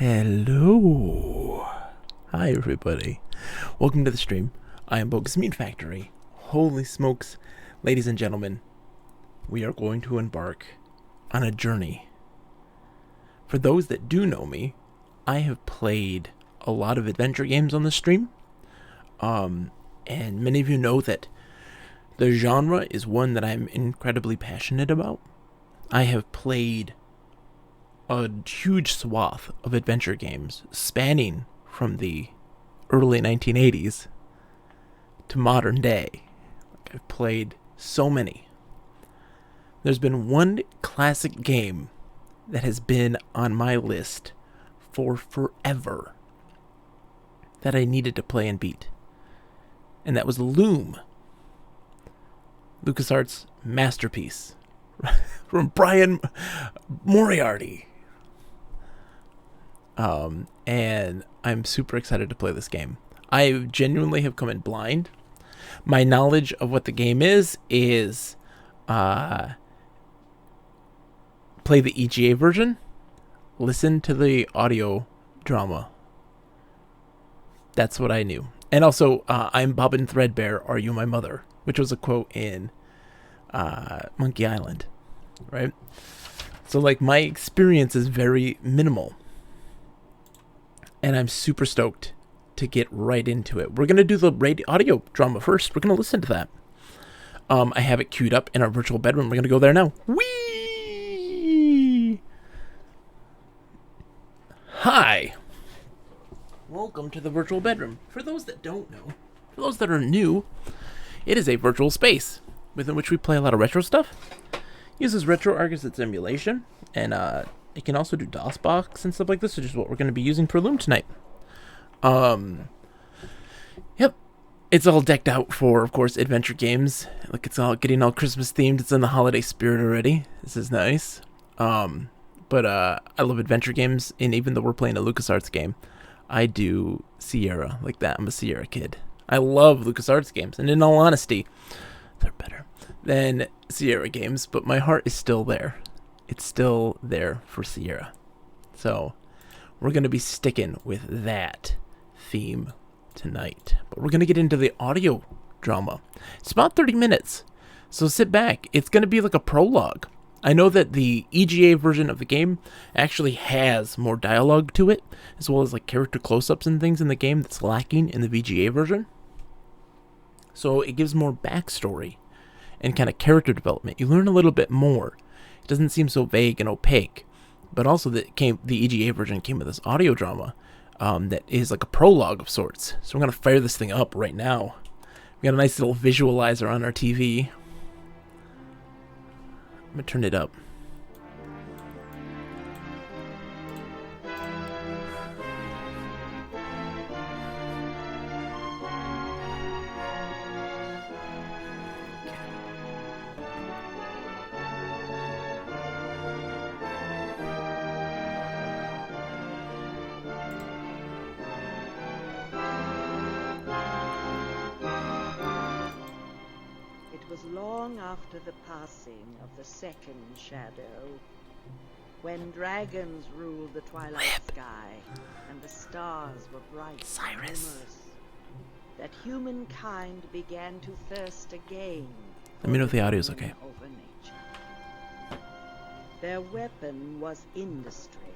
Hello. Hi, everybody. Welcome to the stream. I am Bogus Meat Factory. Holy smokes, ladies and gentlemen, we are going to embark on a journey. For those that do know me, I have played a lot of adventure games on the stream. And many of you know that the genre is one that I'm incredibly passionate about. I have played a huge swath of adventure games spanning from the early 1980s to modern day. I've played so many. There's been one classic game that has been on my list for forever that I needed to play and beat. And that was LOOM. LucasArts' masterpiece from Brian Moriarty. And I'm super excited to play this game. I genuinely have come in blind. My knowledge of what the game is play the EGA version, listen to the audio drama. That's what I knew. And also, I'm Bobbin Threadbare, Are You My Mother? Which was a quote in Monkey Island, right? So, like, my experience is very minimal. And I'm super stoked to get right into it. We're going to do the audio drama first. We're going to listen to that. I have it queued up in our virtual bedroom. We're going to go there now. Whee! Hi. Welcome to the virtual bedroom. For those that don't know, for those that are new, it is a virtual space within which we play a lot of retro stuff. Uses RetroArch as its emulation, and it can also do DOSBox and stuff like this, which is what we're going to be using for LOOM tonight. Yep. It's all decked out for, of course, adventure games. Like, it's all getting all Christmas themed. It's in the holiday spirit already. This is nice. But I love adventure games, and even though we're playing a LucasArts game, I do Sierra like that. I'm a Sierra kid. I love LucasArts games, and in all honesty, they're better than Sierra games, but my heart is still there. It's still there for Sierra. So we're going to be sticking with that theme tonight. But we're going to get into the audio drama. It's about 30 minutes. So sit back. It's going to be like a prologue. I know that the EGA version of the game actually has more dialogue to it, as well as like character close-ups and things in the game that's lacking in the VGA version. So it gives more backstory and kind of character development. You learn a little bit more. It doesn't seem so vague and opaque, but also the EGA version came with this audio drama that is like a prologue of sorts. So we're going to fire this thing up right now. We got a nice little visualizer on our TV. I'm going to turn it up. Long after the passing of the second shadow, when dragons ruled the twilight sky and the stars were bright and numerous, that humankind began to thirst again. Let me know if the audio's okay. Over nature. Their weapon was industry,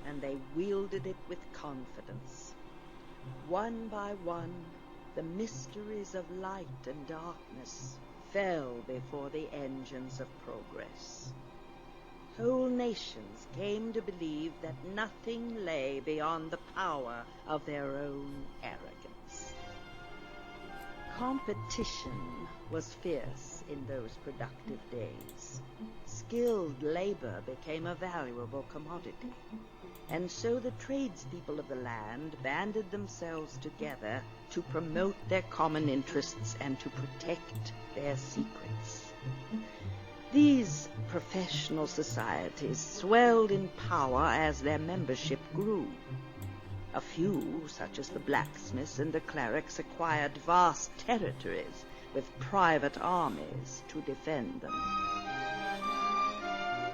and they wielded it with confidence. One by one, the mysteries of light and darkness fell before the engines of progress. Whole nations came to believe that nothing lay beyond the power of their own arrogance. Competition was fierce in those productive days. Skilled labor became a valuable commodity, and so the tradespeople of the land banded themselves together to promote their common interests and to protect their secrets. These professional societies swelled in power as their membership grew. A few, such as the blacksmiths and the clerics, acquired vast territories with private armies to defend them.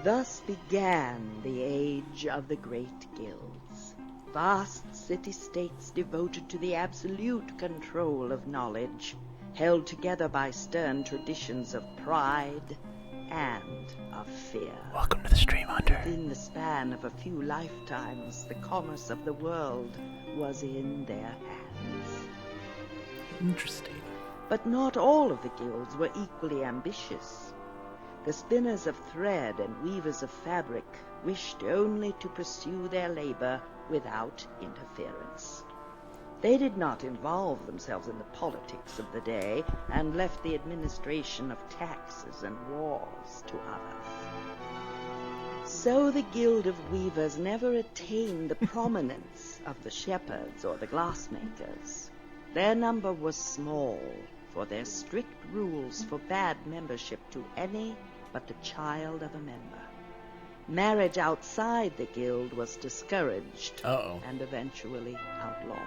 Thus began the age of the great guilds. Vast city-states devoted to the absolute control of knowledge, held together by stern traditions of pride and of fear. Welcome to the stream, Hunter. Within the span of a few lifetimes, the commerce of the world was in their hands. Interesting. But not all of the guilds were equally ambitious. The spinners of thread and weavers of fabric wished only to pursue their labor without interference. They did not involve themselves in the politics of the day and left the administration of taxes and wars to others. So the Guild of Weavers never attained the prominence of the shepherds or the glassmakers. Their number was small, for their strict rules forbade membership to any but the child of a member. Marriage outside the guild was discouraged and eventually outlawed.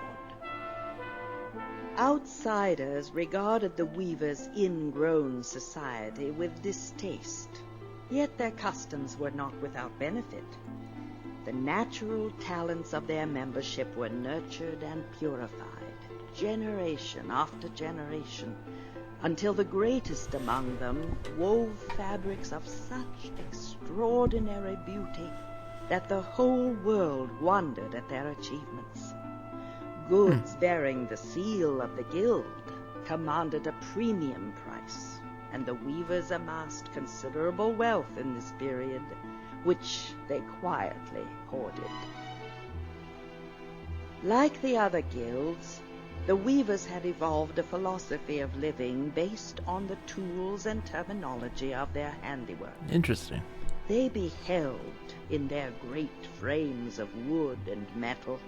Outsiders regarded the weavers' ingrown society with distaste, yet their customs were not without benefit. The natural talents of their membership were nurtured and purified, generation after generation, until the greatest among them wove fabrics of such extraordinary beauty that the whole world wondered at their achievements. Goods bearing the seal of the guild commanded a premium price, and the weavers amassed considerable wealth in this period, which they quietly hoarded. Like the other guilds, the weavers had evolved a philosophy of living based on the tools and terminology of their handiwork. Interesting. They beheld in their great frames of wood and metal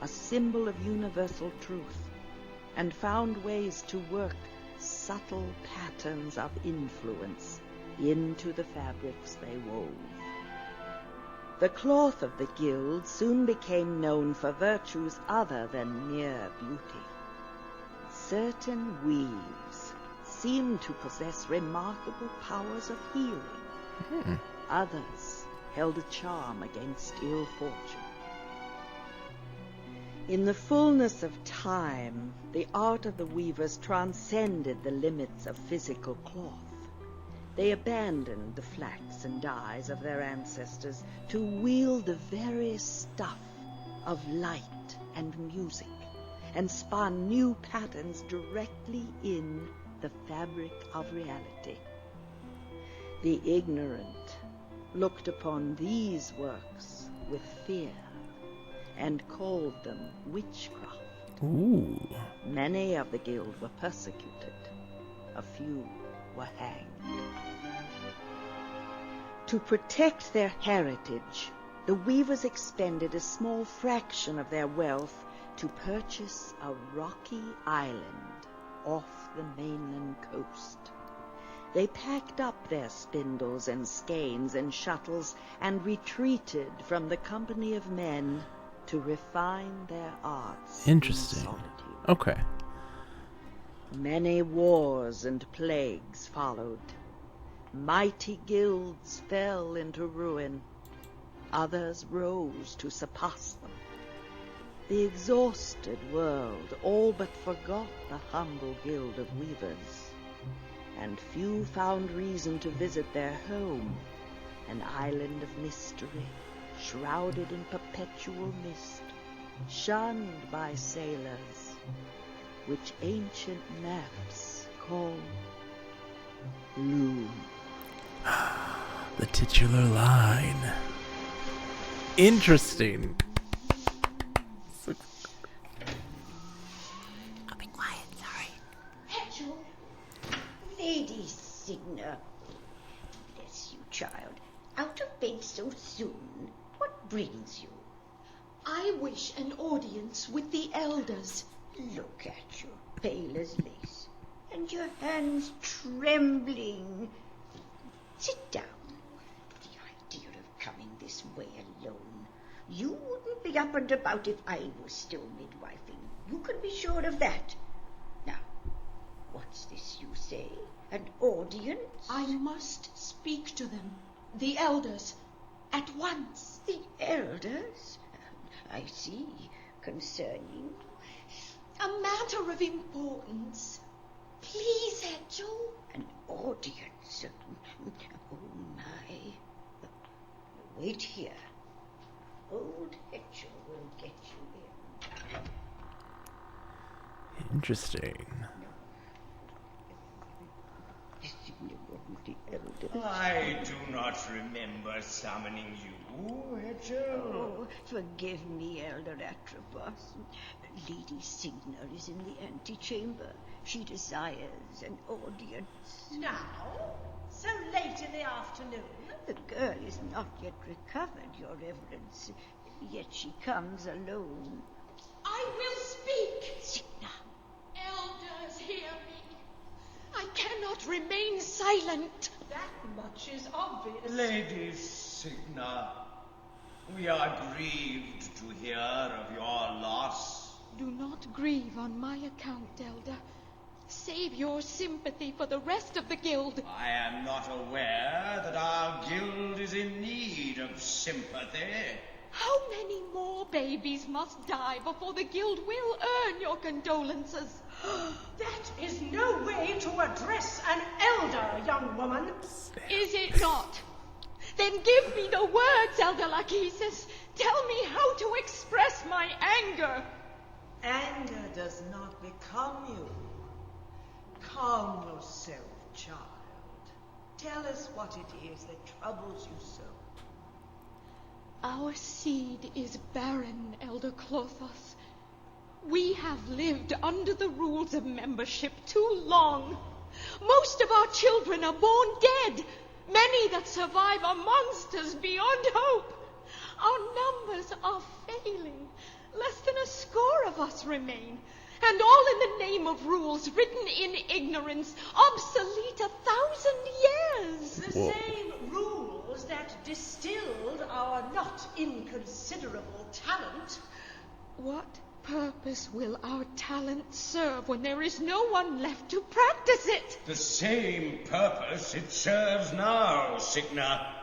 a symbol of universal truth, and found ways to work subtle patterns of influence into the fabrics they wove. The cloth of the guild soon became known for virtues other than mere beauty. Certain weaves seemed to possess remarkable powers of healing. Others held a charm against ill fortune. In the fullness of time, the art of the weavers transcended the limits of physical cloth. They abandoned the flax and dyes of their ancestors to wield the very stuff of light and music, and spun new patterns directly in the fabric of reality. The ignorant looked upon these works with fear and called them witchcraft. Ooh. Many of the guild were persecuted. A few were hanged. To protect their heritage, the weavers expended a small fraction of their wealth to purchase a rocky island off the mainland coast. They packed up their spindles and skeins and shuttles and retreated from the company of men to refine their arts. Interesting. In solitude. Okay. Many wars and plagues followed. Mighty guilds fell into ruin. Others rose to surpass them. The exhausted world all but forgot the humble guild of weavers, and few found reason to visit their home, an island of mystery, shrouded in perpetual mist, shunned by sailors, which ancient maps call LOOM. The titular line. Interesting. I'll be quiet, sorry. Hatchel, Lady Signa. Bless you, child. Out of bed so soon. What brings you? I wish an audience with the elders. Look at you, pale as lace, and your hands trembling. Sit down. The idea of coming this way alone. You wouldn't be up and about if I was still midwifing. You can be sure of that. Now, what's this you say? An audience? I must speak to them. The elders. At once. The elders? I see. Concerning? A matter of importance. Please, Hedgel. An audience. Oh, my. Wait here. Old Hedgel will get you in. Interesting. I do not remember summoning you, Hedgel. Oh, forgive me, Elder Atropos. Lady Signa is in the antechamber. She desires an audience. Now? So late in the afternoon? The girl is not yet recovered, Your Reverence. Yet she comes alone. I will speak. Signa. Elders, hear me. I cannot remain silent. That much is obvious. Lady Signa, we are grieved to hear of your loss. Do not grieve on my account, Elder. Save your sympathy for the rest of the guild. I am not aware that our guild is in need of sympathy. How many more babies must die before the guild will earn your condolences? That is no way to address an elder, young woman. Is it not? Then give me the words, Elder Lachesis. Tell me how to express my anger. Anger does not become you. Calm yourself, child. Tell us what it is that troubles you so. Our seed is barren, Elder Clothos. We have lived under the rules of membership too long. Most of our children are born dead. Many that survive are monsters beyond hope. Our numbers are failing. Less than a score of us remain. And all in the name of rules written in ignorance, obsolete 1,000 years. The same rules that distilled our not inconsiderable talent. What purpose will our talent serve when there is no one left to practice it? The same purpose it serves now, Signa.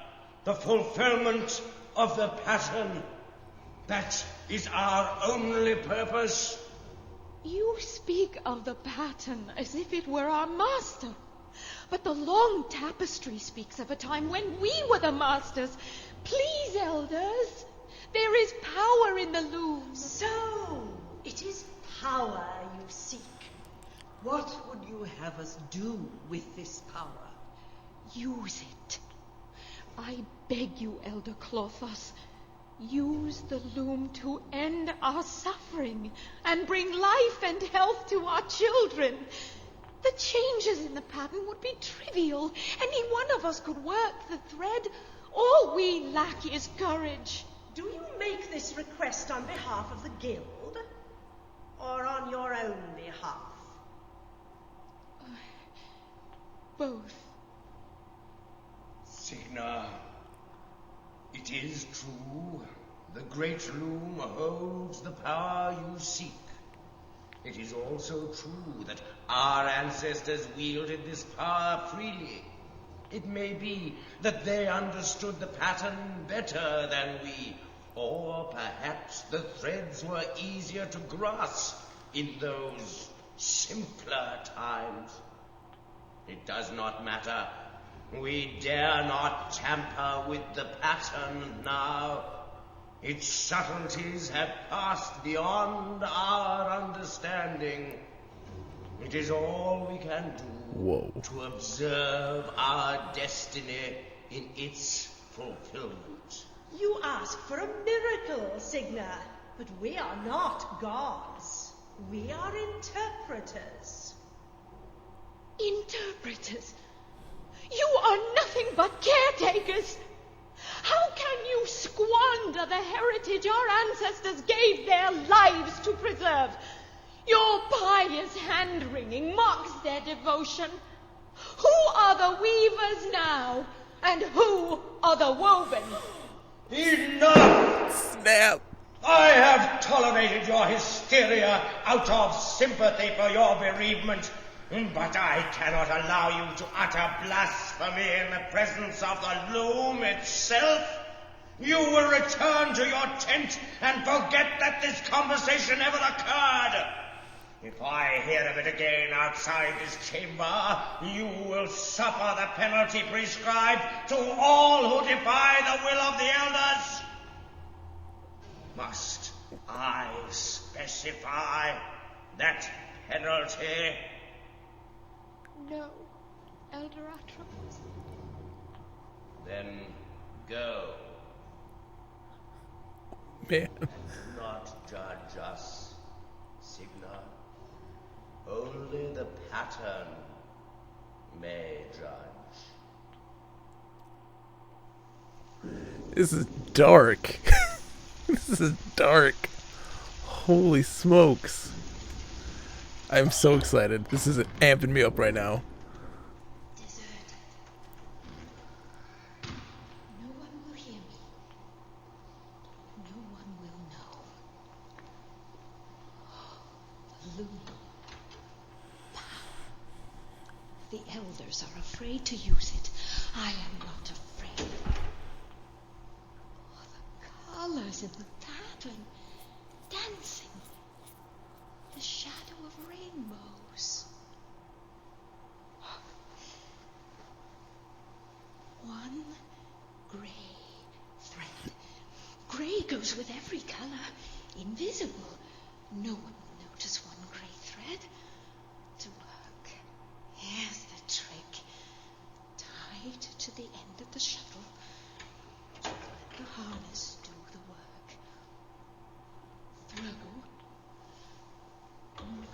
The fulfillment of the pattern. That is our only purpose. You speak of the pattern as if it were our master. But the long tapestry speaks of a time when we were the masters. Please, elders, there is power in the loom. So, it is power you seek. What would you have us do with this power? Use it. I beg you, Elder Clothos. Use the loom to end our suffering and bring life and health to our children. The changes in the pattern would be trivial. Any one of us could work the thread. All we lack is courage. Do you make this request on behalf of the guild? Or on your own behalf? Both. Signa, it is true. The great loom holds the power you seek. It is also true that our ancestors wielded this power freely. It may be that they understood the pattern better than we, or perhaps the threads were easier to grasp in those simpler times. It does not matter. We dare not tamper with the pattern now. Its subtleties have passed beyond our understanding. It is all we can do to observe our destiny in its fulfillment. You ask for a miracle, Signa, but we are not gods. We are interpreters. Interpreters? You are nothing but caretakers. How can you squander the heritage our ancestors gave their lives to preserve? Your pious hand-wringing mocks their devotion. Who are the weavers now, and who are the woven? Enough! Snap! I have tolerated your hysteria out of sympathy for your bereavement, but I cannot allow you to utter blasphemy in the presence of the loom itself. you will return to your tent and forget that this conversation ever occurred. If I hear of it again outside this chamber, you will suffer the penalty prescribed to all who defy the will of the elders. Must I specify that penalty? No, Elder Atropos. Then go. Man. Do not judge us, Signa. Only the pattern may judge. This is dark. This is dark. Holy smokes. I'm so excited. This is amping me up right now. Deserted. No one will hear me. No one will know. The loom. The elders are afraid to use it. I am not afraid. Oh, the colors in the pattern. Dancing. The shadow of rainbows. One gray thread. Gray goes with every color. Invisible. No one will notice one gray thread. To work. Here's the trick. Tied to the end of the shuttle. Let the harness do the work. Throw.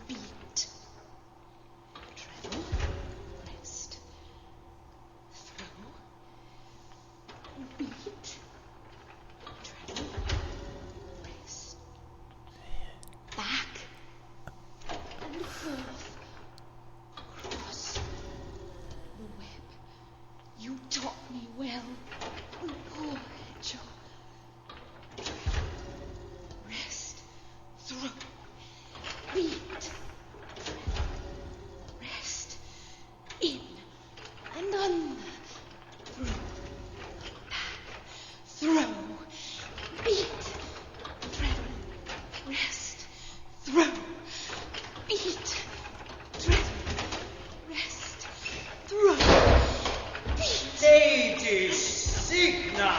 Beat. Treble. Rest. Throw. Beat. Treble. Rest. Back. And forth. Across. The web. You taught me well. Poor angel. Treble. Rest. Throw. Beat. Rest. In and under. Through. Back. Throw. Beat. Treble. Rest. Throw. Beat. Treble. Rest. Throw. Beat. Lady Signa!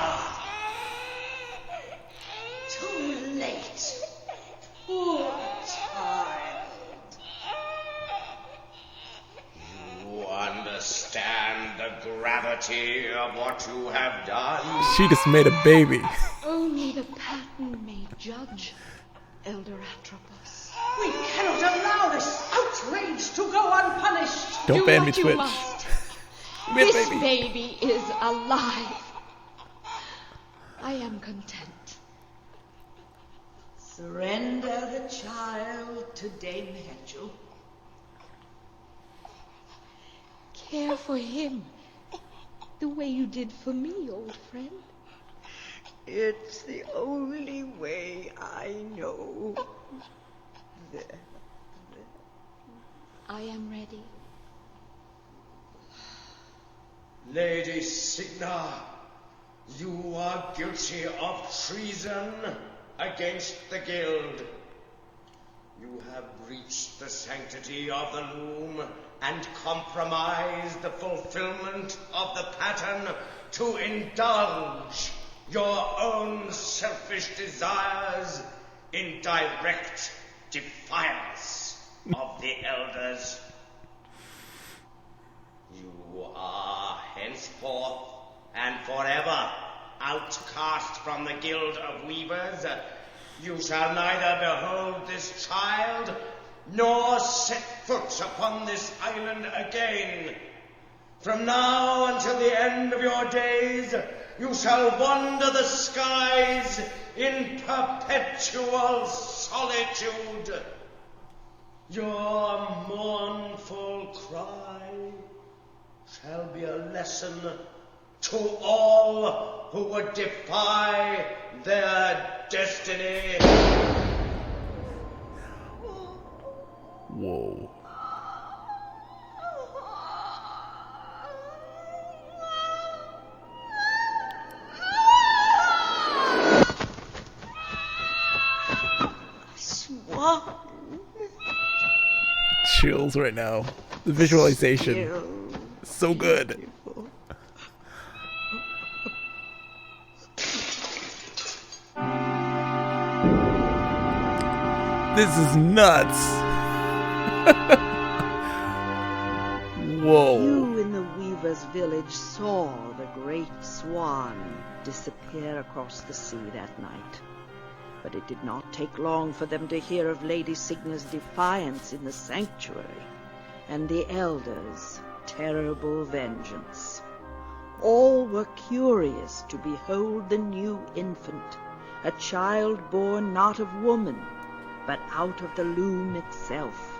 Too late. Poor child. You understand the gravity of what you have done? She just made a baby. Only the pattern may judge, Elder Atropos. We cannot allow this outrage to go unpunished. Don't Do ban me, what you Twitch. must. You made a This baby. baby is alive. I am content. Surrender the child to Dame Hetchel. Care for him the way you did for me, old friend. It's the only way I know. There. I am ready. Lady Signa, you are guilty of treason against the guild. You have breached the sanctity of the loom and compromised the fulfillment of the pattern to indulge your own selfish desires in direct defiance of the elders. You are henceforth and forever outcast from the guild of weavers. You shall neither behold this child nor set foot upon this island again. From now until the end of your days, you shall wander the skies in perpetual solitude. Your mournful cry shall be a lesson to all who would defy their destiny. Whoa. chills right now. The visualization. Still So good. beautiful. This is nuts. Whoa. You in the weaver's village saw the great swan disappear across the sea that night. But it did not take long for them to hear of Lady Signa's defiance in the sanctuary and the elders' terrible vengeance. All were curious to behold the new infant, a child born not of woman, but out of the loom itself,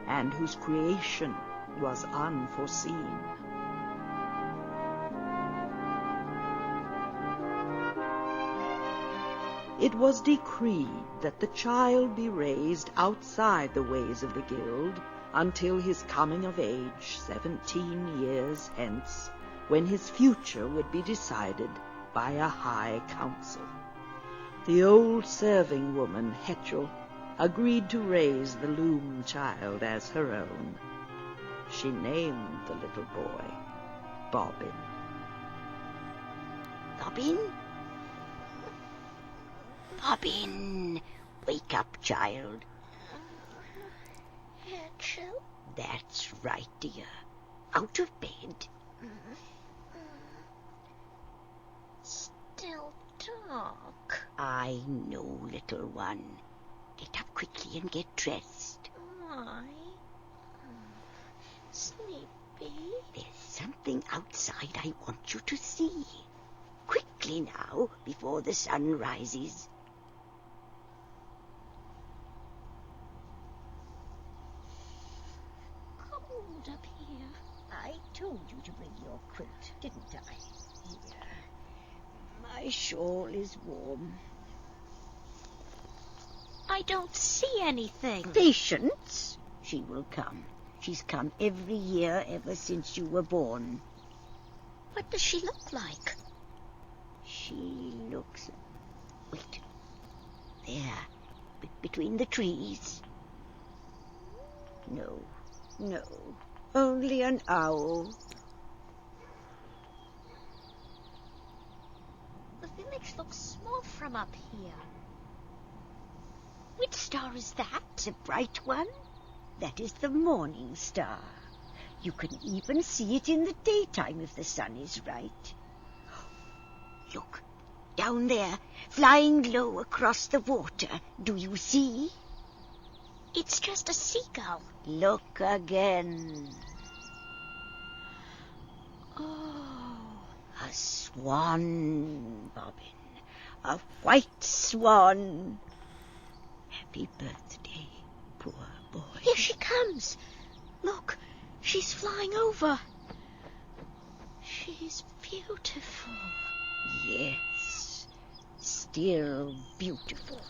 and whose creation was unforeseen. It was decreed that the child be raised outside the ways of the guild until his coming of age 17 years hence, when his future would be decided by a high council. The old serving woman, Hetchel, agreed to raise the loom child as her own. She named the little boy Bobbin. Bobbin? Bobbin, wake up, child. Hetchel? That's right, dear. Out of bed. Still dark. I know, little one. Get up quickly and get dressed. Why? Sleepy? There's something outside I want you to see. Quickly now, before the sun rises. Cold up here. I told you to bring your quilt, didn't I? Here. My shawl is warm. I don't see anything. Patience. She will come. She's come every year ever since you were born. What does she look like? She looks... Wait. There. Between the trees. No. No. Only an owl. The village looks small from up here. Which star is that? The bright one? That is the morning star. You can even see it in the daytime if the sun is right. Look, down there, flying low across the water. Do you see? It's just a seagull. Look again. Oh. A swan, Bobbin. A white swan. Happy birthday, poor boy. Here she comes. Look, she's flying over. She's beautiful. Yes, still beautiful.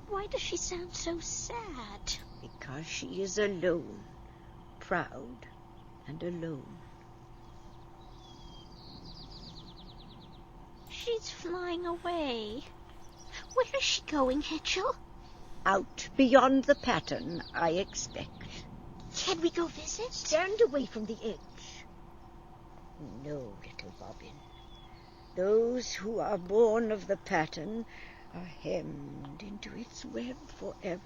Why does she sound so sad? Because she is alone, proud and alone. She's flying away. Where is she going, Hetchel? Out beyond the pattern, I expect. Can we go visit? Stand away from the edge. No, little Bobbin. Those who are born of the pattern are hemmed into its web forever.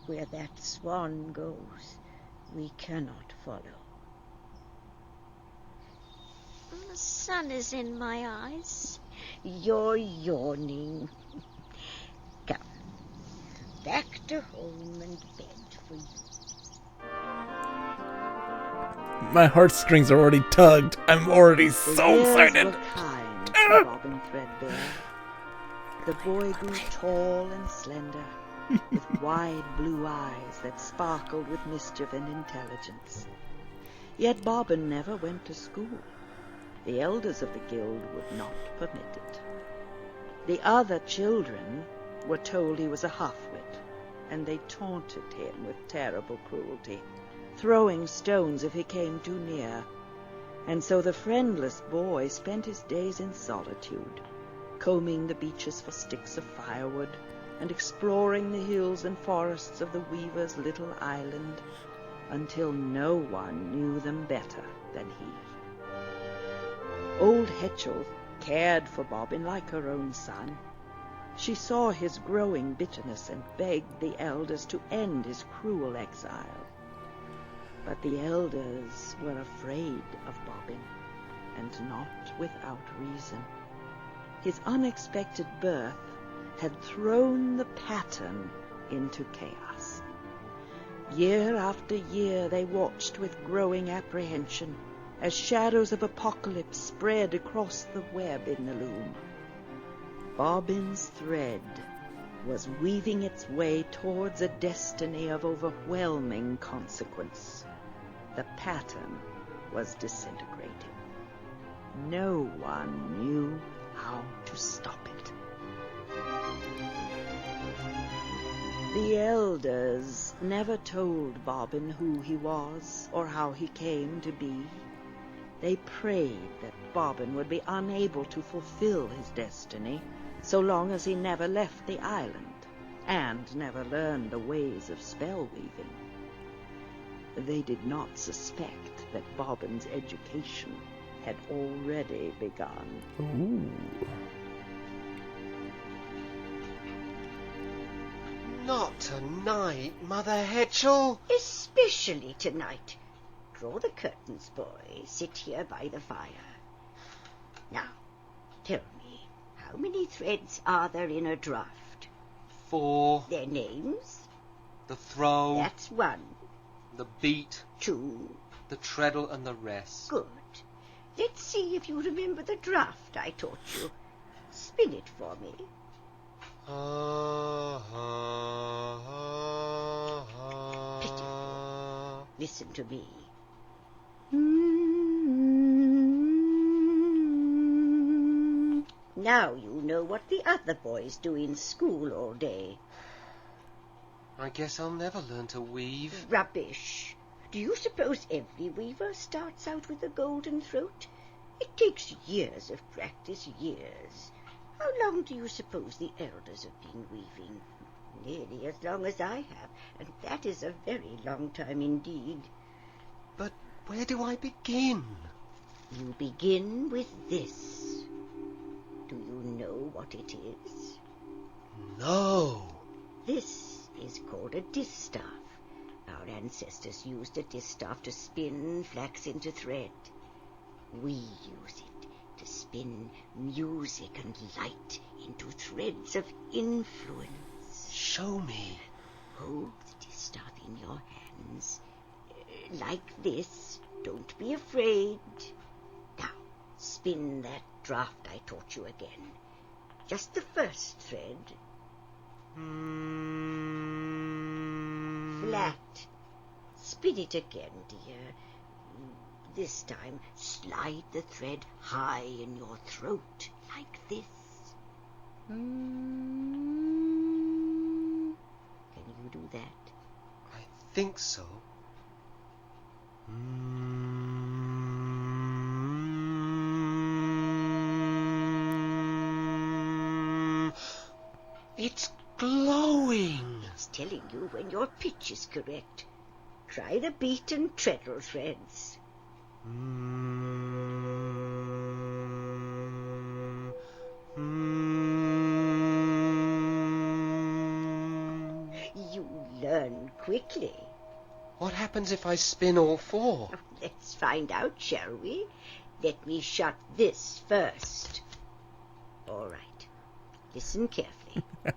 Where that swan goes, we cannot follow. The sun is in my eyes. You're yawning. Come, back to home and bed for you. My heartstrings are already tugged. I'm already The so years excited. were kind to Bobbin Threadbare. The boy grew tall and slender, with wide blue eyes that sparkled with mischief and intelligence. Yet Bobbin never went to school. The elders of the guild would not permit it. The other children were told he was a half-wit, and they taunted him with terrible cruelty, throwing stones if he came too near. And so the friendless boy spent his days in solitude, combing the beaches for sticks of firewood, and exploring the hills and forests of the weaver's little island until no one knew them better than he. Old Hetchel cared for Bobbin like her own son. She saw his growing bitterness and begged the elders to end his cruel exile. But the elders were afraid of Bobbin, and not without reason. His unexpected birth had thrown the pattern into chaos. Year after year they watched with growing apprehension as shadows of apocalypse spread across the web in the loom. Bobbin's thread was weaving its way towards a destiny of overwhelming consequence. The pattern was disintegrating. No one knew how to stop it. The elders never told Bobbin who he was or how he came to be. They prayed that Bobbin would be unable to fulfill his destiny so long as he never left the island and never learned the ways of spell weaving. They did not suspect that Bobbin's education had already begun. Ooh. Not tonight, Mother Hetchel. Especially tonight. Draw the curtains, boy. Sit here by the fire. Now, tell me, how many threads are there in a draft? 4. Their names? The throw, That's 1. the beat, 2. the treadle, and the rest. Good. Let's see if you remember the draft I taught you. Spin it for me. Listen to me. Now you know what the other boys do in school all day. I guess I'll never learn to weave. Rubbish. Do you suppose every weaver starts out with a golden throat? It takes years of practice, years. How long do you suppose the elders have been weaving? Nearly as long as I have, and that is a very long time indeed. But where do I begin? You begin with this. Do you know what it is? No. This is called a distaff. Our ancestors used a distaff to spin flax into thread. We use it to spin music and light into threads of influence. Show me. Hold the distaff in your hands, like this. Don't be afraid. Now, spin that draft I taught you again. Just the first thread. Flat. Spin it again, dear. This time, slide the thread high in your throat, like this. Can you do that? I think so. It's glowing. It's telling you when your pitch is correct. Try the beat and treadle threads. You learn quickly. What happens if I spin all 4? Let's find out, shall we? Let me shut this first. All right. Listen carefully. I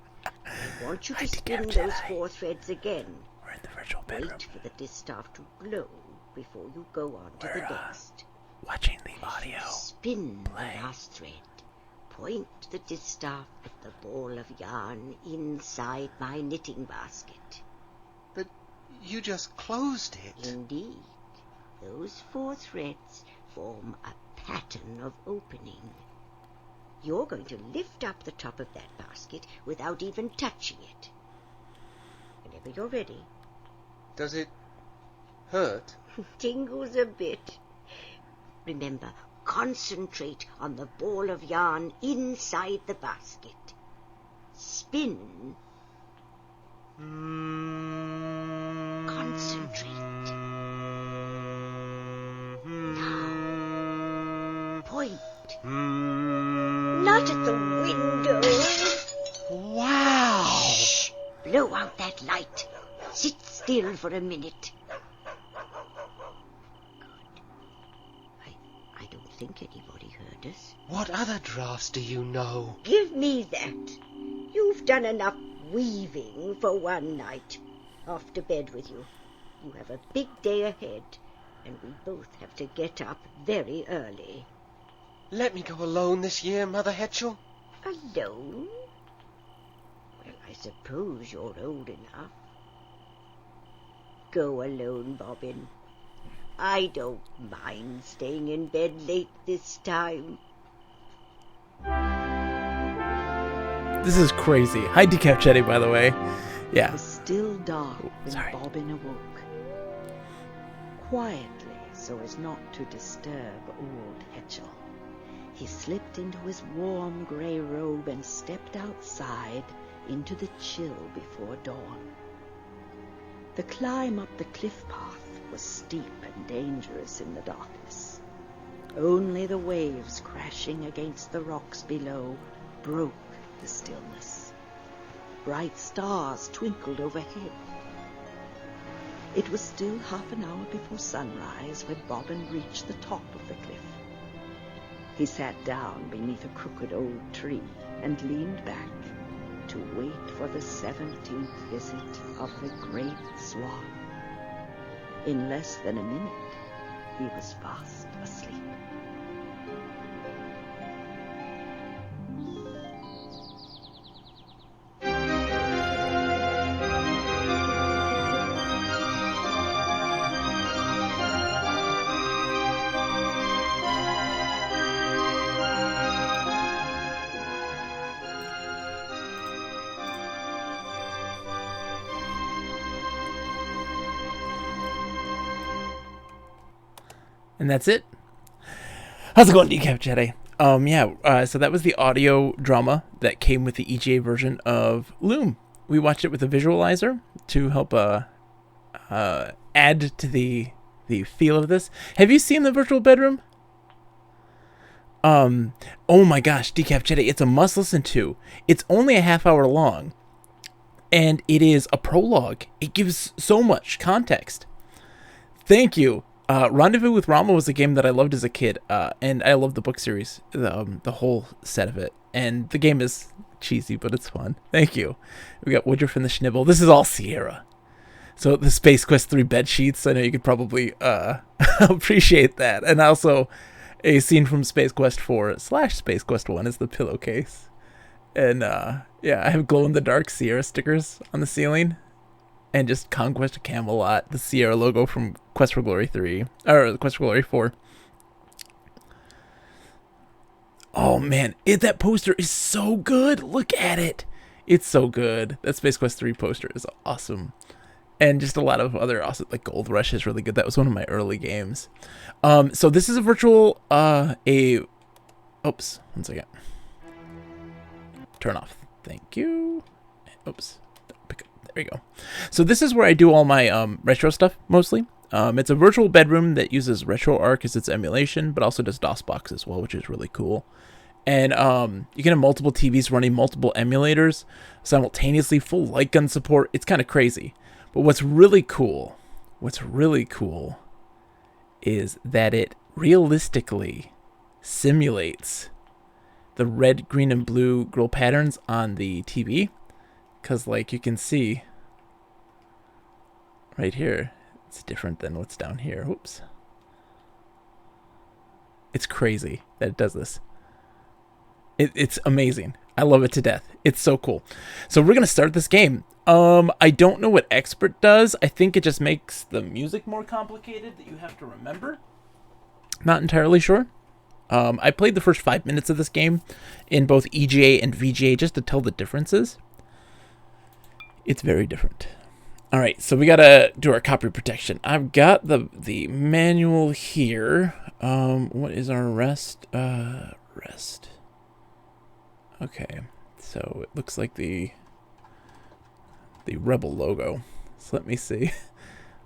want you to spin those 4 threads again. We're in the virtual bedroom. Wait for the distaff to glow before you go on to the next. Watching the audio. Spin play. the last thread. Point the distaff at the ball of yarn inside my knitting basket. But you just closed it. Indeed. Those 4 threads form a pattern of opening. You're going to lift up the top of that basket without even touching it. Whenever you're ready. Does it hurt? Tingles a bit. Remember, concentrate on the ball of yarn inside the basket. Spin Concentrate. Now, point. Not at the window. Wow! Shh! Blow out that light. Sit still for a minute. Good. I don't think anybody heard us. What other drafts do you know? Give me that. You've done enough weaving for one night. Off to bed with you. You have a big day ahead, and we both have to get up very early. Let me go alone this year, Mother Hetchel. Alone? Well, I suppose you're old enough. Go alone, Bobbin. I don't mind staying in bed late this time. This is crazy. Hi, Decaf Chetty, by the way. It Yeah. was still dark when sorry. Bobbin awoke. Quietly, so as not to disturb old Hetchel, he slipped into his warm grey robe and stepped outside into the chill before dawn. The climb up the cliff path was steep and dangerous in the darkness. Only the waves crashing against the rocks below broke the stillness. Bright stars twinkled overhead. It was still half an hour before sunrise when Bobbin reached the top of the cliff. He sat down beneath a crooked old tree and leaned back to wait for the 17th visit of the great swan. In less than a minute, he was fast asleep. And that's it. How's it going, Decaf Chetty? So that was the audio drama that came with the EGA version of Loom. We watched it with a visualizer to help add to the feel of this. Have you seen the virtual bedroom? Oh my gosh, Decaf Chetty, it's a must listen to. It's only a half hour long, and it is a prologue. It gives so much context. Thank you. Rendezvous with Rama was a game that I loved as a kid, and I love the book series, the whole set of it. And the game is cheesy, but it's fun. Thank you. We got Woodruff and the Schnibble. This is all Sierra. So the Space Quest 3 bed sheets, I know you could probably appreciate that. And also a scene from Space Quest 4 / Space Quest 1 is the pillowcase. And I have glow-in-the-dark Sierra stickers on the ceiling. And just Conquest of Camelot, the Sierra logo from Quest for Glory 3, or Quest for Glory 4. Oh man, that poster is so good. Look at it. It's so good. That Space Quest 3 poster is awesome. And just a lot of other awesome, like Gold Rush is really good. That was one of my early games. So this is a virtual, oops, 1 second. Turn off. Thank you. Oops. There you go. So this is where I do all my retro stuff, mostly. It's a virtual bedroom that uses RetroArch as its emulation, but also does DOSBox as well, which is really cool. And you can have multiple TVs running multiple emulators simultaneously, full light gun support. It's kind of crazy. But what's really cool is that it realistically simulates the red, green, and blue grill patterns on the TV. Because, like, you can see right here, it's different than what's down here. Whoops. It's crazy that it does this. It's amazing. I love it to death. It's so cool. So we're going to start this game. I don't know what Expert does. I think it just makes the music more complicated that you have to remember. Not entirely sure. I played the first 5 minutes of this game in both EGA and VGA just to tell the differences. It's very different. All right, so we gotta do our copy protection. I've got the manual here. What is our rest? Rest. Okay, so it looks like the the Rebel logo. So let me see.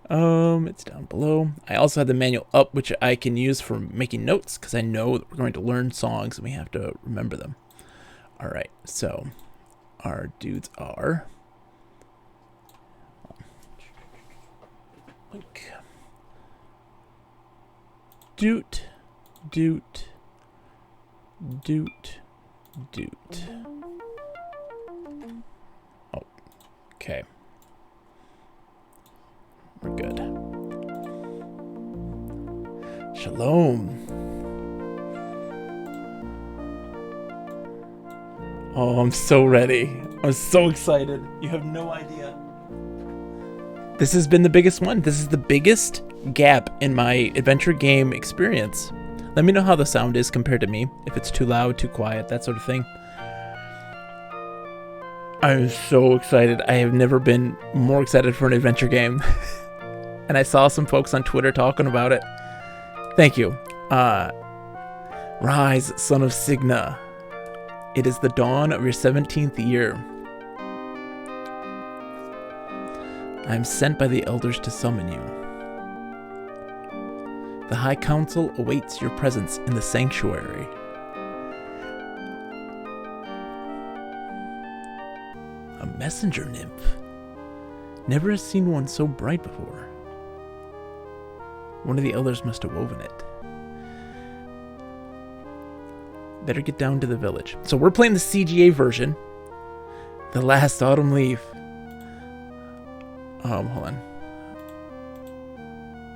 It's down below. I also have the manual up, which I can use for making notes because I know that we're going to learn songs and we have to remember them. All right, so our dudes are doot, doot, doot, doot. Oh, okay. We're good. Shalom. Oh, I'm so ready. I'm so excited. You have no idea. This has been the biggest one. This is the biggest gap in my adventure game experience. Let me know how the sound is compared to me. If it's too loud, too quiet, that sort of thing. I'm so excited. I have never been more excited for an adventure game. And I saw some folks on Twitter talking about it. Thank you. Rise, son of Signa. It is the dawn of your 17th year. I am sent by the elders to summon you. The High Council awaits your presence in the sanctuary. A messenger nymph. Never has seen one so bright before. One of the elders must have woven it. Better get down to the village. So we're playing the CGA version. The Last Autumn Leaf. Hold on.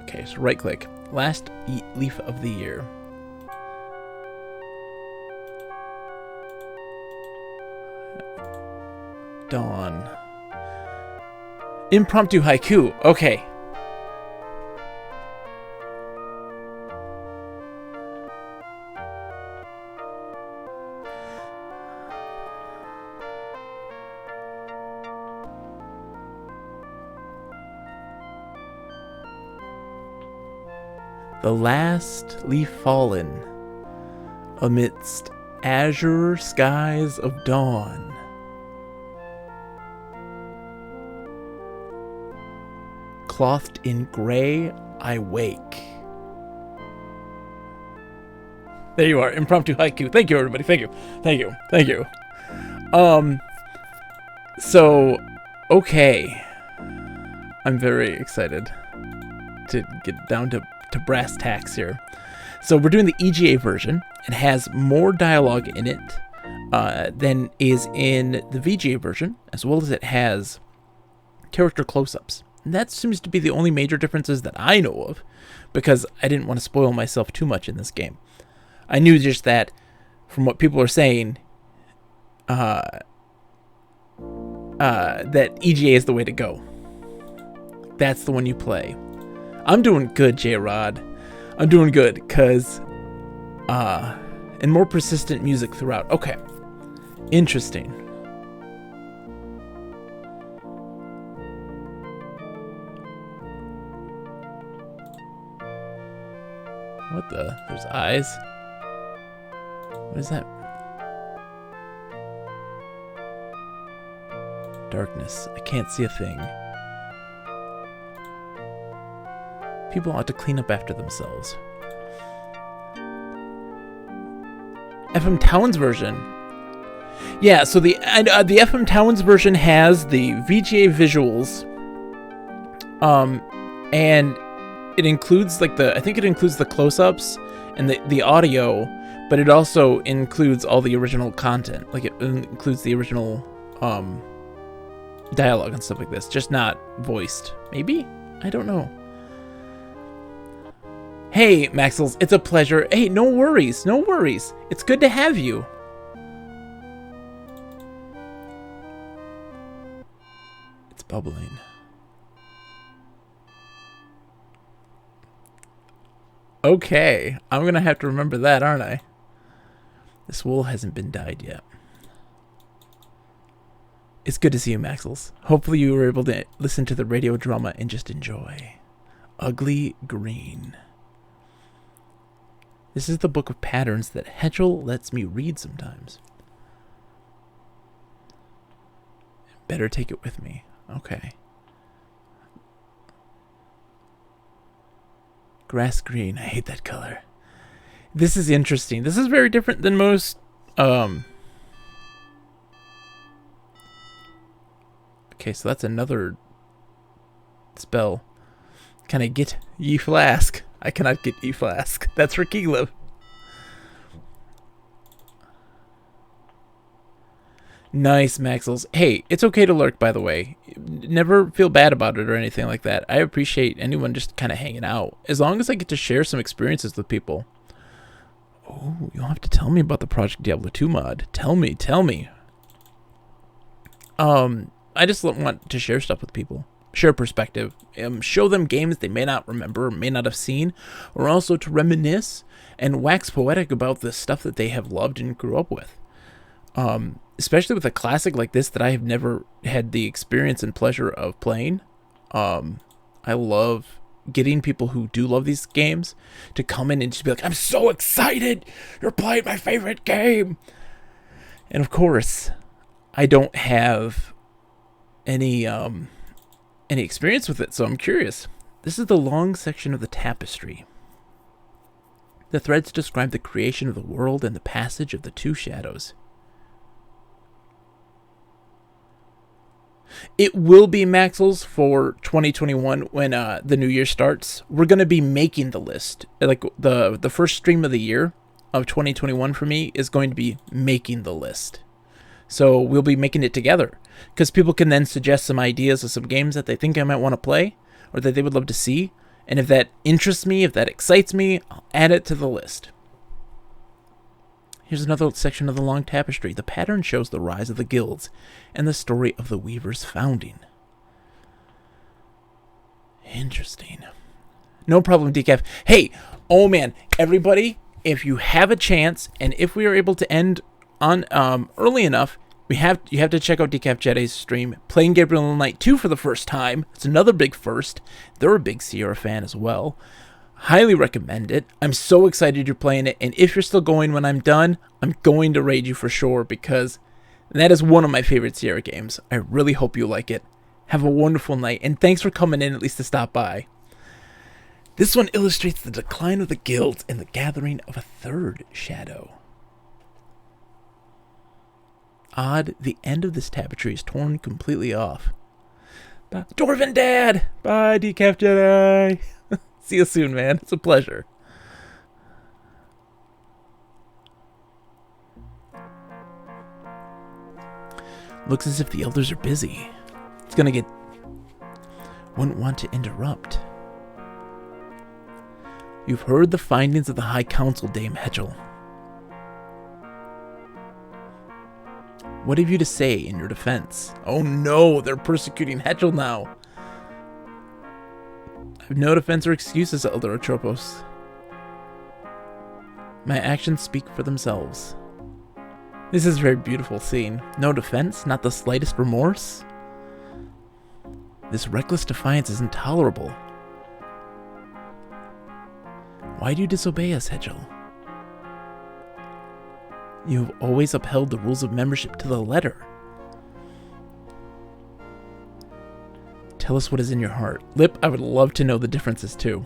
Okay, so right click. Last leaf of the year. Dawn. Impromptu haiku. Okay. The last leaf fallen amidst azure skies of dawn. Clothed in gray, I wake. There you are, impromptu haiku. Thank you, everybody. Thank you. Thank you. Thank you. So, okay. I'm very excited to get down to brass tacks here. So we're doing the EGA version. It has more dialogue in it than is in the VGA version, as well as it has character close-ups. And that seems to be the only major differences that I know of, because I didn't want to spoil myself too much in this game. I knew just that, from what people are saying, that EGA is the way to go. That's the one you play. I'm doing good, J-Rod. I'm doing good, because, and more persistent music throughout. Okay. Interesting. What the? There's eyes. What is that? Darkness. I can't see a thing. People ought to clean up after themselves. FM Towns version. Yeah, so the FM Towns version has the VGA visuals, and it includes I think it includes the close-ups and the audio, but it also includes all the original content. Like it includes the original dialogue and stuff like this, just not voiced. Maybe? I don't know. Hey, Maxels, it's a pleasure. Hey, no worries, no worries. It's good to have you. It's bubbling. Okay, I'm gonna have to remember that, aren't I? This wool hasn't been dyed yet. It's good to see you, Maxels. Hopefully you were able to listen to the radio drama and just enjoy. Ugly Green. This is the book of patterns that Hetchel lets me read sometimes. Better take it with me. Okay. Grass green. I hate that color. This is interesting. This is very different than most. Okay, so that's another spell. Can I get ye flask? I cannot get ye flask. That's for Keyleth. Nice, Maxels. Hey, it's okay to lurk, by the way. Never feel bad about it or anything like that. I appreciate anyone just kind of hanging out. As long as I get to share some experiences with people. Oh, you'll have to tell me about the Project Diablo 2 mod. Tell me. I just want to share stuff with people. Share perspective. Show them games they may not remember, may not have seen, or also to reminisce and wax poetic about the stuff that they have loved and grew up with. Especially with a classic like this that I have never had the experience and pleasure of playing. I love getting people who do love these games to come in and just be like, I'm so excited! You're playing my favorite game! And of course, I don't have any experience with it, so I'm curious. This is the long section of the tapestry. The threads describe the creation of the world and the passage of the two shadows. It will be Maxels for 2021 when the new year starts. We're going to be making the list. Like the first stream of the year of 2021 for me is going to be making the list. So we'll be making it together because people can then suggest some ideas of some games that they think I might want to play or that they would love to see. And if that interests me, if that excites me, I'll add it to the list. Here's another section of the long tapestry. The pattern shows the rise of the guilds and the story of the Weaver's founding. Interesting. No problem, Decaf. Hey, oh man, everybody, if you have a chance, and if we are able to end on early enough, you have to check out Decaf Jed's stream, playing Gabriel Knight 2 for the first time. It's another big first. They're a big Sierra fan as well. Highly recommend it. I'm so excited you're playing it, and if you're still going when I'm done, I'm going to raid you for sure, because that is one of my favorite Sierra games. I really hope you like it. Have a wonderful night, and thanks for coming in at least to stop by. This one illustrates the decline of the guilds and the gathering of a third shadow. Odd, the end of this tapestry is torn completely off. Bye. Dwarven Dad! Bye, Decaf Jedi! See you soon, man. It's a pleasure. Looks as if the elders are busy. It's gonna get... Wouldn't want to interrupt. You've heard the findings of the High Council, Dame Hedgel. What have you to say in your defense? Oh no, they're persecuting Hedgel now. I have no defense or excuses, Elder Atropos. My actions speak for themselves. This is a very beautiful scene. No defense, not the slightest remorse. This reckless defiance is intolerable. Why do you disobey us, Hedgel? You have always upheld the rules of membership to the letter. Tell us what is in your heart. Lip, I would love to know the differences too.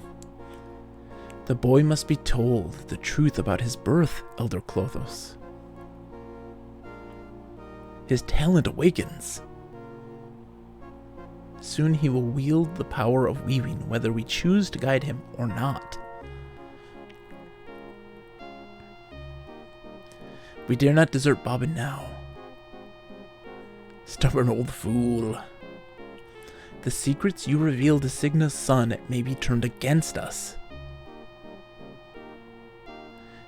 The boy must be told the truth about his birth, Elder Clothos. His talent awakens. Soon he will wield the power of weaving, whether we choose to guide him or not. We dare not desert Bobbin now. Stubborn old fool. The secrets you reveal to Signa's son may be turned against us.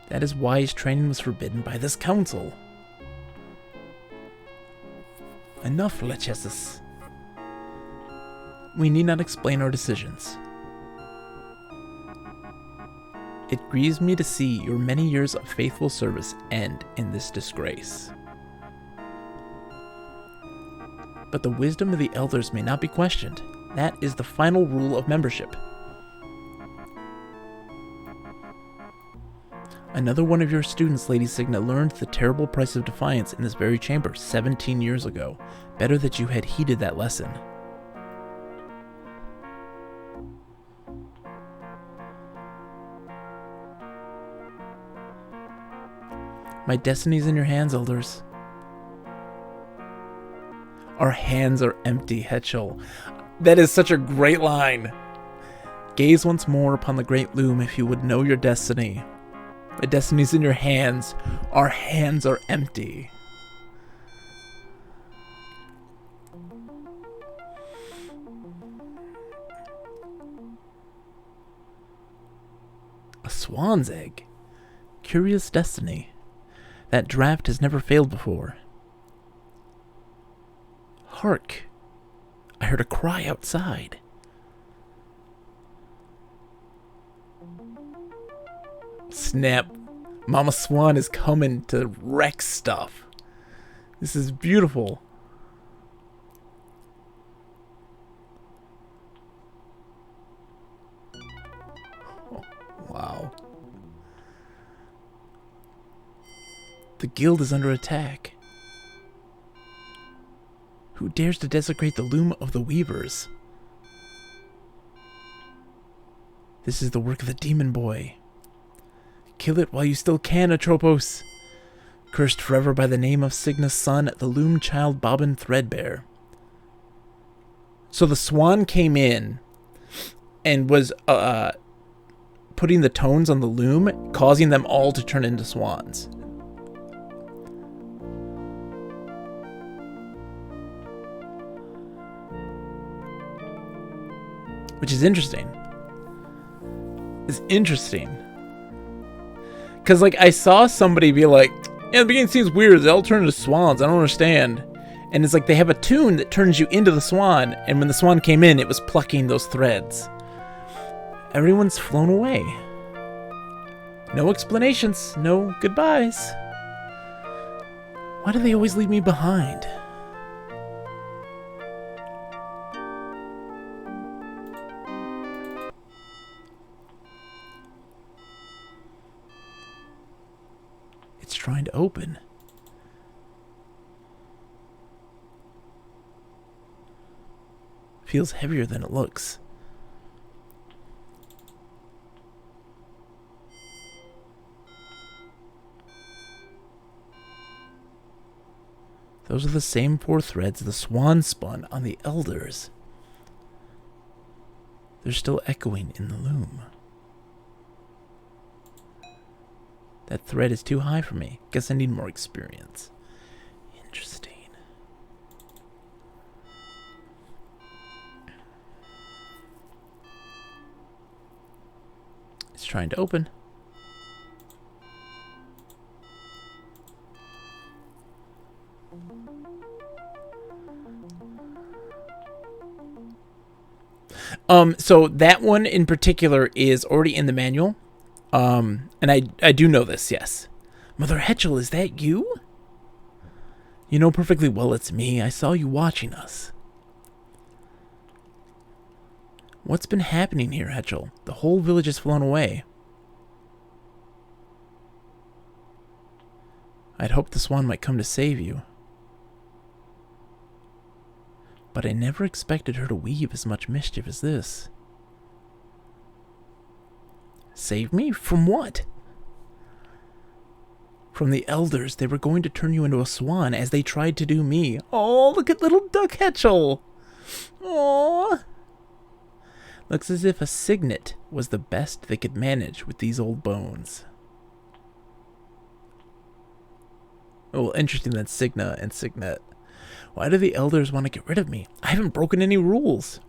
That is why his training was forbidden by this council. Enough, Lechesis. We need not explain our decisions. It grieves me to see your many years of faithful service end in this disgrace. But the wisdom of the elders may not be questioned. That is the final rule of membership. Another one of your students, Lady Signa, learned the terrible price of defiance in this very chamber 17 years ago. Better that you had heeded that lesson. My destiny's in your hands, elders. Our hands are empty, Hetchel. That is such a great line. Gaze once more upon the great loom if you would know your destiny. My destiny's in your hands. Our hands are empty. A swan's egg. Curious destiny. That draft has never failed before. Hark! I heard a cry outside. Snap. Mama Swan is coming to wreck stuff. This is beautiful. Oh, wow. The guild is under attack. Who dares to desecrate the loom of the weavers? This is the work of the demon boy. Kill it while you still can, Atropos. Cursed forever by the name of Cygna's son, the loom child Bobbin Threadbare. So the swan came in and was putting the tones on the loom, causing them all to turn into swans. Which is interesting. It's interesting. Because, like, I saw somebody be like, yeah, the beginning seems weird. They all turn into swans. I don't understand. And it's like they have a tune that turns you into the swan. And when the swan came in, it was plucking those threads. Everyone's flown away. No explanations. No goodbyes. Why do they always leave me behind? It's trying to open. Feels heavier than it looks. Those are the same 4 threads the swan spun on the elders. They're still echoing in the loom. That thread is too high for me. Guess I need more experience. Interesting. It's trying to open. So that one in particular is already in the manual. And I do know this, yes. Mother Hetchel, is that you? You know perfectly well it's me. I saw you watching us. What's been happening here, Hetchel? The whole village has flown away. I'd hoped the swan might come to save you. But I never expected her to weave as much mischief as this. Save me? From what? From the elders. They were going to turn you into a swan as they tried to do me. Oh, look at little Duck Hetchel. Aww. Looks as if a signet was the best they could manage with these old bones. Oh, well, interesting that Cygna and Signet. Why do the elders want to get rid of me? I haven't broken any rules.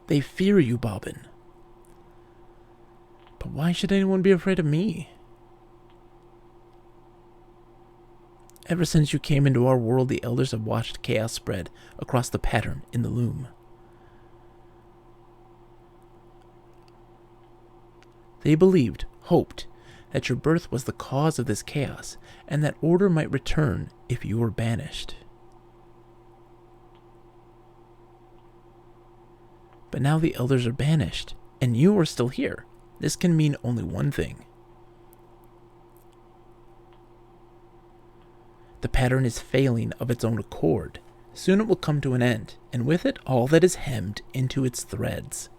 They fear you, Bobbin. But why should anyone be afraid of me? Ever since you came into our world, the elders have watched chaos spread across the pattern in the loom. They believed, hoped, that your birth was the cause of this chaos, and that order might return if you were banished. But now the elders are banished, and you are still here. This can mean only one thing. The pattern is failing of its own accord. Soon it will come to an end, and with it all that is hemmed into its threads.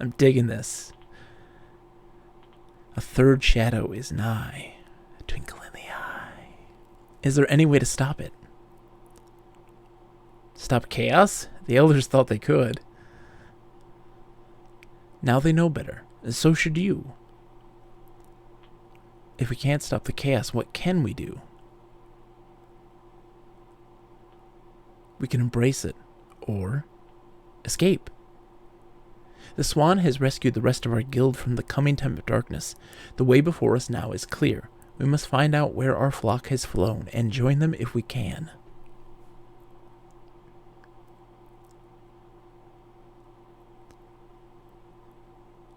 I'm digging this. A third shadow is nigh, a twinkle in the eye. Is there any way to stop it? Stop chaos? The elders thought they could. Now they know better. So should you. If we can't stop the chaos, what can we do? We can embrace it, or escape. The swan has rescued the rest of our guild from the coming time of darkness. The way before us now is clear. We must find out where our flock has flown, and join them if we can.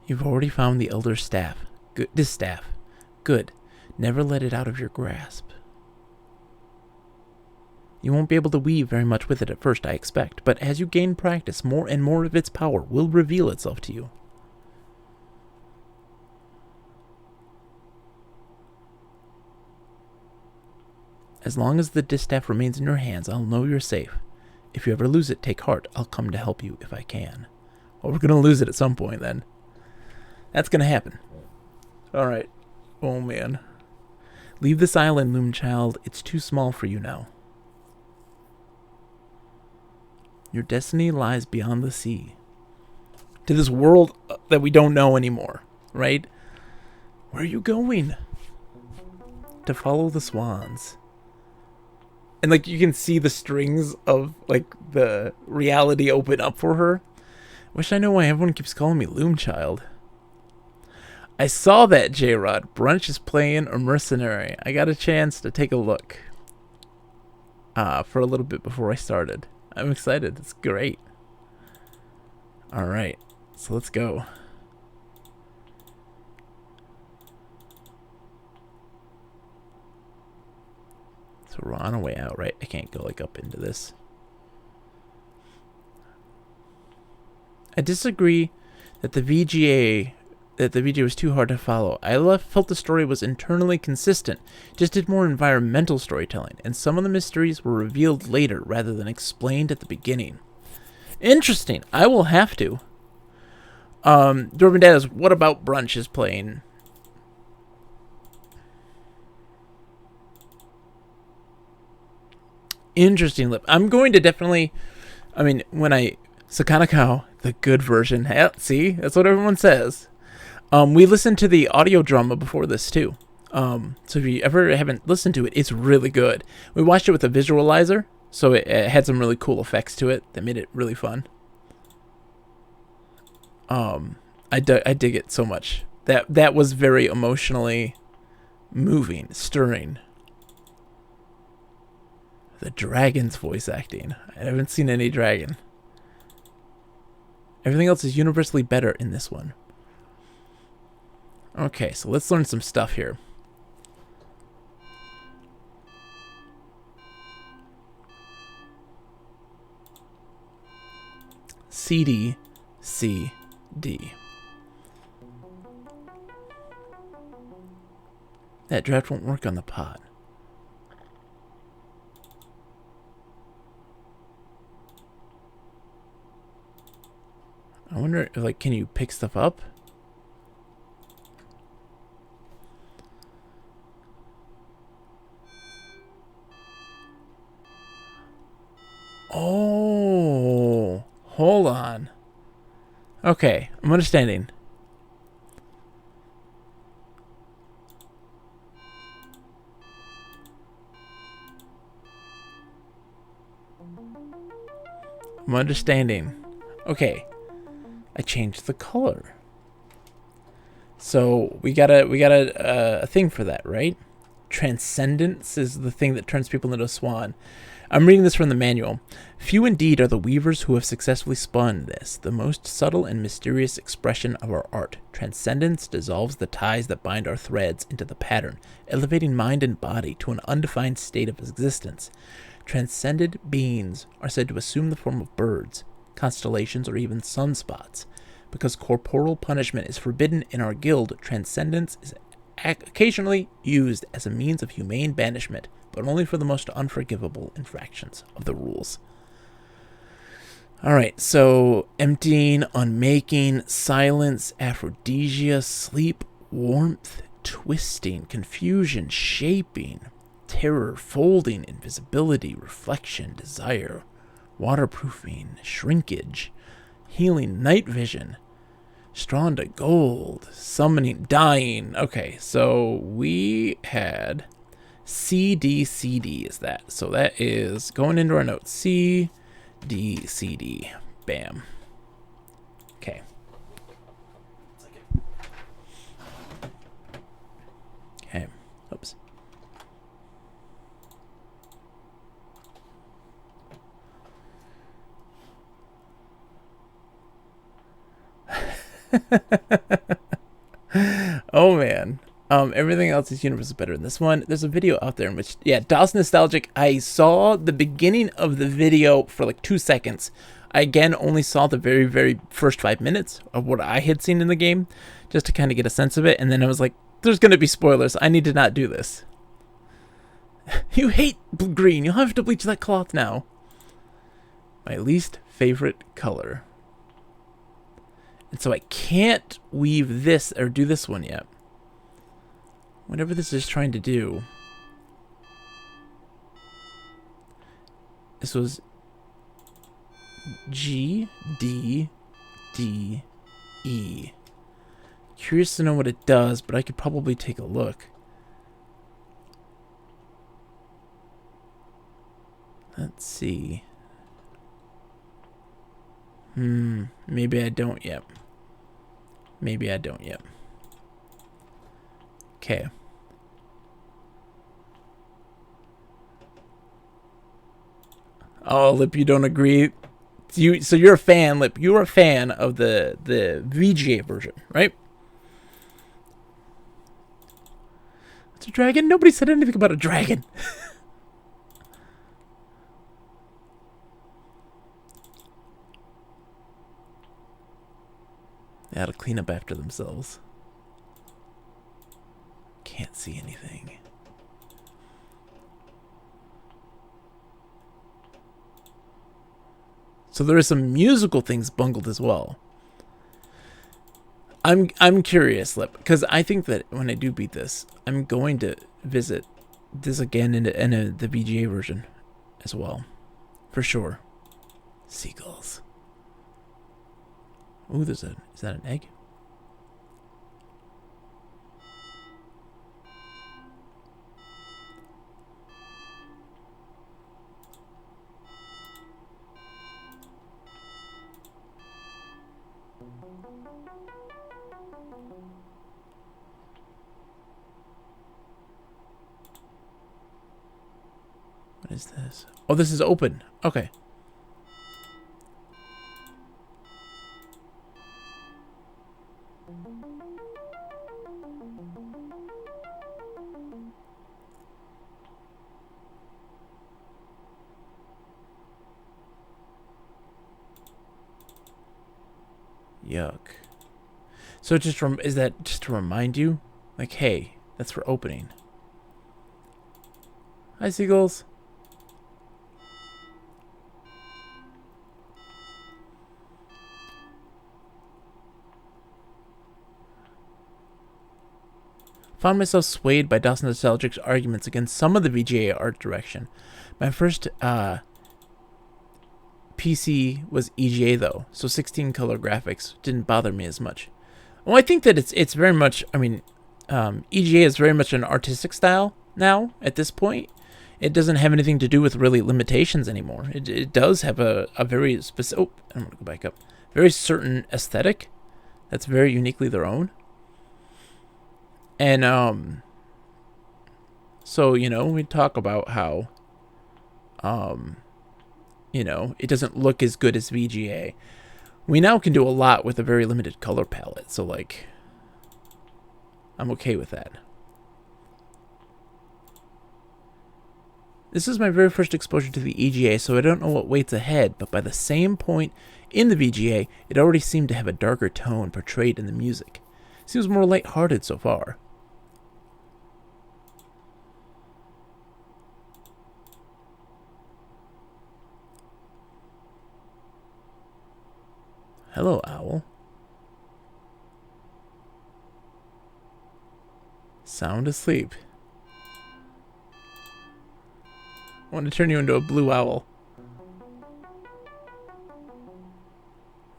You've already found the elder's staff. Good. This staff. Good. Never let it out of your grasp. You won't be able to weave very much with it at first, I expect, but as you gain practice, more and more of its power will reveal itself to you. As long as the distaff remains in your hands, I'll know you're safe. If you ever lose it, take heart. I'll come to help you if I can. Well, we're going to lose it at some point, then. That's going to happen. Alright. Oh, man. Leave this island, Loom Child. It's too small for you now. Your destiny lies beyond the sea. To this world that we don't know anymore, right? Where are you going? To follow the swans. And, like, you can see the strings of, like, the reality open up for her. Wish I knew why everyone keeps calling me Loom Child. I saw that, J-Rod. Brunch is playing a mercenary. I got a chance to take a look. For a little bit before I started. I'm excited. It's great. Alright. So let's go. So we're on our way out, right? I can't go, like, up into this. I disagree that the VGA was too hard to follow. I felt the story was internally consistent, just did more environmental storytelling, and some of the mysteries were revealed later rather than explained at the beginning. Interesting. I will have to. Dwarven Dad is What About Brunch is playing. Interesting lip. I'm going to definitely, Sakana Cow, the good version. Yeah, see? That's what everyone says. We listened to the audio drama before this too. So if you ever haven't listened to it, it's really good. We watched it with a visualizer, so it had some really cool effects to it that made it really fun. I dig it so much. That was very emotionally moving, stirring. The dragon's voice acting. I haven't seen any dragon. Everything else is universally better in this one. Okay, so let's learn some stuff here. CD, C, D. That draft won't work on the pod. I wonder if, like, can you pick stuff up? Oh, hold on. Okay, I'm understanding. I'm understanding. Okay. I changed the color. So we got a thing for that, right? Transcendence is the thing that turns people into a swan. I'm reading this from the manual. Few indeed are the weavers who have successfully spun this, the most subtle and mysterious expression of our art. Transcendence dissolves the ties that bind our threads into the pattern, elevating mind and body to an undefined state of existence. Transcended beings are said to assume the form of birds, constellations, or even sunspots. Because corporal punishment is forbidden in our guild, transcendence is occasionally used as a means of humane banishment, but only for the most unforgivable infractions of the rules. Alright, so emptying, unmaking, silence, aphrodisia, sleep, warmth, twisting, confusion, shaping, terror, folding, invisibility, reflection, desire, waterproofing, shrinkage, healing, night vision, strawn to gold, summoning, dying. Okay, so we had CDCD is that. So that is going into our notes. CDCD. Bam. Okay. Okay. Oops. Oh man. Everything else is universe is better than this one. There's a video out there in which, yeah, DOS Nostalgic. I saw the beginning of the video for like 2 seconds. I again only saw the very, very first 5 minutes of what I had seen in the game, just to kind of get a sense of it. And then I was like, there's going to be spoilers. I need to not do this. You hate green. You'll have to bleach that cloth now. My least favorite color. And so I can't weave this or do this one yet. Whatever this is trying to do. This was G, D, D, E. Curious to know what it does, but I could probably take a look. Let's see. Maybe I don't yet. Maybe I don't yet. Okay. Oh, Lip, you don't agree? So you're a fan, Lip. You're a fan of the VGA version, right? It's a dragon? Nobody said anything about a dragon. They had to clean up after themselves. Can't see anything. So there are some musical things bungled as well. I'm curious, Lip, because I think that when I do beat this, I'm going to visit this again in the VGA version as well, for sure. Seagulls. Ooh, is that an egg? What is this? Oh, this is open. Okay. Yuck. So is that just to remind you? Like, hey, that's for opening. Hi, seagulls. Found myself swayed by DOS Nostalgic's arguments against some of the VGA art direction. My first PC was EGA though, so 16 color graphics didn't bother me as much. Well, I think that it's very much, I mean, EGA is very much an artistic style now at this point. It doesn't have anything to do with really limitations anymore. It does have a very specific, oh, I'm going to go back up, very certain aesthetic that's very uniquely their own. And, so, you know, we talk about how, you know, it doesn't look as good as VGA. We now can do a lot with a very limited color palette. So, like, I'm okay with that. This is my very first exposure to the EGA, so I don't know what waits ahead, but by the same point in the VGA, it already seemed to have a darker tone portrayed in the music. It seems more lighthearted so far. Hello, owl. Sound asleep. I want to turn you into a blue owl.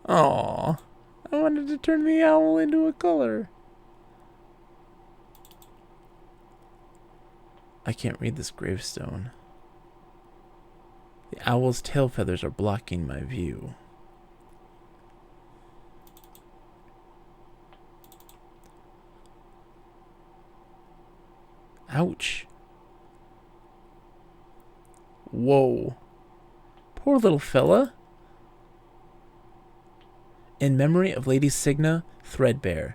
Aww. I wanted to turn the owl into a color. I can't read this gravestone. The owl's tail feathers are blocking my view. Ouch. Whoa. Poor little fella. In memory of Lady Signa Threadbare,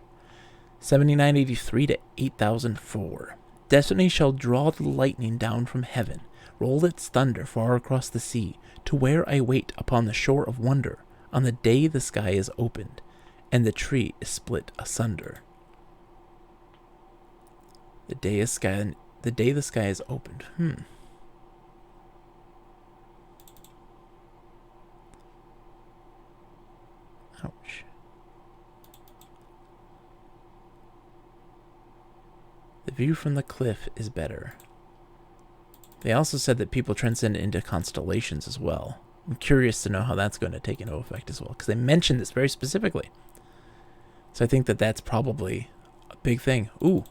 7983 to 8004. Destiny shall draw the lightning down from heaven, roll its thunder far across the sea, to where I wait upon the shore of wonder, on the day the sky is opened, and the tree is split asunder. The day the sky is opened. Ouch. The view from the cliff is better. They also said that people transcend into constellations as well. I'm curious to know how that's going to take into effect as well, because they mentioned this very specifically. So I think that that's probably a big thing. Ooh.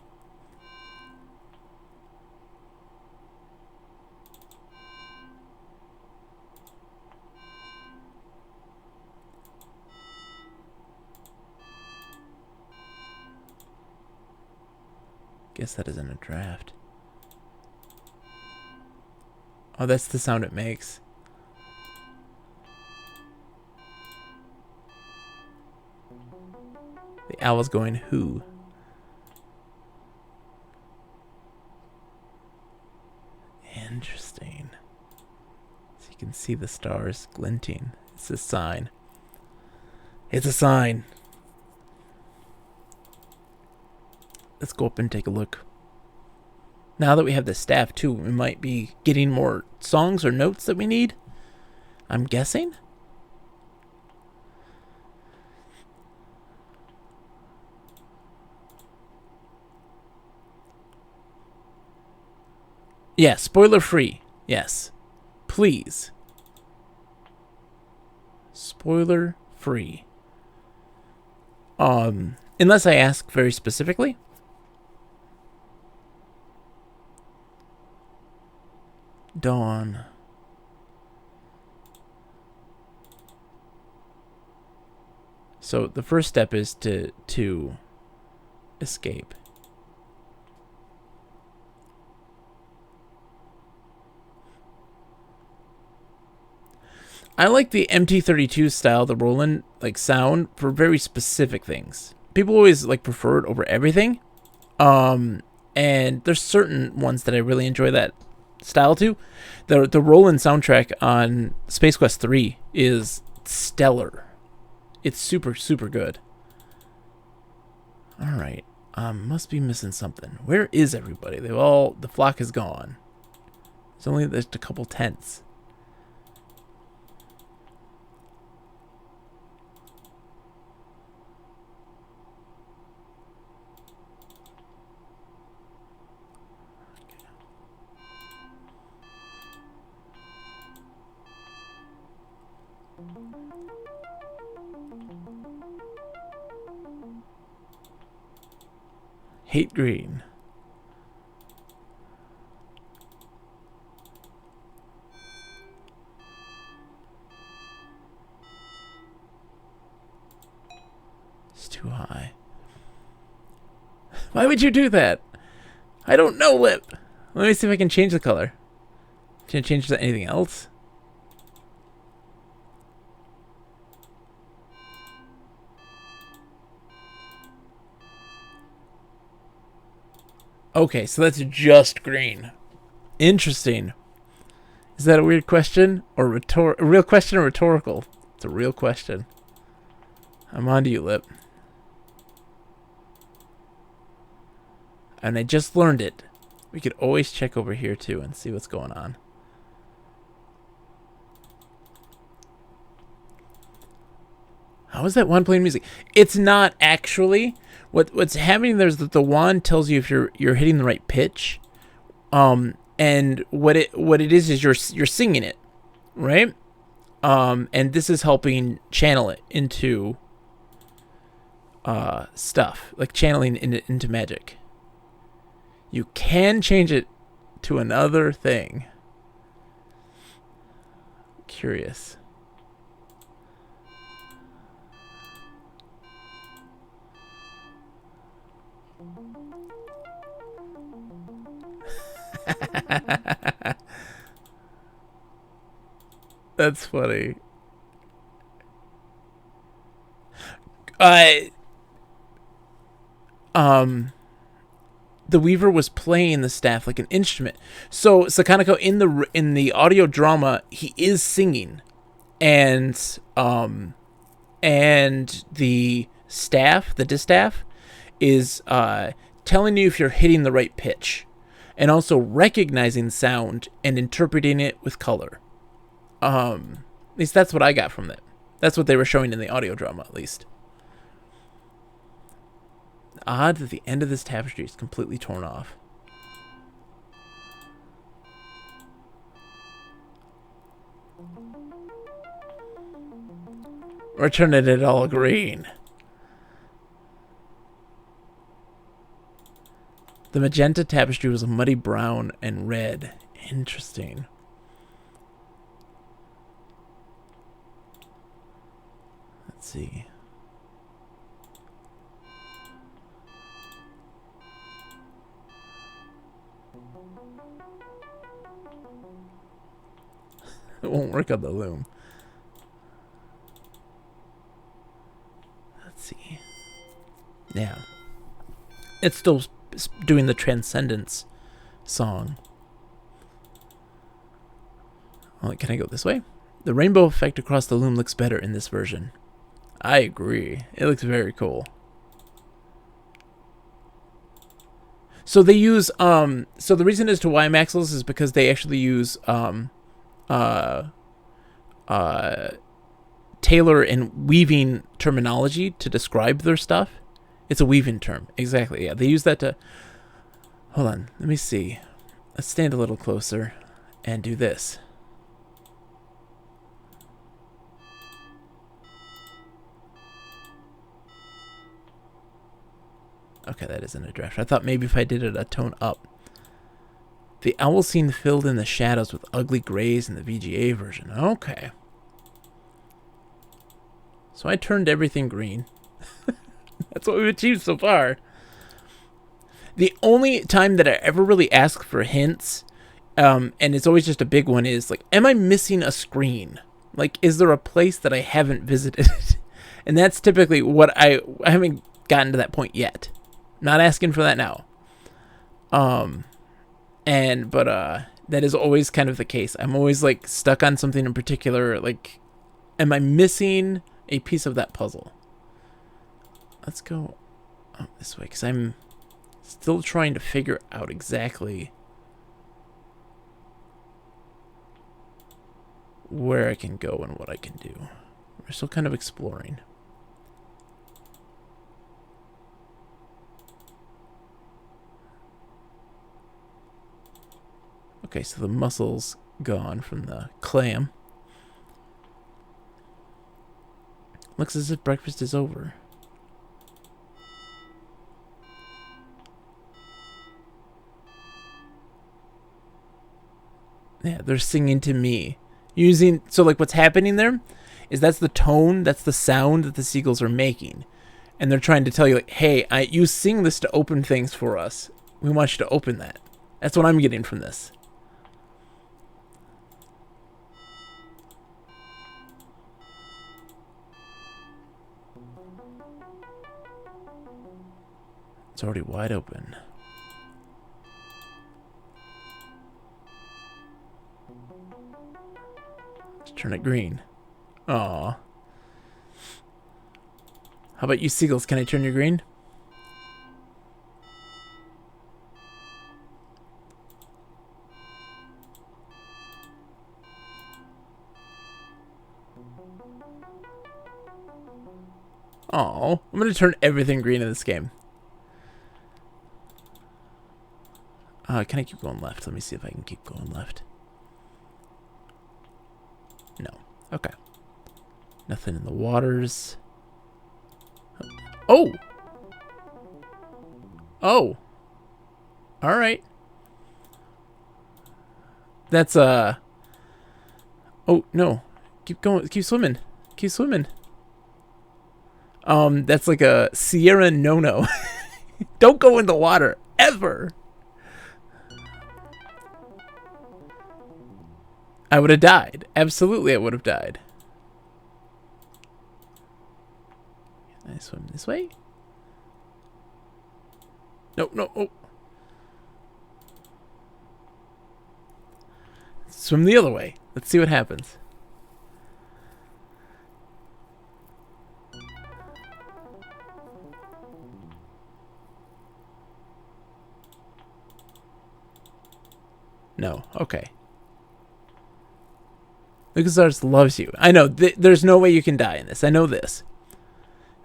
Guess that isn't a draft. Oh, that's the sound it makes. The owl's going who? Interesting. So you can see the stars glinting. It's a sign. It's a sign. Let's go up and take a look. Now that we have the staff too, we might be getting more songs or notes that we need. I'm guessing. Yeah, spoiler free. Yes. Please. Spoiler free. Unless I ask very specifically. Dawn. So the first step is to escape. I like the MT32 style, the Roland sound for very specific things. People always prefer it over everything. And there's certain ones that I really enjoy that style too. The Roland soundtrack on Space Quest 3 is stellar. It's super, super good. Alright. Must be missing something. Where is everybody? The flock is gone. There's only just a couple tents. Hate green. It's too high. Why would you do that? I don't know, Lip. Let me see if I can change the color. Can I change to anything else? Okay, so that's just green. Interesting. Is that a weird question or a real question or rhetorical? It's a real question. I'm on to you, Lip. And I just learned it. We could always check over here too and see what's going on. How is that wand playing music? It's not actually. What's happening there is that the wand tells you if you're hitting the right pitch. And what it is you're singing it, right? And this is helping channel it into stuff, like channeling into magic. You can change it to another thing. Curious. That's funny. The Weaver was playing the staff like an instrument. So Sakanako in the audio drama, he is singing, and the staff, the distaff, is telling you if you're hitting the right pitch, and also recognizing sound and interpreting it with color. At least that's what I got from it. That's what they were showing in the audio drama, at least. Odd that the end of this tapestry is completely torn off. We're turning it all green. The magenta tapestry was a muddy brown and red. Interesting. Let's see. It won't work on the loom. Let's see. Yeah. It's still doing the Transcendence song. Oh, can I go this way? The rainbow effect across the loom looks better in this version. I agree. It looks very cool. So they use so the reason as to why Maxels is because they actually use tailor and weaving terminology to describe their stuff. It's a weaving term. Exactly. Yeah, they use that to... Hold on. Let me see. Let's stand a little closer and do this. Okay, that isn't a draft. I thought maybe if I did it a tone up. The owl scene filled in the shadows with ugly grays in the VGA version. Okay. So I turned everything green. That's what we've achieved so far. The only time that I ever really ask for hints, and it's always just a big one, is like, am I missing a screen? Like, is there a place that I haven't visited? And that's typically what I haven't gotten to that point yet. Not asking for that now. But that is always kind of the case. I'm always like stuck on something in particular. Like, am I missing a piece of that puzzle? Let's go this way, because I'm still trying to figure out exactly where I can go and what I can do. We're still kind of exploring. Okay, so the muscle's gone from the clam. Looks as if breakfast is over. Yeah, they're singing to me. So like what's happening there is that's the tone, that's the sound that the seagulls are making. And they're trying to tell you, like, hey, you sing this to open things for us. We want you to open that. That's what I'm getting from this. It's already wide open. Let's turn it green. Aw. How about you seagulls? Can I turn you green? Oh, I'm gonna turn everything green in this game. Can I keep going left? Let me see if I can keep going left. No. Okay. Nothing in the waters. Oh! Oh! Alright. That's, Oh, no. Keep going. Keep swimming. Keep swimming. That's like a Sierra no-no. Don't go in the water. Ever! I would have died. Absolutely, I would have died. Can I swim this way? No, no, oh. Swim the other way. Let's see what happens. No, okay. LucasArts loves you. I know, there's no way you can die in this. I know this.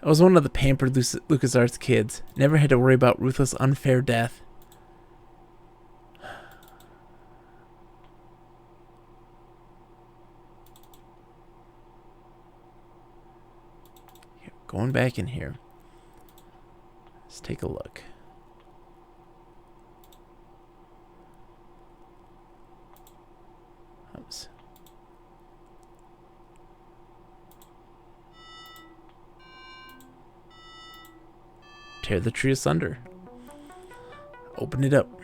I was one of the pampered LucasArts kids. Never had to worry about ruthless, unfair death. Going back in here. Let's take a look. Oops. Tear the tree asunder. Open it up.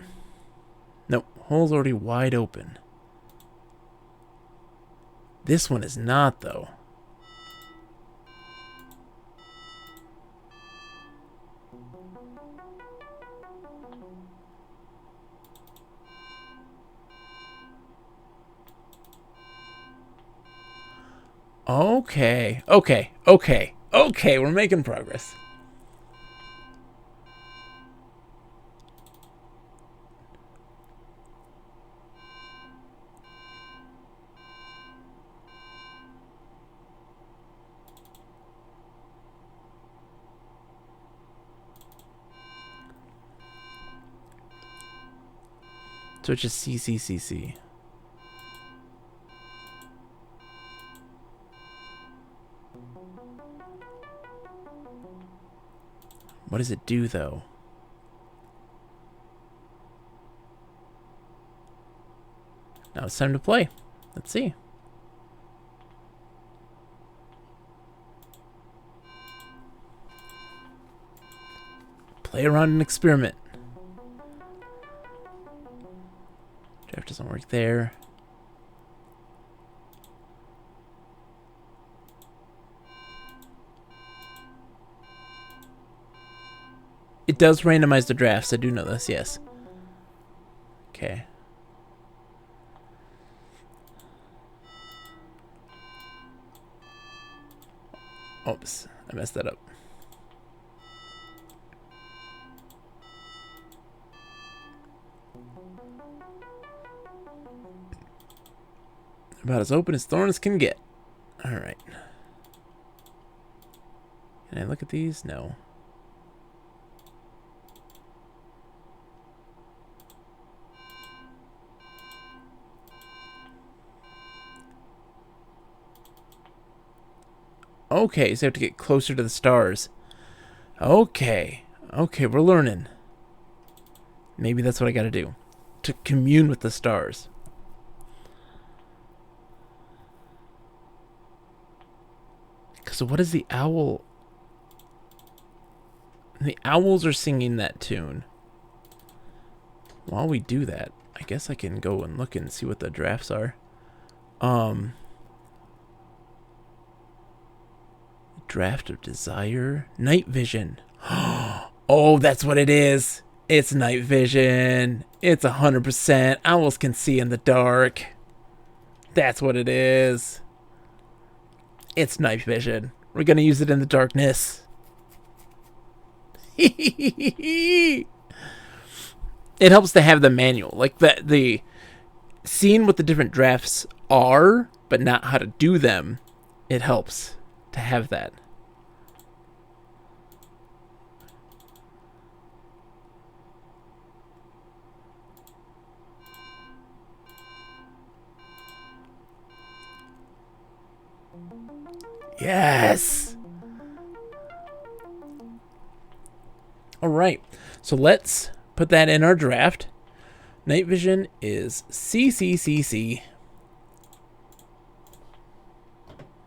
Nope, hole's already wide open. This one is not, though. Okay, we're making progress. So it's just CCCC. What does it do, though? Now it's time to play. Let's see. Play around and experiment. Draft doesn't work there. It does randomize the drafts. I do know this, yes. Okay. Oops, I messed that up. About as open as Thorns can get. Alright. Can I look at these? No. Okay, so I have to get closer to the stars. Okay. Okay, we're learning. Maybe that's what I gotta do. To commune with the stars. So what is the owl? The owls are singing that tune. While we do that, I guess I can go and look and see what the drafts are. Draft of Desire. Night Vision. Oh, that's what it is. It's night vision. It's 100%. Owls can see in the dark. That's what it is. It's night vision. We're gonna use it in the darkness. It helps to have the manual. Like the seeing what the different drafts are, but not how to do them. It helps to have that. Yes. All right. So let's put that in our draft. Night vision is CCCC.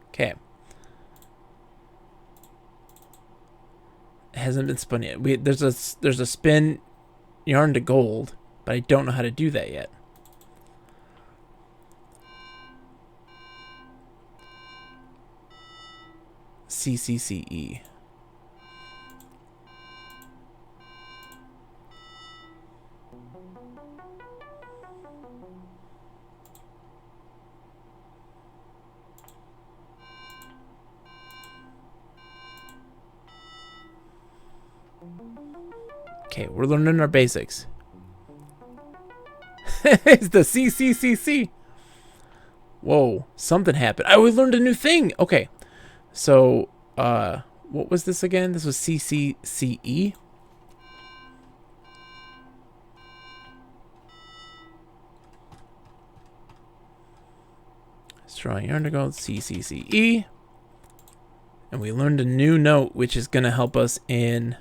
Okay. It hasn't been spun yet. There's a spin yarn to gold, but I don't know how to do that yet. CCCE. Okay, we're learning our basics. It's the CCCC. Whoa, something happened. We learned a new thing. Okay, so what was this again? This was CCCE. Straw yarn to gold, CCCE. And we learned a new note, which is going to help us in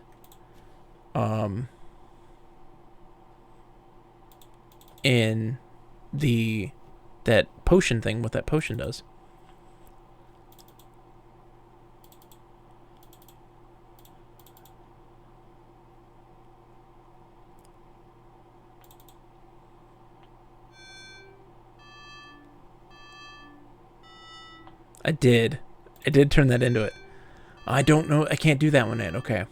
that potion thing, what that potion does. I did turn that into it. I don't know. I can't do that one yet. Okay.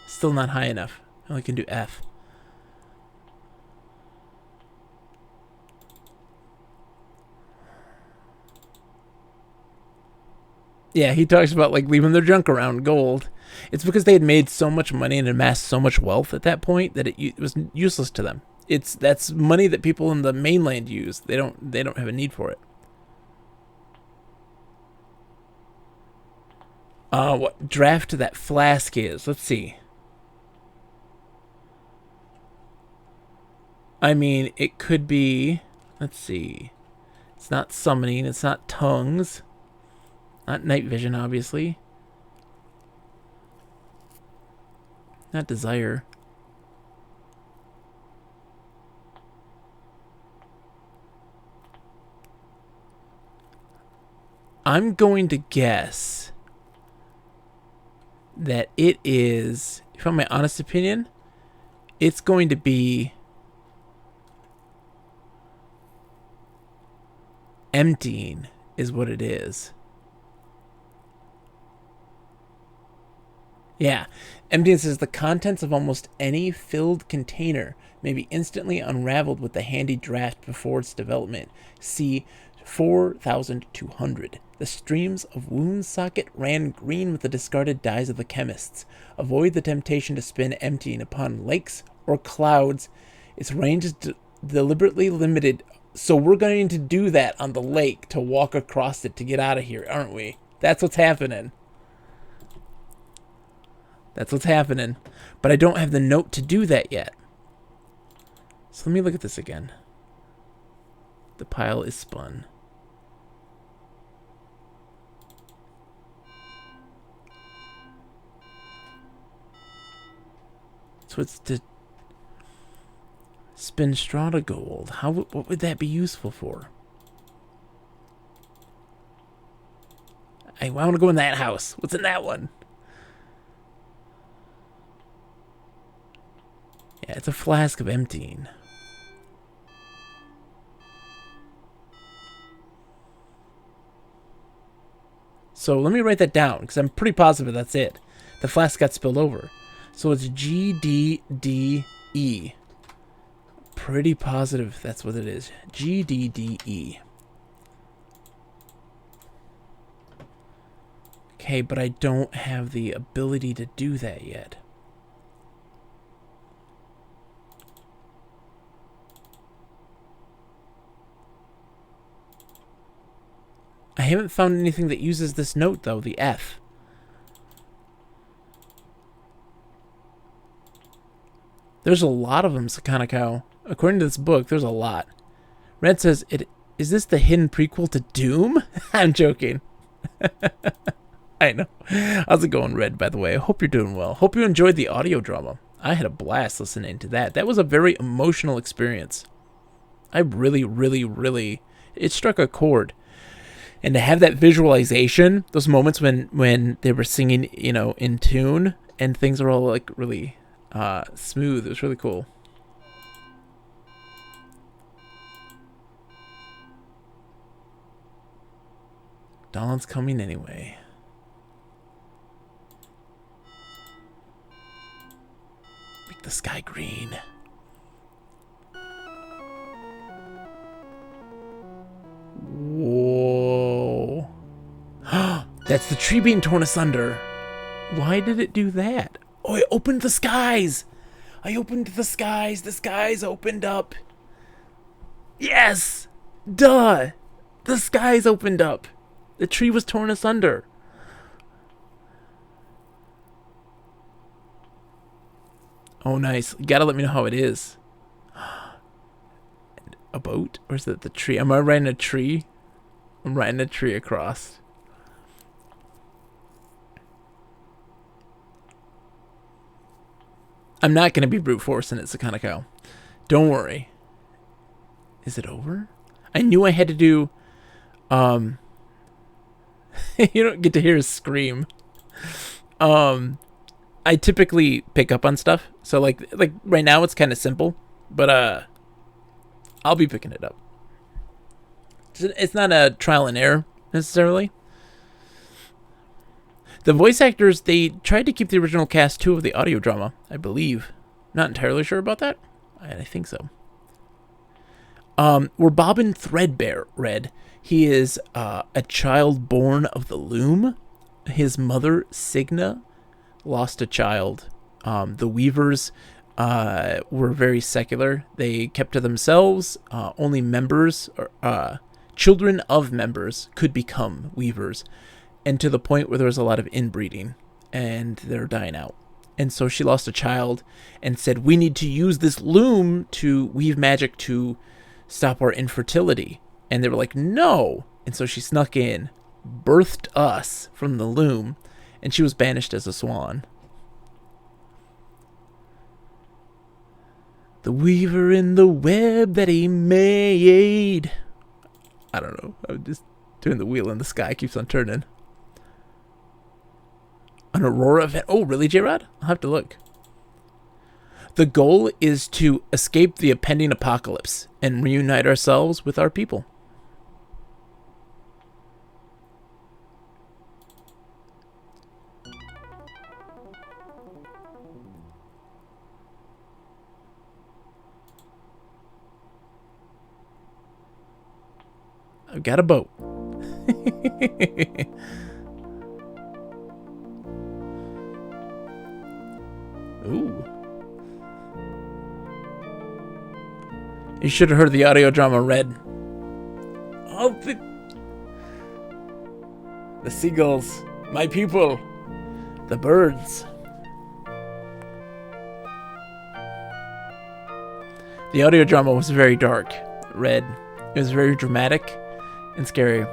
Still not high enough. I only can do F. Yeah, he talks about like leaving their junk around gold. It's because they had made so much money and amassed so much wealth at that point that it was useless to them. That's money that people in the mainland use. They don't have a need for it. What draft that flask is? Let's see. I mean, it could be. Let's see. It's not summoning. It's not tongues. Not night vision, obviously. Not desire. I'm going to guess that it is, if I'm my honest opinion, it's going to be emptying is what it is. Yeah, emptying says the contents of almost any filled container may be instantly unraveled with the handy draft before its development. See 4200. The streams of wound socket ran green with the discarded dyes of the chemists. Avoid the temptation to spin emptying upon lakes or clouds. Its range is deliberately limited, so we're going to do that on the lake to walk across it to get out of here, aren't we? That's what's happening. That's what's happening. But I don't have the note to do that yet. So let me look at this again. The pile is spun. So it's to spin straw to gold. What would that be useful for? I want to go in that house. What's in that one? Yeah, it's a flask of emptying. So let me write that down, because I'm pretty positive that's it. The flask got spilled over. So it's GDDE. Pretty positive that's what it is. GDDE. Okay, but I don't have the ability to do that yet. I haven't found anything that uses this note, though, the F. There's a lot of them, Sakana Cow. According to this book, there's a lot. Red says, is this the hidden prequel to Doom? I'm joking. I know. How's it going, Red, by the way? I hope you're doing well. Hope you enjoyed the audio drama. I had a blast listening to that. That was a very emotional experience. I really, really, really... It struck a chord. And to have that visualization, those moments when they were singing, you know, in tune, and things were all, like, really smooth. It was really cool. Dawn's coming anyway. Make the sky green. Whoa. That's the tree being torn asunder. Why did it do that? Oh, it opened the skies. I opened the skies. The skies opened up. Yes. Duh. The skies opened up. The tree was torn asunder. Oh, nice. You gotta let me know how it is. A boat? Or is it the tree? Am I riding a tree? I'm riding a tree across. I'm not gonna be brute forcing it, Sakana. Don't worry. Is it over? I knew I had to do... You don't get to hear a scream. I typically pick up on stuff. So like right now it's kind of simple, but I'll be picking it up. It's not a trial and error necessarily. The voice actors, they tried to keep the original cast too of the audio drama, I believe. Not entirely sure about that. I think so. We're Bobbin Threadbare, Red. He is a child born of the loom. His mother, Signa, lost a child. The Weavers were very secular. They kept to themselves. Only members, or children of members, could become Weavers. And to the point where there was a lot of inbreeding. And they're dying out. And so she lost a child and said, we need to use this loom to weave magic to stop our infertility. And they were like, no. And so she snuck in, birthed us from the loom, and she was banished as a swan. The weaver in the web that he made. I don't know. I'm just doing the wheel in the sky. Keeps on turning. An Aurora event. Oh, really, J-Rod? I'll have to look. The goal is to escape the impending apocalypse and reunite ourselves with our people. I've got a boat. Ooh. You should have heard the audio drama, Red. Oh, the seagulls. My people. The birds. The audio drama was very dark, Red. It was very dramatic and scary.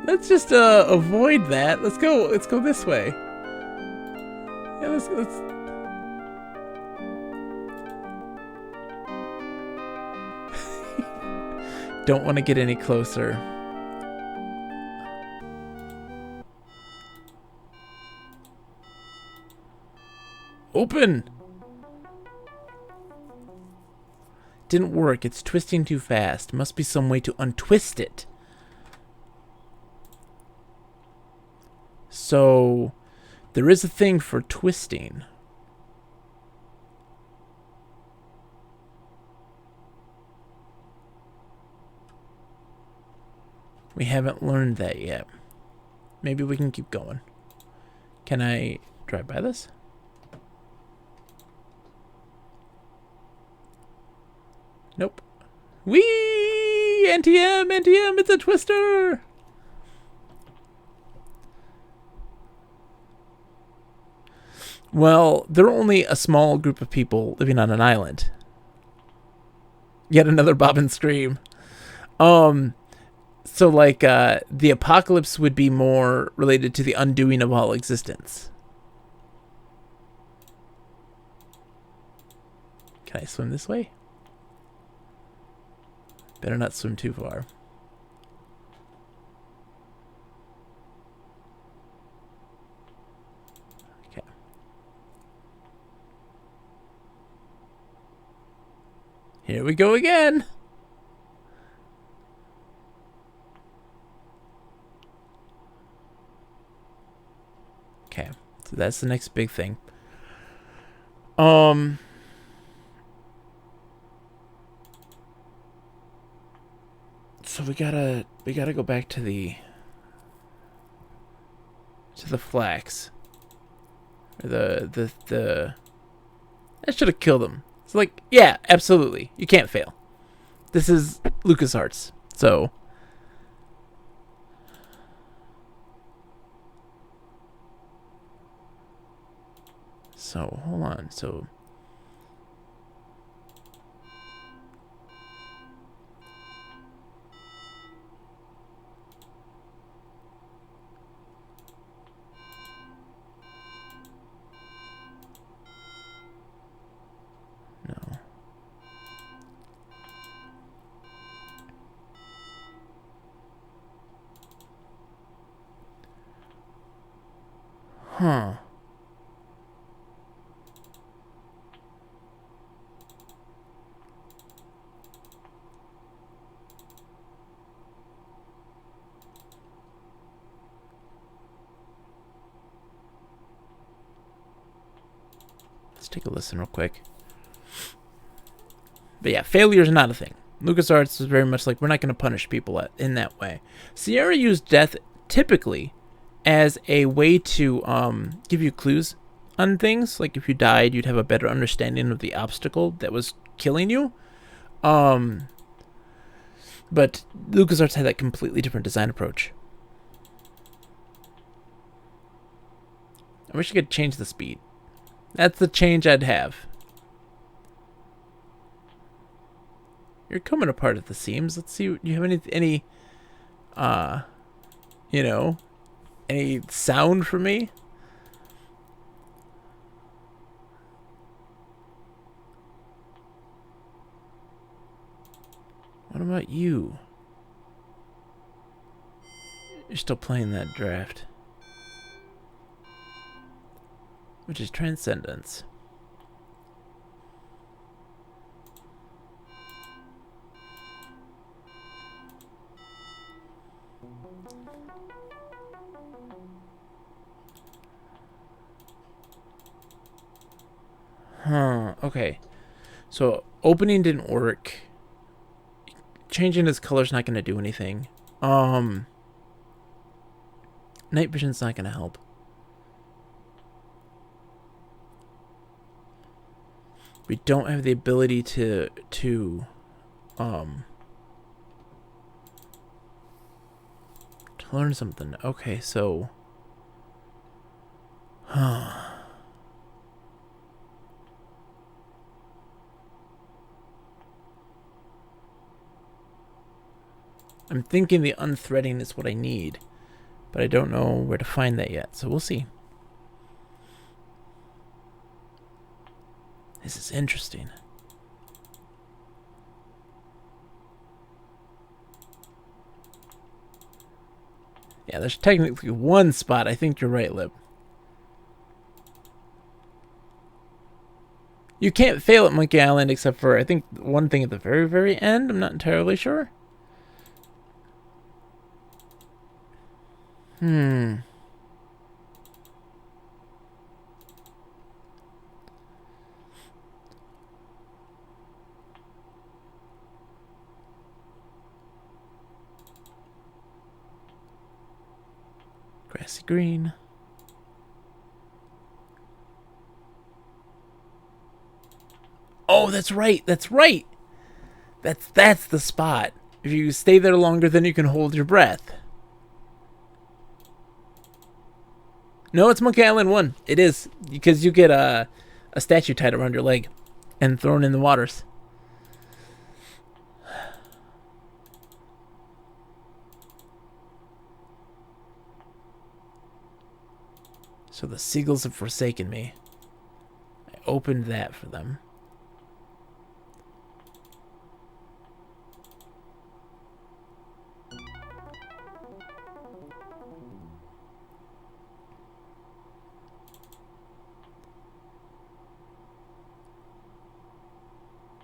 Let's just avoid that. Let's go this way. Yeah, let's don't want to get any closer. Open! Didn't work. It's twisting too fast. Must be some way to untwist it. So, there is a thing for twisting. We haven't learned that yet. Maybe we can keep going. Can I drive by this? Nope. Whee! NTM! NTM! It's a twister! Well, there are only a small group of people living on an island. Yet another Bob and Scream. So like the apocalypse would be more related to the undoing of all existence. Can I swim this way? Better not swim too far. Okay. Here we go again. Okay, so that's the next big thing. So we gotta go back to the flax. Or the I should have killed him. It's like, yeah, absolutely. You can't fail. This is LucasArts. So hold on. So no. Huh. Let's take a listen real quick. But yeah, failure is not a thing. LucasArts is very much like, we're not going to punish people in that way. Sierra used death typically as a way to give you clues on things. Like if you died, you'd have a better understanding of the obstacle that was killing you. But LucasArts had that completely different design approach. I wish I could change the speed. That's the change I'd have. You're coming apart at the seams. Let's see. Do you have any any sound for me? What about you? You're still playing that draft. Which is Transcendence. Okay. So opening didn't work. Changing his color's not going to do anything. Night vision's not going to help. We don't have the ability to learn something. Okay, so I'm thinking the unthreading is what I need, but I don't know where to find that yet, so we'll see. This is interesting. Yeah, there's technically one spot. I think you're right, Lip. You can't fail at Monkey Island except for, I think, one thing at the very, very end. I'm not entirely sure. Grassy green. Oh, that's right. That's right. That's the spot. If you stay there longer, then you can hold your breath. No, it's Monkey Island 1. It is. Because you get a statue tied around your leg and thrown in the waters. So the seagulls have forsaken me. I opened that for them.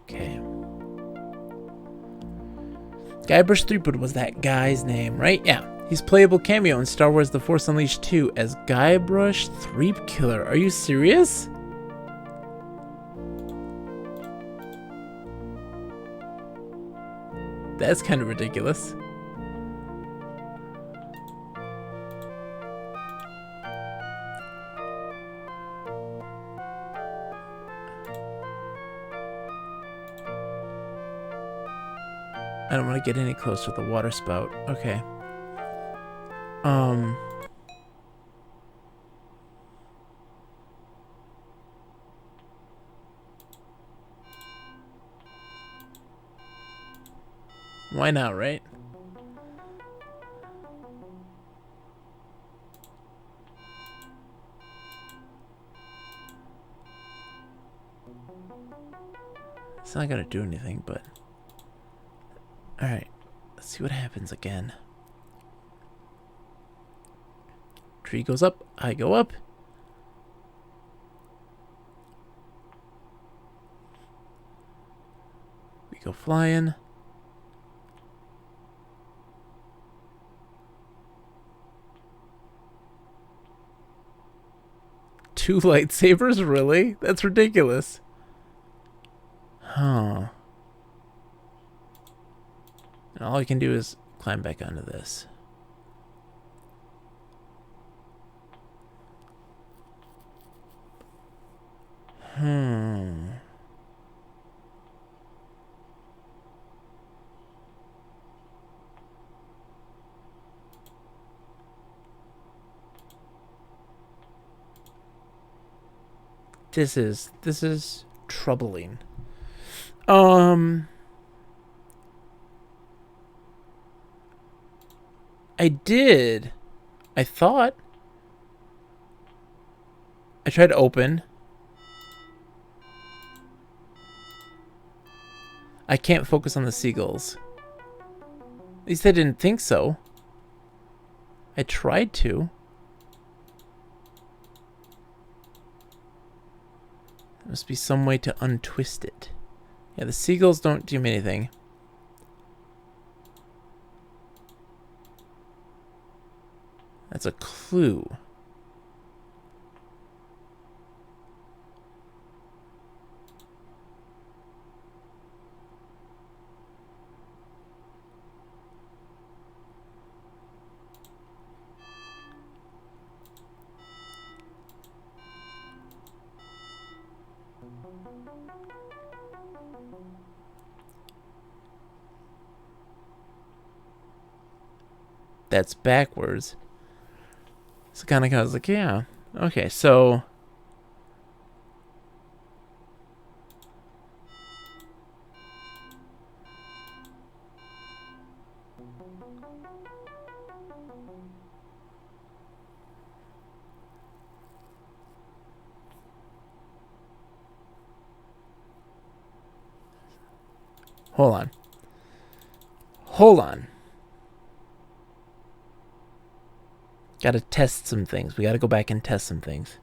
Okay. Guybrush Threepwood was that guy's name, right? Yeah. He's playable cameo in Star Wars The Force Unleashed 2 as Guybrush Threepkiller. Are you serious? That's kind of ridiculous. I don't want to get any closer to the water spout. Okay. Why not, right? It's not gonna do anything, but... Alright, let's see what happens again. Tree goes up, I go up. We go flying. Two lightsabers? Really? That's ridiculous. Huh. And all I can do is climb back onto this. This is troubling. I thought I tried to open. I can't focus on the seagulls. At least I didn't think so. I tried to. There must be some way to untwist it. Yeah, the seagulls don't do me anything. That's a clue. That's backwards. So kind of, I was like, yeah. Okay, so... Hold on. Hold on. Gotta test some things. We gotta go back and test some things.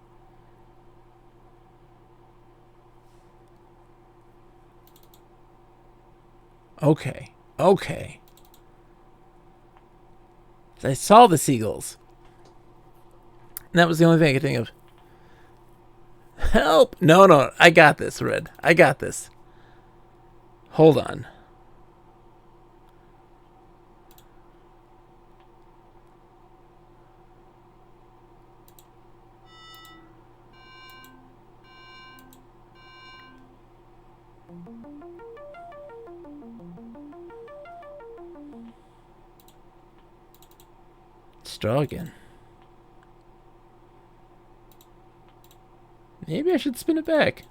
Okay. Okay. I saw the seagulls. And that was the only thing I could think of. Help! No, no. I got this, Red. I got this. Hold on. Straw again. Maybe I should spin it back.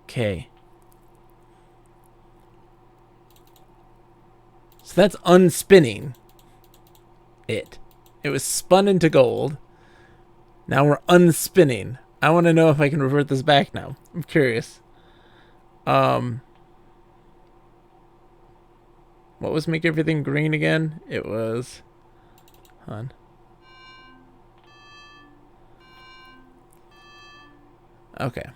Okay. So that's unspinning it. It was spun into gold. Now we're unspinning. I want to know if I can revert this back now. I'm curious. What was make everything green again? It was... Hold on. Okay.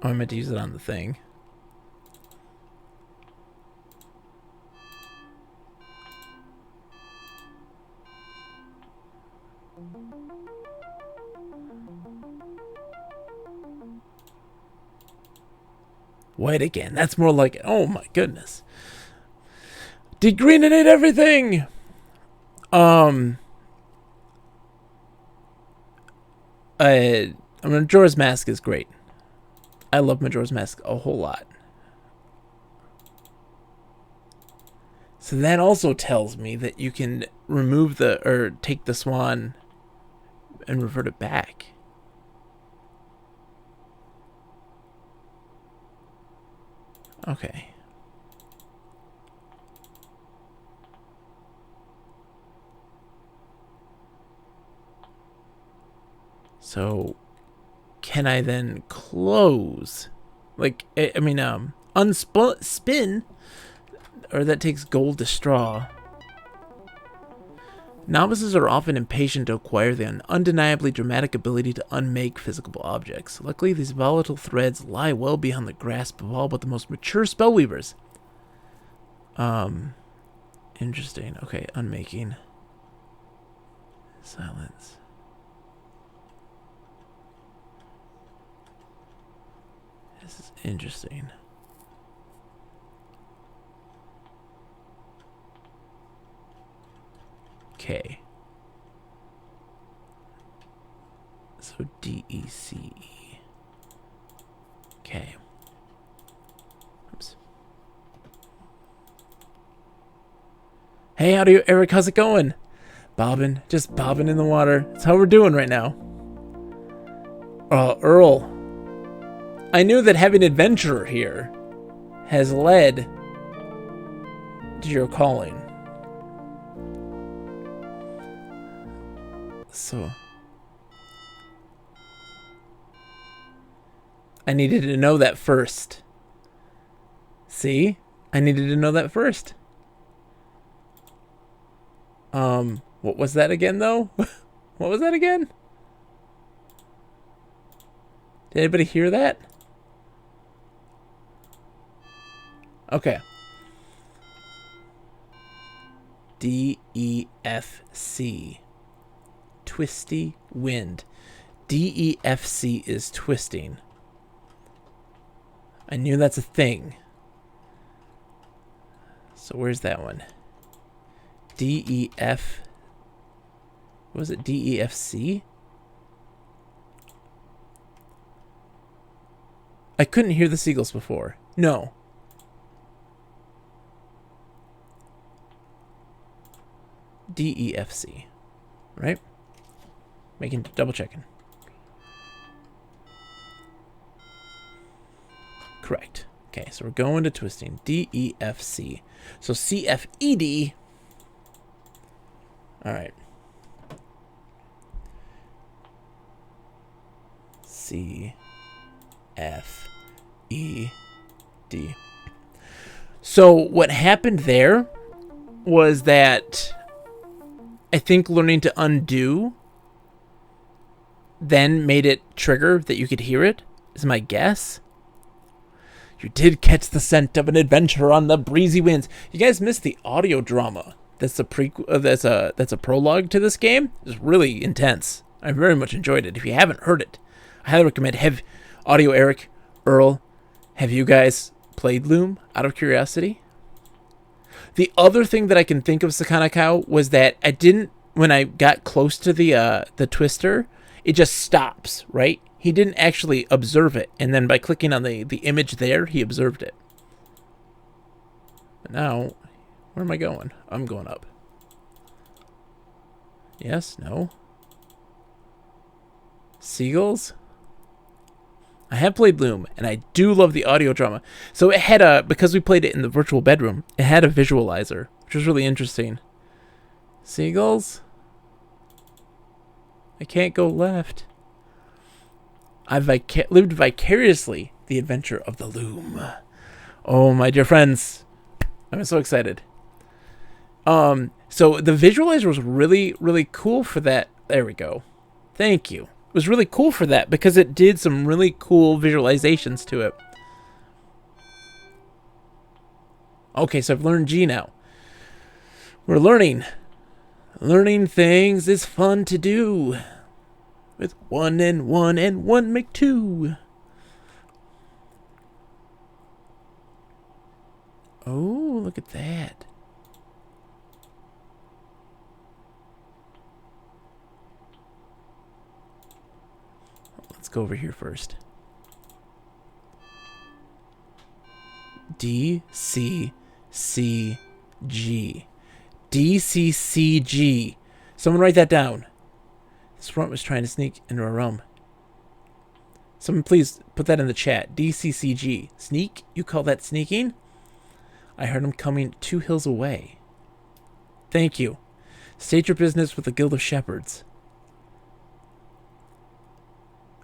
Oh, I meant to use it on the thing. White again. That's more like it. Oh my goodness. Degreeninate everything! Majora's Mask is great. I love Majora's Mask a whole lot. So that also tells me that you can remove or take the swan and revert it back. Okay. So, can I then close? Like, I mean, spin, or that takes gold to straw. Novices are often impatient to acquire the undeniably dramatic ability to unmake physical objects. Luckily, these volatile threads lie well beyond the grasp of all but the most mature spellweavers. Interesting. Okay, unmaking. Silence. This is interesting. Okay. So D-E-C-E. Okay. Oops. Hey, howdy, Eric. How's it going? Bobbing. Just bobbing in the water. That's how we're doing right now. Earl. I knew that having adventurer here has led to your calling. So I needed to know that first. See? I needed to know that first. What was that again though? What was that again? Did anybody hear that? Okay. D-E-F-C. Twisty wind. D-E-F-C is twisting. I knew that's a thing. So where's that one? D-E-F... What was it? D-E-F-C? I couldn't hear the seagulls before. No. D-E-F-C. Right? Double checking. Correct. Okay, so we're going to twisting. D-E-F-C. So C-F-E-D. Alright. C-F-E-D. So what happened there was that I think learning to undo then made it trigger that you could hear it, is my guess. You did catch the scent of an adventure on the breezy winds. You guys missed the audio drama. That's a that's a prologue to this game. It's really intense. I very much enjoyed it. If you haven't heard it, I highly recommend. Have Audio Eric, Earl, have you guys played Loom out of curiosity? The other thing that I can think of Sakana Cow was that I didn't, when I got close to the twister, it just stops, right? He didn't actually observe it, and then by clicking on the image there, he observed it. But now, where am I going? I'm going up. Yes, no. Seagulls? I have played Loom, and I do love the audio drama. So it had a, because we played it in the virtual bedroom, it had a visualizer, which was really interesting. Seagulls? I can't go left. I've lived vicariously the adventure of the Loom. Oh, my dear friends. I'm so excited. So the visualizer was really, really cool for that. There we go. Thank you. It was really cool for that because it did some really cool visualizations to it. Okay, so I've learned G now. We're learning. Learning things is fun to do. With 1 and 1 and 1 make 2. Oh, look at that. Let's go over here first. D, C, C, G. D, C, C, G. Someone write that down. This front was trying to sneak into our realm. Someone please put that in the chat. DCCG. Sneak? You call that sneaking? I heard him coming 2 hills away. Thank you. State your business with the Guild of Shepherds.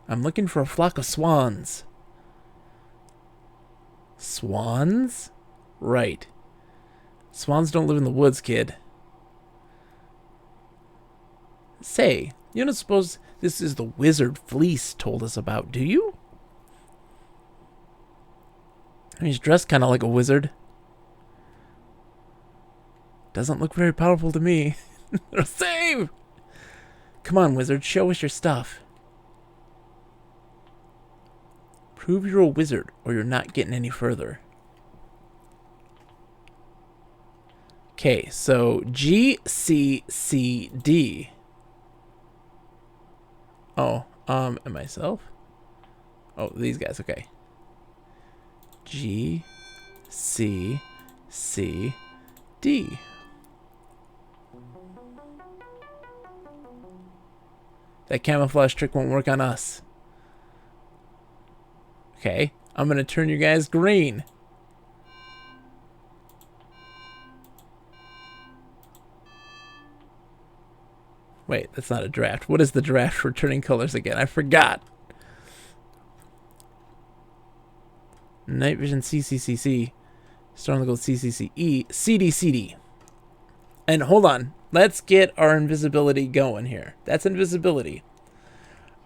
I'm looking for a flock of swans. Swans? Right. Swans don't live in the woods, kid. Say, you don't suppose this is the wizard Fleece told us about, do you? I mean, he's dressed kind of like a wizard. Doesn't look very powerful to me. Save! Come on, wizard, show us your stuff. Prove you're a wizard, or you're not getting any further. Okay, so G, C, C, D. Oh, and myself? Oh, these guys, okay. G, C, C, D. That camouflage trick won't work on us. Okay, I'm gonna turn you guys green. Wait, that's not a draft. What is the draft for turning colors again? I forgot. Night vision CCCC. Star on the gold CCCE. CDCD. And hold on. Let's get our invisibility going here. That's invisibility.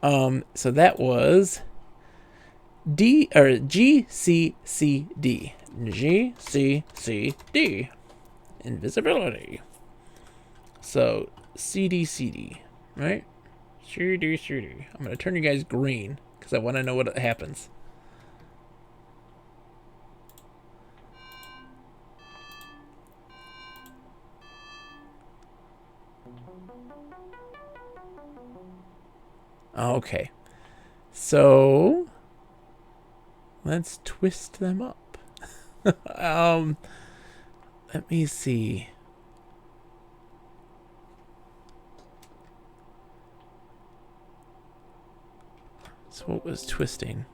So that was GCCD. GCCD. Invisibility. So CD, right? CD. I'm going to turn you guys green because I want to know what happens. Okay. So let's twist them up. Let me see. So what was twisting?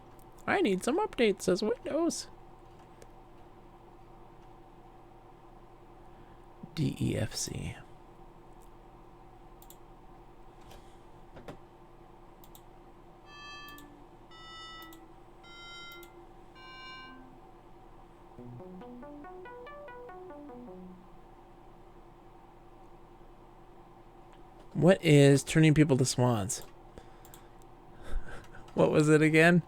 I need some updates, says Windows. DEFC. What is turning people to swans? What was it again?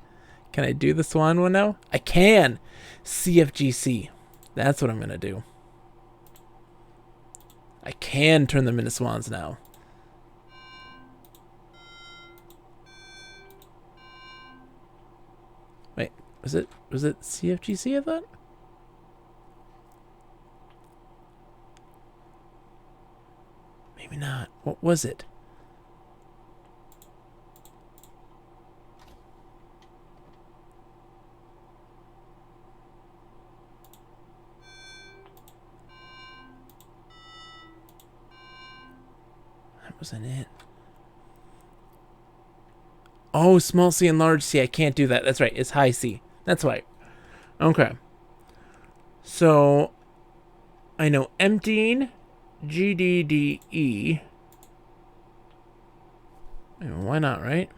Can I do the swan one now? I can! CFGC. That's what I'm going to do. I can turn them into swans now. Wait, was it CFGC I thought? Maybe not. What was it? That wasn't it. Oh, small C and large C. I can't do that. That's right. It's high C. That's right. Okay. So, I know emptying, GDDE. Why not, right?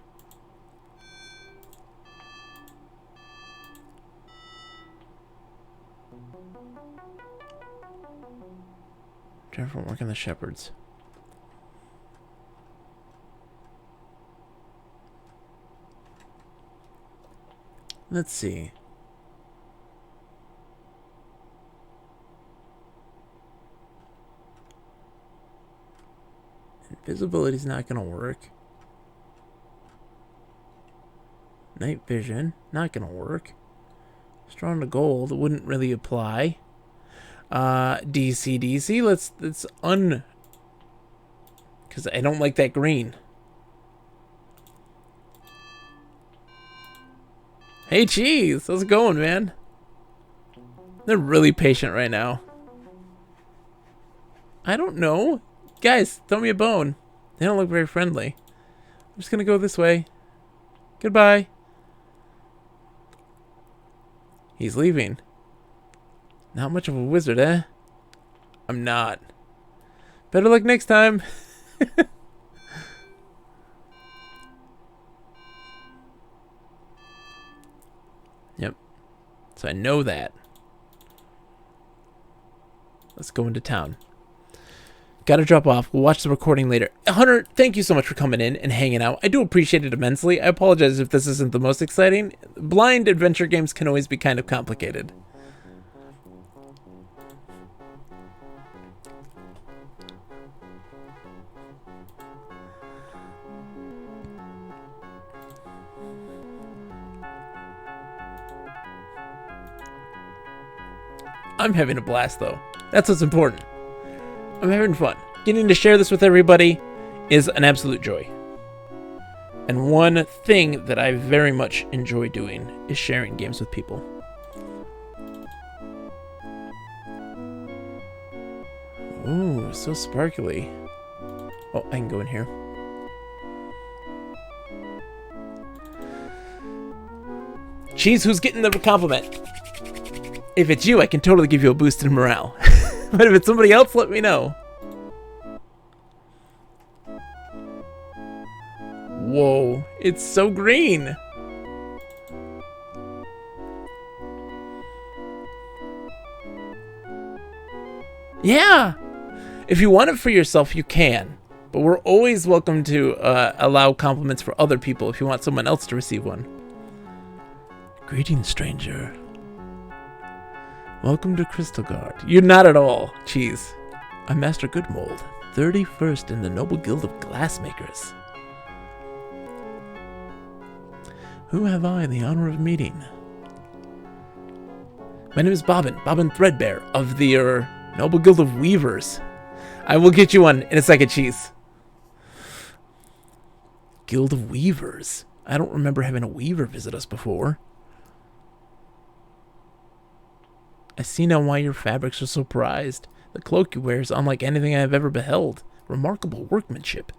Driver from working the shepherds. Let's see. Invisibility's not gonna work. Night vision, not gonna work. Strong to gold wouldn't really apply. DC. Let's because I don't like that green. Hey, Cheese, how's it going, man? They're really patient right now. I don't know. Guys, throw me a bone. They don't look very friendly. I'm just gonna go this way. Goodbye. He's leaving. Not much of a wizard, eh? I'm not. Better luck next time. Yep. So I know that. Let's go into town. Gotta drop off. We'll watch the recording later. Hunter, thank you so much for coming in and hanging out. I do appreciate it immensely. I apologize if this isn't the most exciting. Blind adventure games can always be kind of complicated. I'm having a blast, though. That's what's important. I'm having fun. Getting to share this with everybody is an absolute joy. And one thing that I very much enjoy doing is sharing games with people. Ooh, so sparkly. Oh, I can go in here. Cheese, who's getting the compliment? If it's you, I can totally give you a boost in morale. But if it's somebody else, let me know. Whoa, it's so green. Yeah. If you want it for yourself, you can. But we're always welcome to allow compliments for other people if you want someone else to receive one. Greetings, stranger. Welcome to Crystal Guard. You're not at all. Cheese. I'm Master Goodmold, 31st in the Noble Guild of Glassmakers. Who have I the honor of meeting? My name is Bobbin Threadbare of the Noble Guild of Weavers. I will get you one in a second, Cheese. Guild of Weavers? I don't remember having a weaver visit us before. I see now why your fabrics are so prized. The cloak you wear is unlike anything I have ever beheld. Remarkable workmanship.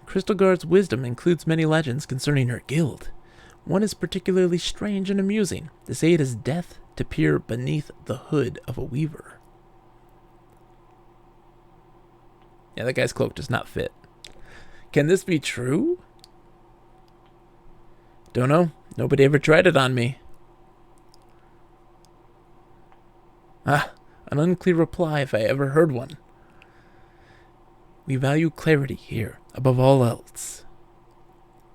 Crystal Guard's wisdom includes many legends concerning her guild. One is particularly strange and amusing. They say it is death to peer beneath the hood of a weaver. Yeah, that guy's cloak does not fit. Can this be true? Don't know. Nobody ever tried it on me. Ah, an unclear reply if I ever heard one. We value clarity here, above all else.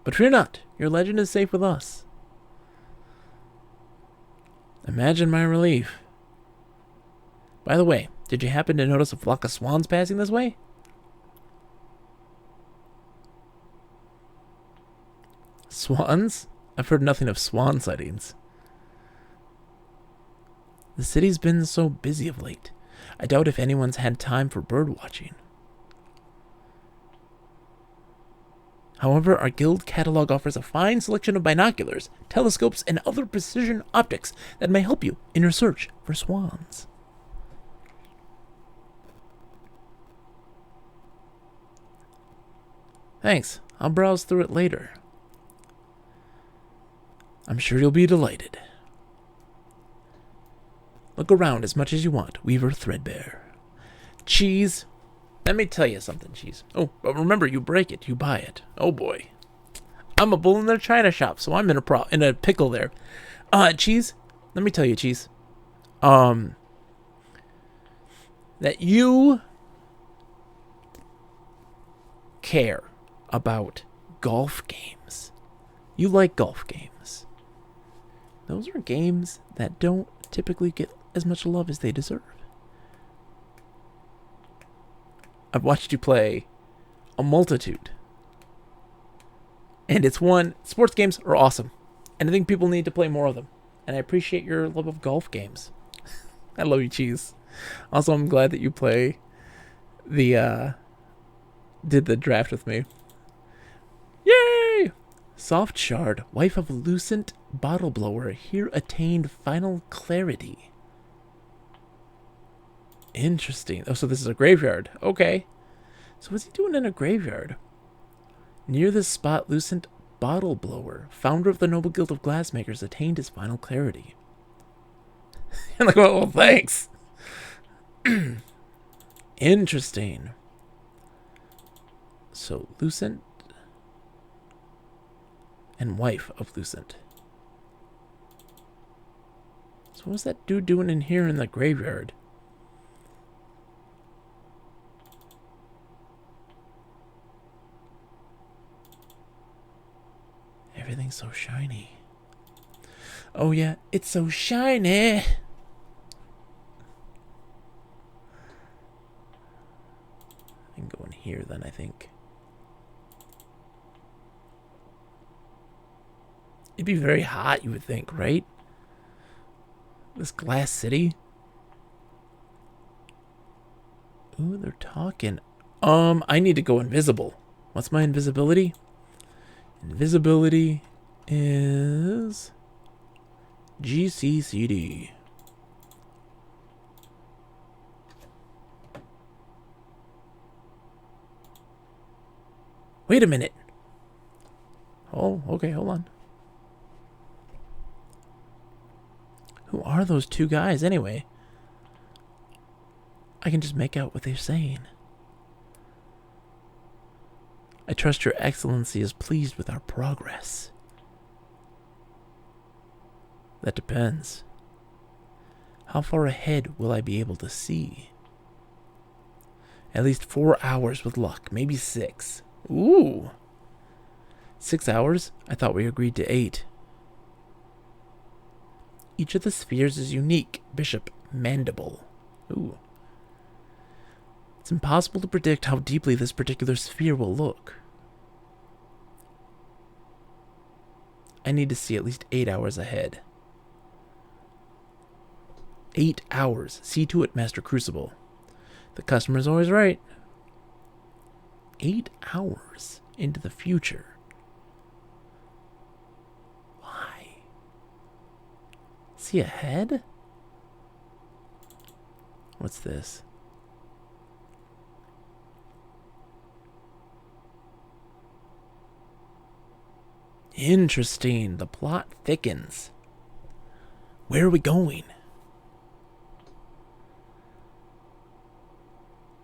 But fear not, your legend is safe with us. Imagine my relief. By the way, did you happen to notice a flock of swans passing this way? Swans? I've heard nothing of swan sightings. The city's been so busy of late. I doubt if anyone's had time for bird watching. However, our guild catalog offers a fine selection of binoculars, telescopes, and other precision optics that may help you in your search for swans. Thanks. I'll browse through it later. I'm sure you'll be delighted. Look around as much as you want, Weaver Threadbare. Cheese. Let me tell you something, Cheese. Oh, but remember, you break it, you buy it. Oh boy. I'm a bull in their china shop, so I'm in a pickle there. Cheese. Let me tell you, Cheese. That you care about golf games. You like golf games. Those are games that don't typically get as much love as they deserve. I've watched you play a multitude. And sports games are awesome. And I think people need to play more of them. And I appreciate your love of golf games. I love you, Cheese. Also, I'm glad that you did the draft with me. Yay! Soft Shard, wife of Lucent Bottle Blower, here attained final clarity. Interesting. Oh, so this is a graveyard. Okay. So what's he doing in a graveyard? Near this spot, Lucent Bottle Blower, founder of the Noble Guild of Glassmakers, attained his final clarity. I'm like, well, thanks. Interesting. So, Lucent and wife of Lucent. So what's that dude doing in here in the graveyard? Everything's so shiny. Oh yeah, it's so shiny. I can go in here then, I think. It'd be very hot, you would think, right? This glass city. Ooh, they're talking. I need to go invisible. What's my invisibility? Invisibility is GCCD. Wait a minute. Oh, okay, hold on. Who are those two guys anyway? I can just make out what they're saying. I trust your excellency is pleased with our progress. That depends. How far ahead will I be able to see? At least 4 hours with luck, maybe 6. Ooh. 6 hours? I thought we agreed to 8. Each of the spheres is unique, Bishop Mandible. Ooh. It's impossible to predict how deeply this particular sphere will look. I need to see at least 8 hours ahead. 8 hours. See to it, Master Crucible. The customer's always right. 8 hours into the future. Why? See ahead? What's this? Interesting. The plot thickens. Where are we going?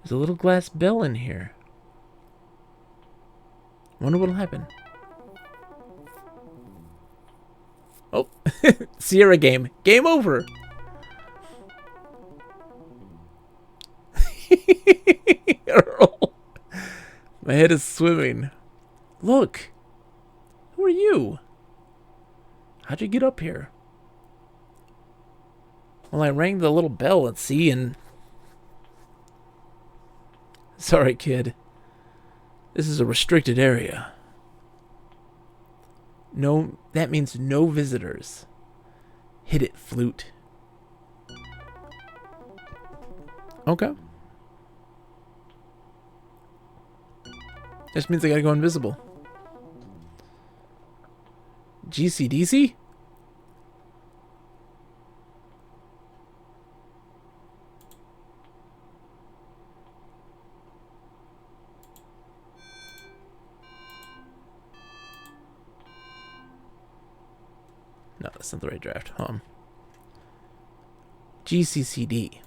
There's a little glass bell in here. Wonder what'll happen. Oh, Sierra game. Game over. My head is swimming. Look. Who are you? How'd you get up here? Well, I rang the little bell at sea and... Sorry, kid. This is a restricted area. No, that means no visitors. Hit it, flute. Okay. This means I gotta go invisible. GCDC? No, that's not the right draft. GCCD.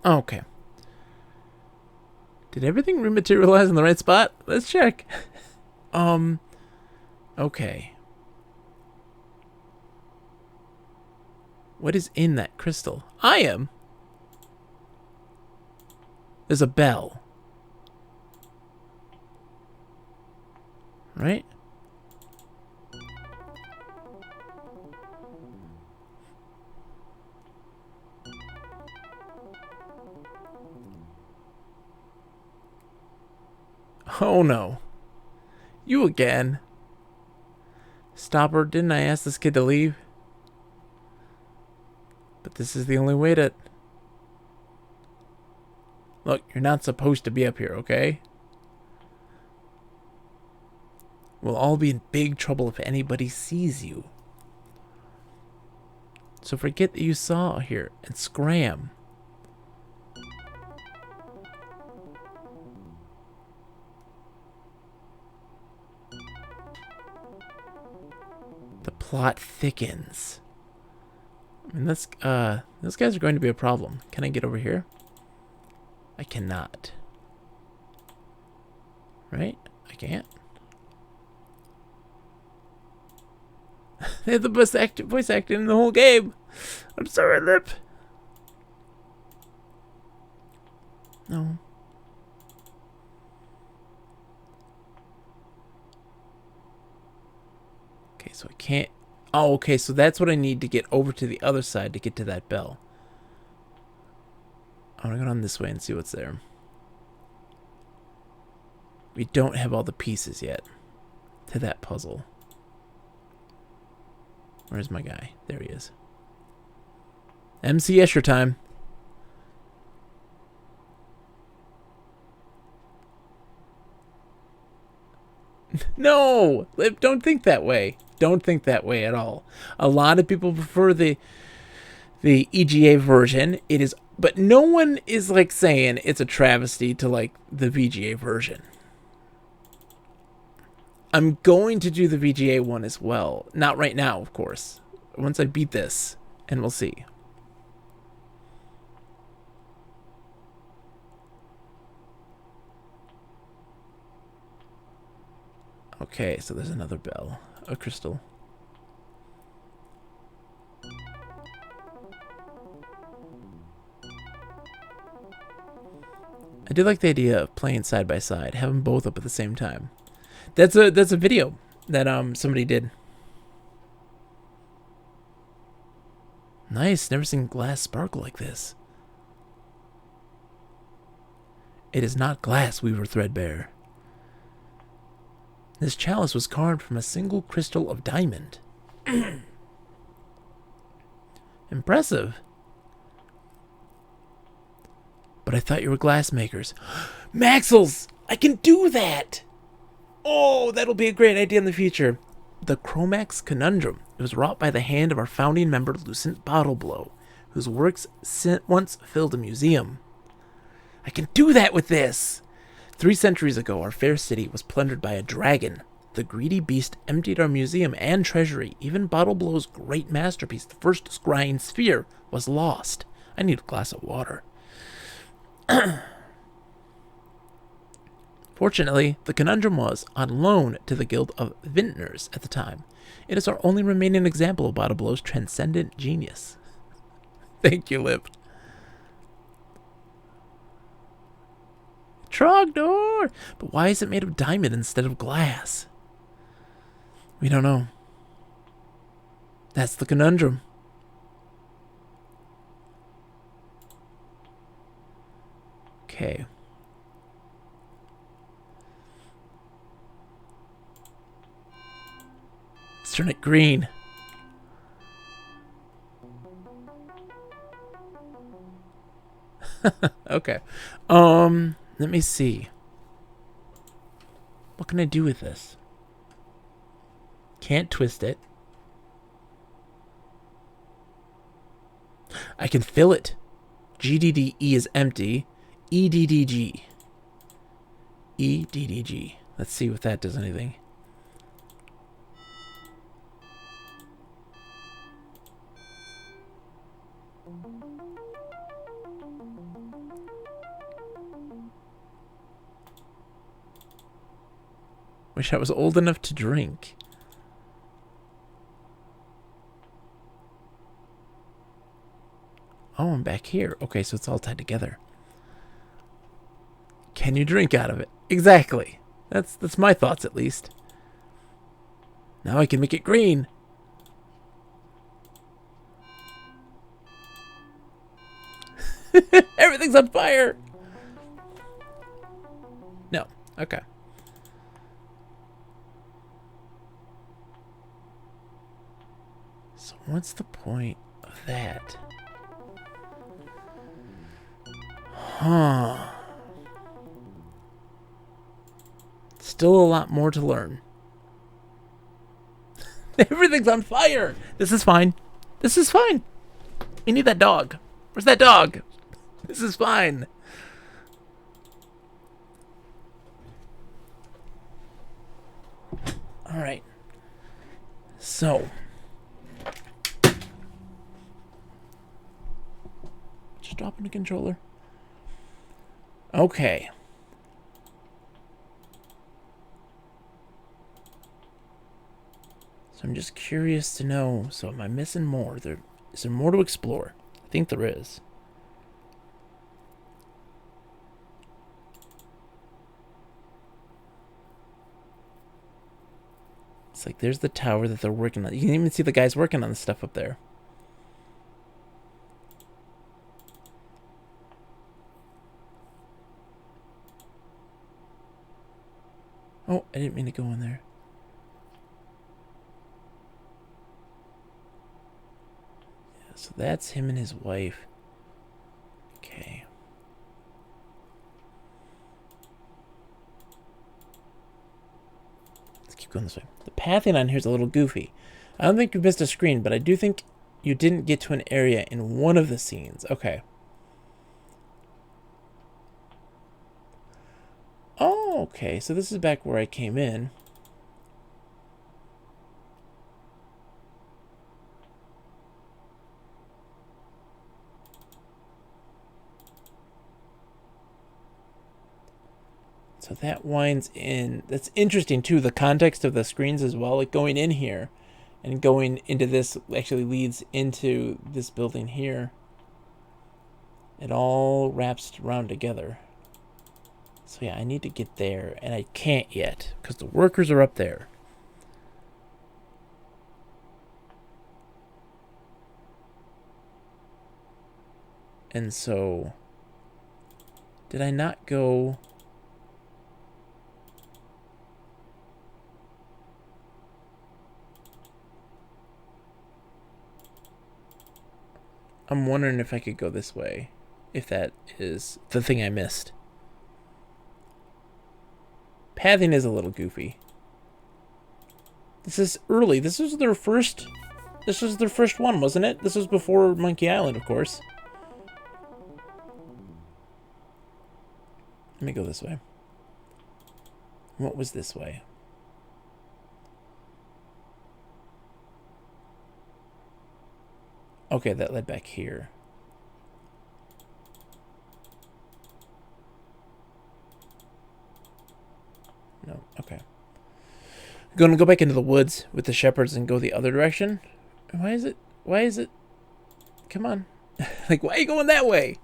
Okay. Did everything rematerialize in the right spot? Let's check. Okay. What is in that crystal? I am. There's a bell. Right? Oh no. You again. Stop her. Didn't I ask this kid to leave? But this is the only way to... Look, you're not supposed to be up here, okay? We'll all be in big trouble if anybody sees you. So forget that you saw here and scram. The plot thickens. I mean, those guys are going to be a problem. Can I get over here? I cannot. Right? I can't. They have the best voice acting in the whole game. I'm sorry, Lip. No. Okay, so I can't... Oh, okay, so that's what I need to get over to the other side to get to that bell. I want to go down this way and see what's there. We don't have all the pieces yet to that puzzle. Where's my guy? There he is. MC Escher time. No! Don't think that way. Don't think that way at all. A lot of people prefer the EGA version. It is, but no one is like saying it's a travesty to like the VGA version. I'm going to do the VGA one as well. Not right now, of course. Once I beat this, and we'll see. Okay, so there's another bell. A crystal. I do like the idea of playing side by side, have them both up at the same time. That's a video that somebody did. Nice, never seen glass sparkle like this. It is not glass, Weaver Threadbare. This chalice was carved from a single crystal of diamond. Impressive. But I thought you were glass makers. Maxels! I can do that! Oh, that'll be a great idea in the future. The Chromax Conundrum. It was wrought by the hand of our founding member, Lucent Bottleblow, whose works once filled a museum. I can do that with this! 3 centuries ago, our fair city was plundered by a dragon. The greedy beast emptied our museum and treasury. Even Bottleblow's great masterpiece, the first scrying sphere, was lost. I need a glass of water. Fortunately, the conundrum was on loan to the Guild of Vintners at the time. It is our only remaining example of Bottleblow's transcendent genius. Thank you, Lip. Trogdor! But why is it made of diamond instead of glass? We don't know. That's the conundrum. Okay. turn it green. Okay. Let me see. What can I do with this? Can't twist it. I can fill it. GDDE is empty. EDDG. EDDG. Let's see if that does anything. Wish I was old enough to drink. Oh, I'm back here. Okay, so it's all tied together. Can you drink out of it? Exactly. That's my thoughts, at least. Now I can make it green. Everything's on fire. No. Okay. So what's the point of that? Huh. Still a lot more to learn. Everything's on fire. This is fine. This is fine. We need that dog. Where's that dog? This is fine. All right. So. Just dropping the controller. Okay. So I'm just curious to know. So am I missing more? Is there more to explore? I think there is. It's like there's the tower that they're working on. You can even see the guys working on the stuff up there. Oh, I didn't mean to go in there. Yeah, so that's him and his wife. Okay. Let's keep going this way. The pathing on here is a little goofy. I don't think you missed a screen, but I do think you didn't get to an area in one of the scenes. Okay. Oh, okay. So this is back where I came in. So that winds in. That's interesting too, the context of the screens as well. Like going in here and going into this actually leads into this building here. It all wraps around together. So yeah, I need to get there, and I can't yet because the workers are up there. And so, did I not go? I'm wondering if I could go this way, if that is the thing I missed. Pathing is a little goofy. This is early. This was their first one, wasn't it? This was before Monkey Island, of course. Let me go this way. What was this way? Okay, that led back here. No, okay. I'm gonna go back into the woods with the shepherds and go the other direction. Why is it? Come on. Like, why are you going that way?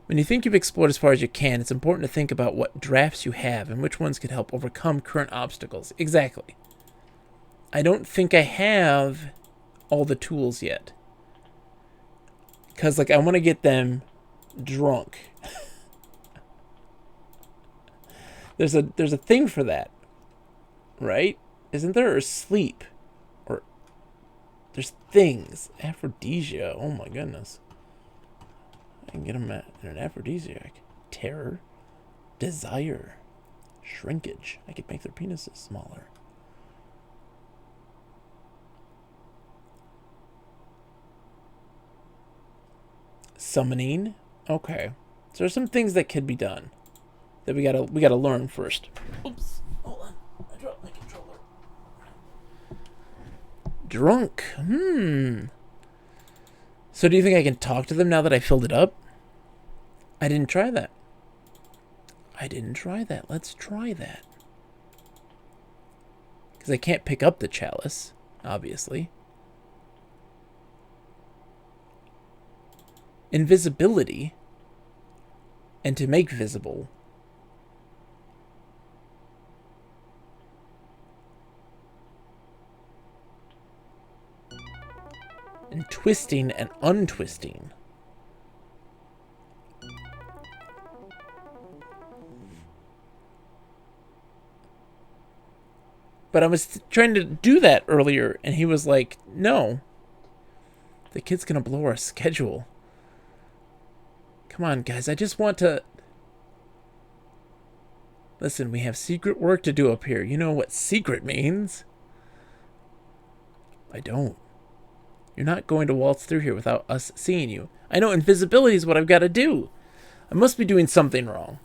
When you think you've explored as far as you can, it's important to think about what drafts you have and which ones could help overcome current obstacles. Exactly. I don't think I have all the tools yet. Because, like, I want to get them drunk. There's a thing for that, right? Isn't there? Or sleep? There's things. Aphrodisia. Oh my goodness. I can get them in an aphrodisiac. Terror. Desire. Shrinkage. I could make their penises smaller. Summoning. Okay. So there's some things that could be done that we gotta learn first. Oops. Hold on. I dropped my controller. Drunk. So do you think I can talk to them now that I filled it up? I didn't try that. Let's try that. Because I can't pick up the chalice, obviously. Invisibility. And to make visible. And twisting and untwisting. But I was trying to do that earlier, and he was like, no. The kid's gonna blow our schedule. Come on, guys, I just want to... Listen, we have secret work to do up here. You know what secret means. I don't. You're not going to waltz through here without us seeing you. I know invisibility is what I've got to do. I must be doing something wrong.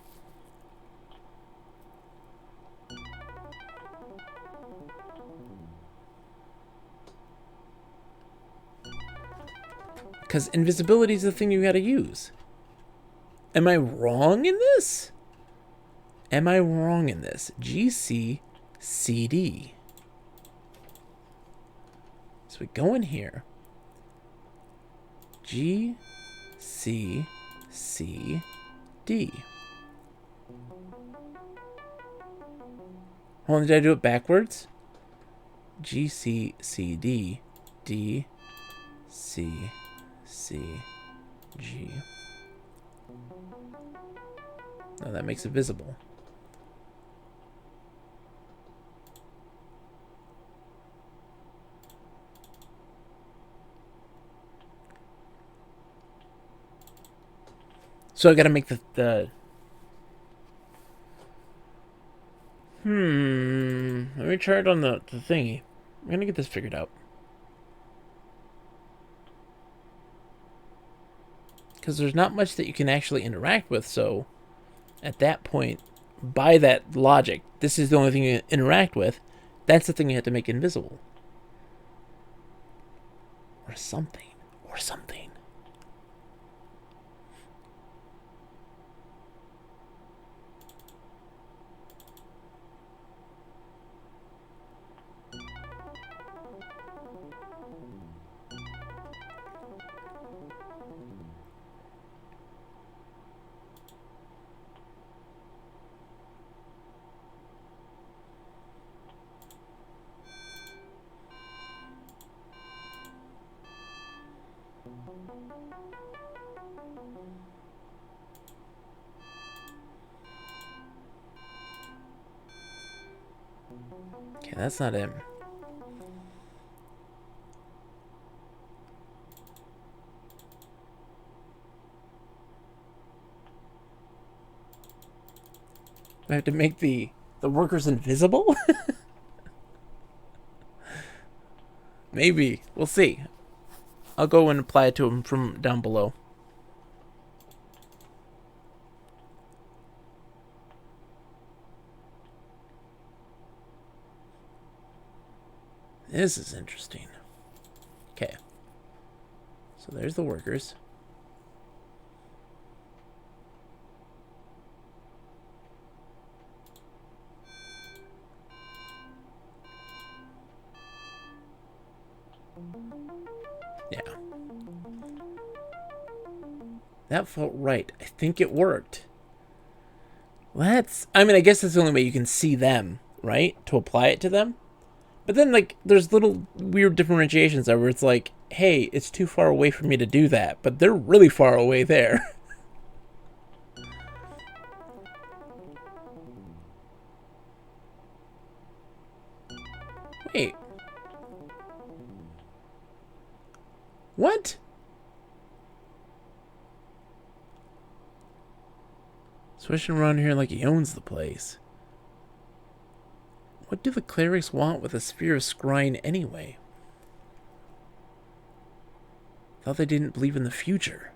Because invisibility is the thing you got to use. Am I wrong in this? GC CD. So we go in here. G C C D. Hold on, did I do it backwards? G C C D D C C G. No, that makes it visible. So I gotta make the let me try it on the thingy. I'm gonna get this figured out. Because there's not much that you can actually interact with, so at that point, by that logic, this is the only thing you interact with. That's the thing you have to make invisible. Or something. Okay, that's not him. I have to make the workers invisible? Maybe. We'll see. I'll go and apply it to him from down below. This is interesting. Okay. So there's the workers. Yeah. That felt right. I think it worked. I mean, I guess that's the only way you can see them, right? To apply it to them. But then, like, there's little weird differentiations there where it's like, hey, it's too far away for me to do that. But they're really far away there. Wait. What? Swishing around here like he owns the place. What do the clerics want with a sphere of scrying anyway? Thought they didn't believe in the future.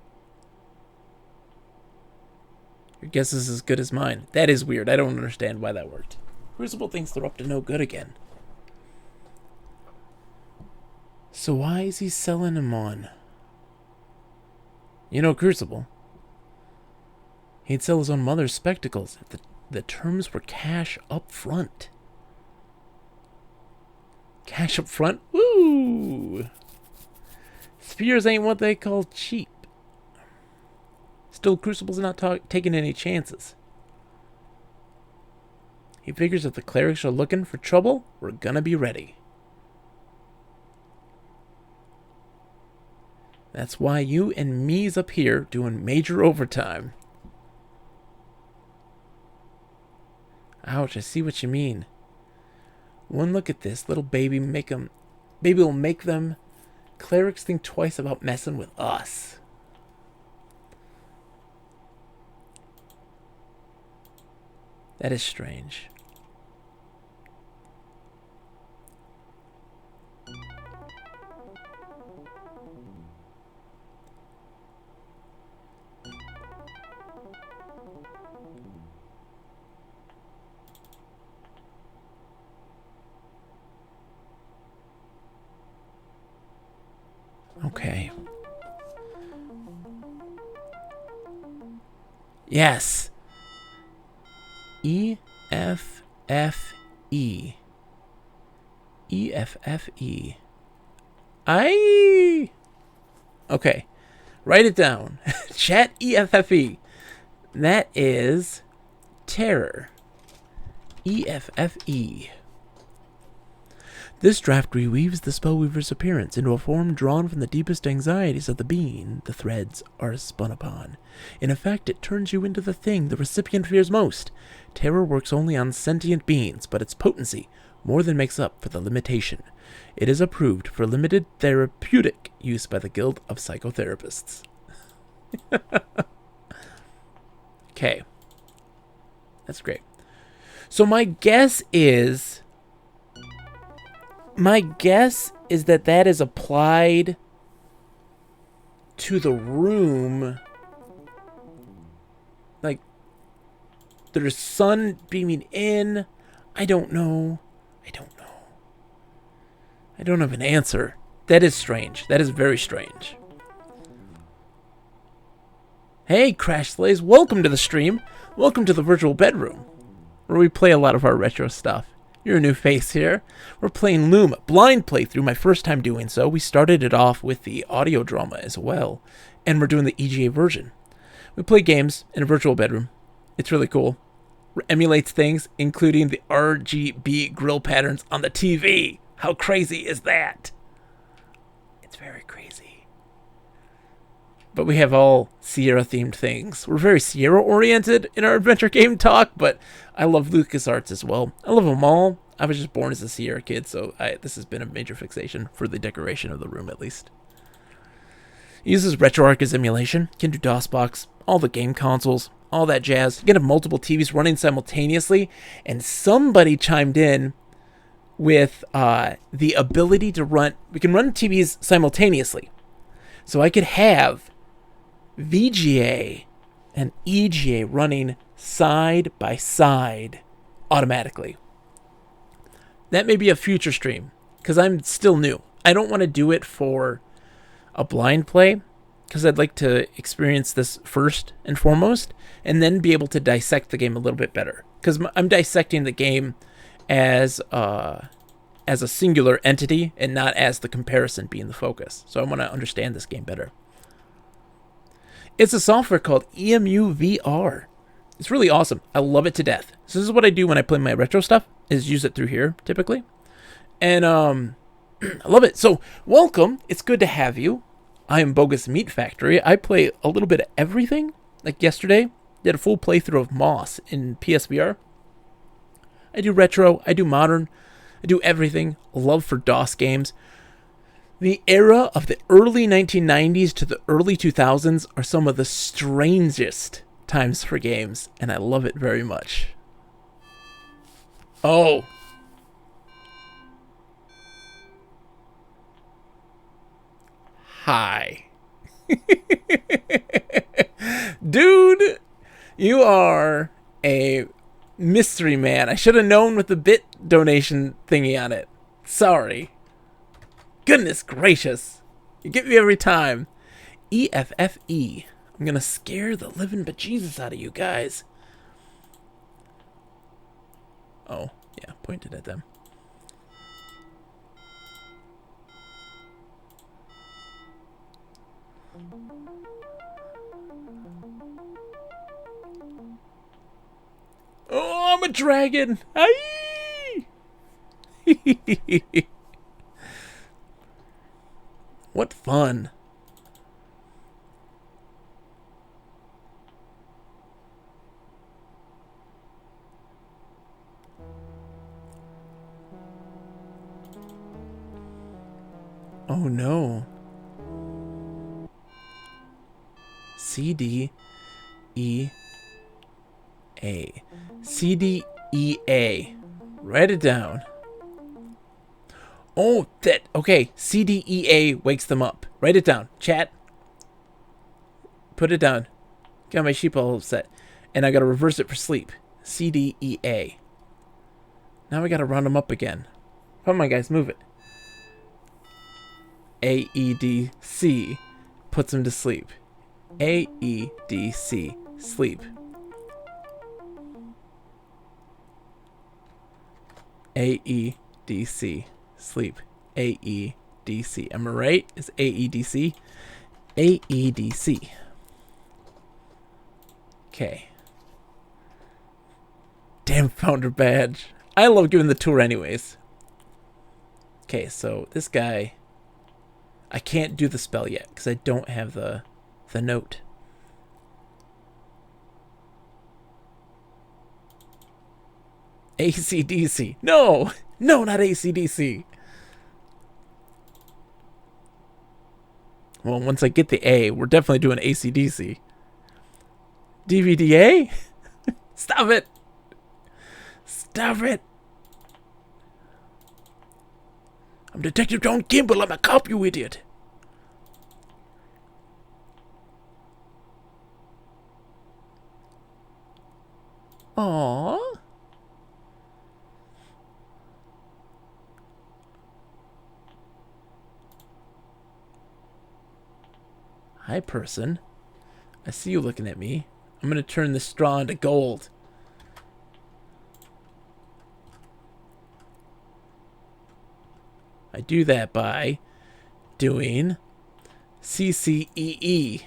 Your guess is as good as mine. That is weird. I don't understand why that worked. Crucible thinks they're up to no good again. So why is he selling them on? You know, Crucible. He'd sell his own mother's spectacles if the terms were cash up front. Cash up front? Woo! Spheres ain't what they call cheap. Still, Crucible's not taking any chances. He figures if the clerics are looking for trouble, we're gonna be ready. That's why you and me's up here doing major overtime. Ouch, I see what you mean. One look at this little baby will make them clerics think twice about messing with us. That is strange. Okay. Yes. E-F-F-E. E-F-F-E. Okay. Write it down. Chat E-F-F-E. That is terror. E-F-F-E. This draft reweaves the Spellweaver's appearance into a form drawn from the deepest anxieties of the being the threads are spun upon. In effect, it turns you into the thing the recipient fears most. Terror works only on sentient beings, but its potency more than makes up for the limitation. It is approved for limited therapeutic use by the Guild of Psychotherapists. Okay. That's great. So my guess is that that is applied to the room. Like, there's sun beaming in. I don't know. I don't have an answer. That is strange. That is very strange. Hey, Crash Slays. Welcome to the stream. Welcome to the virtual bedroom, where we play a lot of our retro stuff. You're a new face here. We're playing Loom, blind playthrough, my first time doing so. We started it off with the audio drama as well, and we're doing the EGA version. We play games in a virtual bedroom. It's really cool. It emulates things, including the RGB grill patterns on the TV. How crazy is that? It's very crazy. But we have all Sierra-themed things. We're very Sierra-oriented in our adventure game talk, but I love LucasArts as well. I love them all. I was just born as a Sierra kid, so this has been a major fixation for the decoration of the room, at least. It uses RetroArch as emulation, can do DOSBox, all the game consoles, all that jazz. You can have multiple TVs running simultaneously, and somebody chimed in with the ability to run... We can run TVs simultaneously. So I could have VGA and EGA running side by side automatically. That may be a future stream, because I'm still new. I don't want to do it for a blind play, because I'd like to experience this first and foremost, and then be able to dissect the game a little bit better. Because I'm dissecting the game as a singular entity, and not as the comparison being the focus. So I want to understand this game better. It's a software called EmuVR. It's really awesome. I love it to death. So this is what I do when I play my retro stuff, is use it through here, typically. And I love it. So, welcome. It's good to have you. I am Bogus Meat Factory. I play a little bit of everything. Like yesterday, did a full playthrough of Moss in PSVR. I do retro. I do modern. I do everything. Love for DOS games. The era of the early 1990s to the early 2000s are some of the strangest times for games, and I love it very much. Oh. Hi. Dude, you are a mystery man. I should have known with the bit donation thingy on it. Sorry. Goodness gracious. You get me every time. EFFE. I'm gonna scare the living bejesus out of you guys. Oh, yeah, pointed at them. Oh, I'm a dragon. Aye! What fun. Oh no. CD E A. CDEA. Write it down. Oh, that. Okay. CDEA wakes them up. Write it down. Chat. Put it down. Got my sheep all upset. And I gotta reverse it for sleep. CDEA. Now we gotta round them up again. Come on, guys. Move it. AEDC. Puts him to sleep. AEDC. Sleep. AEDC. Sleep. AEDC. Am I right? It's AEDC. AEDC. Okay. Damn founder badge. I love giving the tour anyways. Okay, so this guy, I can't do the spell yet because I don't have the note. ACDC. No! No, not ACDC. Well, once I get the A, we're definitely doing ACDC. DVDA? Stop it! Stop it! I'm Detective John Kimball. I'm a cop, you idiot. Aww. Hi, person. I see you looking at me. I'm gonna turn this straw into gold. I do that by doing CCEE.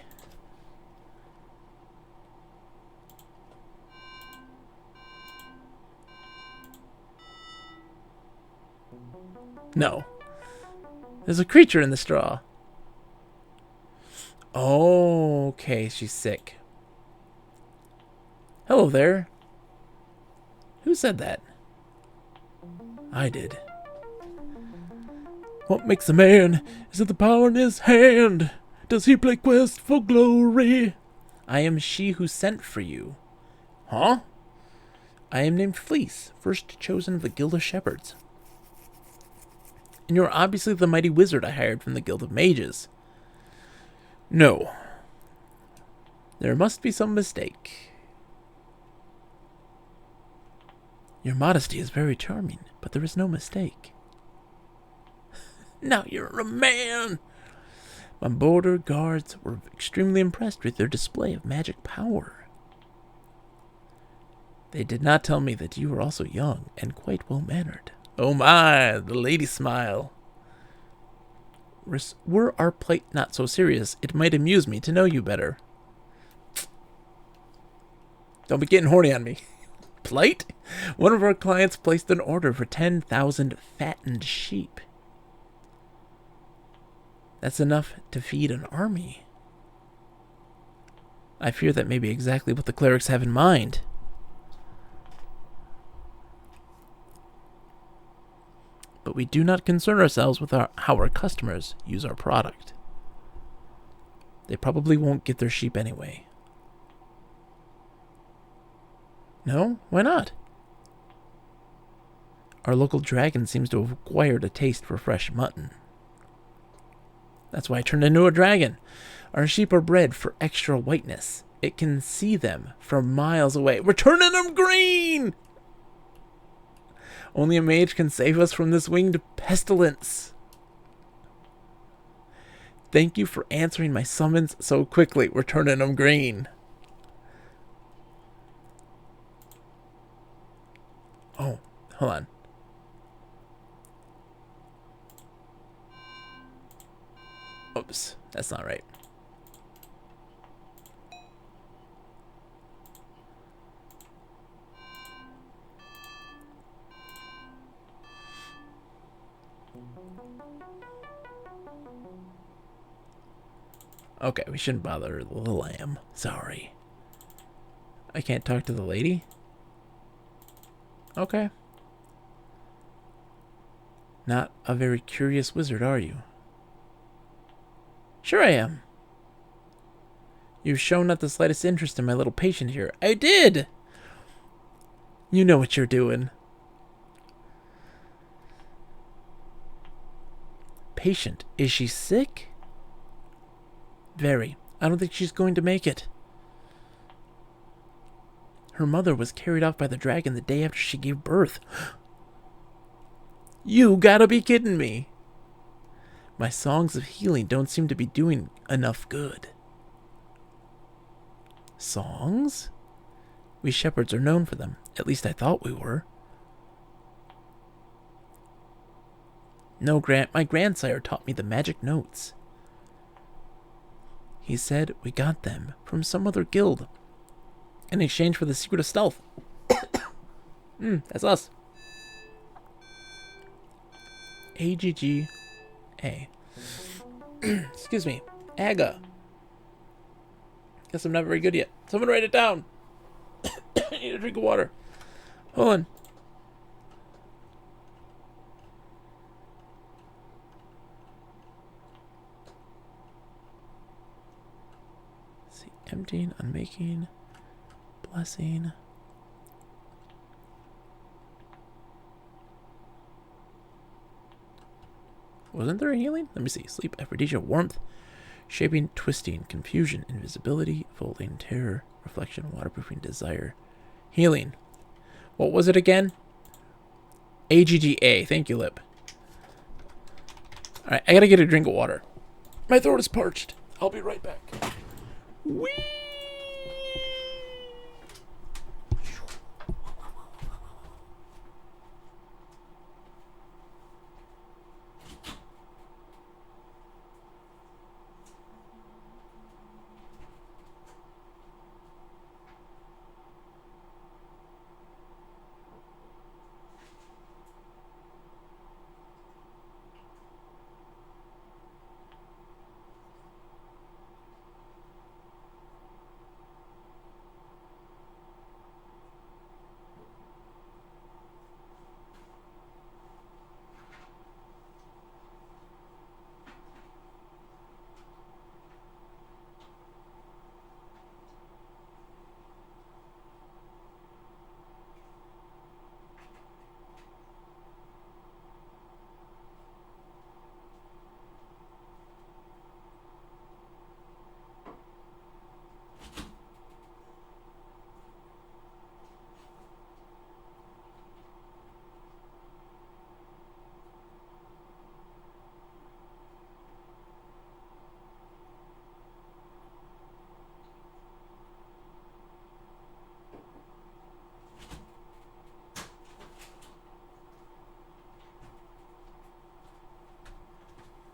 No. There's a creature in the straw. Oh, okay, she's sick. Hello there. Who said that? I did. What makes a man? Is it the power in his hand? Does he play quest for glory? I am she who sent for you. Huh? I am named Fleece, first chosen of the Guild of Shepherds. And you're obviously the mighty wizard I hired from the Guild of Mages. No. There must be some mistake. Your modesty is very charming, but there is no mistake. Now you're a man! My border guards were extremely impressed with your display of magic power. They did not tell me that you were also young and quite well-mannered. Oh my, the lady smile. Were our plight not so serious, it might amuse me to know you better. Don't be getting horny on me. Plight? One of our clients placed an order for 10,000 fattened sheep. That's enough to feed an army. I fear that may be exactly what the clerics have in mind. But but we do not concern ourselves with how our customers use our product. They probably won't get their sheep anyway. No? Why not? Our local dragon seems to have acquired a taste for fresh mutton. That's why I turned into a dragon. Our sheep are bred for extra whiteness. It can see them from miles away. We're turning them green! Only a mage can save us from this winged pestilence. Thank you for answering my summons so quickly. We're turning them green. Oh, hold on. Oops, that's not right. Okay, we shouldn't bother the lamb. Sorry. I can't talk to the lady? Okay. Not a very curious wizard, are you? Sure I am. You've shown not the slightest interest in my little patient here. I did! You know what you're doing. Patient. Is she sick? Very. I don't think she's going to make it. Her mother was carried off by the dragon the day after she gave birth. You gotta be kidding me. My songs of healing don't seem to be doing enough good. Songs? We shepherds are known for them. At least I thought we were. No, my grandsire taught me the magic notes. He said we got them from some other guild in exchange for the secret of stealth. That's us. EGA. Excuse me. EGA. Guess I'm not very good yet. Someone write it down. I need a drink of water. Hold on. Let's see. Emptying, unmaking, blessing. Wasn't there a healing? Let me see. Sleep, aphrodisia, warmth, shaping, twisting, confusion, invisibility, folding, terror, reflection, waterproofing, desire, healing. What was it again? EGA. Thank you, Lip. Alright, I gotta get a drink of water. My throat is parched. I'll be right back. Whee!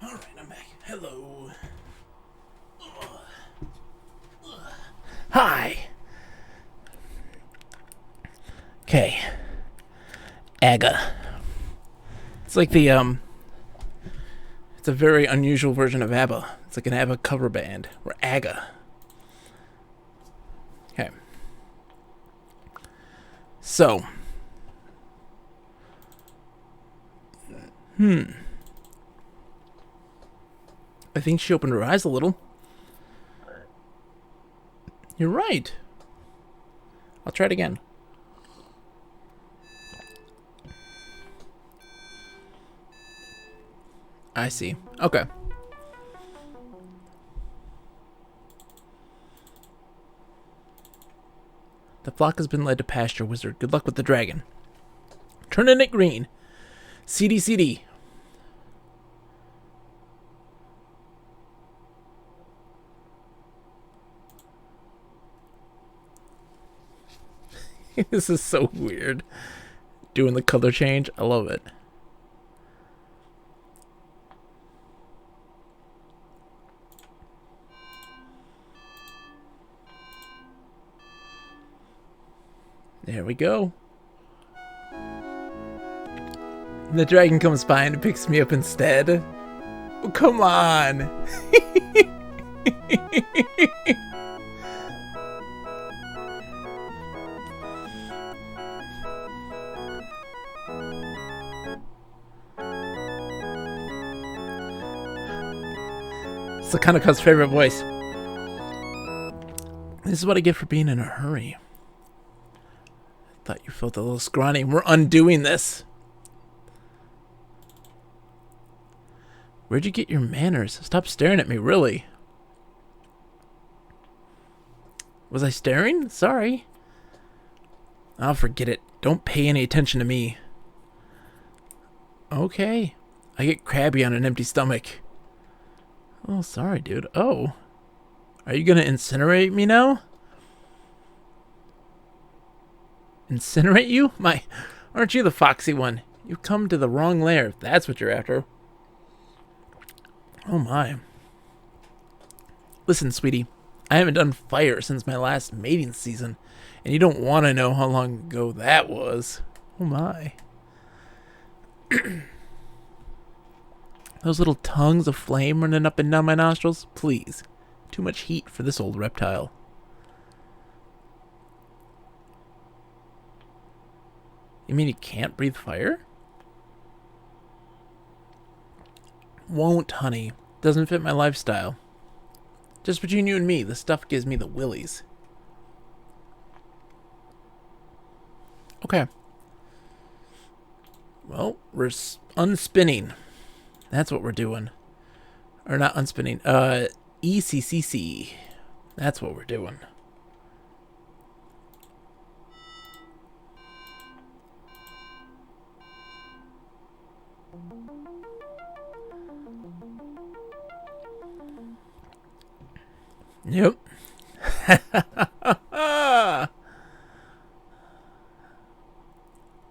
Alright, I'm back. Hello. Hi. Okay. EGA. It's like the, it's a very unusual version of ABBA. It's like an ABBA cover band. Or EGA. Okay. So. I think she opened her eyes a little. You're right. I'll try it again. I see. Okay. The flock has been led to pasture, wizard. Good luck with the dragon. Turning it green. CD, CD. This is so weird. Doing the color change. I love it. There we go. The dragon comes by and picks me up instead. Oh, come on. It's Sakana's favorite voice. This is what I get for being in a hurry. Thought you felt a little scrawny. We're undoing this. Where'd you get your manners? Stop staring at me, really. Was I staring? Sorry. I'll forget it. Don't pay any attention to me. Okay. I get crabby on an empty stomach. Oh, sorry, dude. Oh. Are you gonna incinerate me now? Incinerate you? Aren't you the foxy one? You've come to the wrong lair, if that's what you're after. Oh my. Listen, sweetie. I haven't done fire since my last mating season, and you don't want to know how long ago that was. Oh my. Those little tongues of flame running up and down my nostrils? Please. Too much heat for this old reptile. You mean you can't breathe fire? Won't, honey. Doesn't fit my lifestyle. Just between you and me, the stuff gives me the willies. Okay. Well, we're unspinning. That's what we're doing. Or not unspinning. ECCC. That's what we're doing. Yep.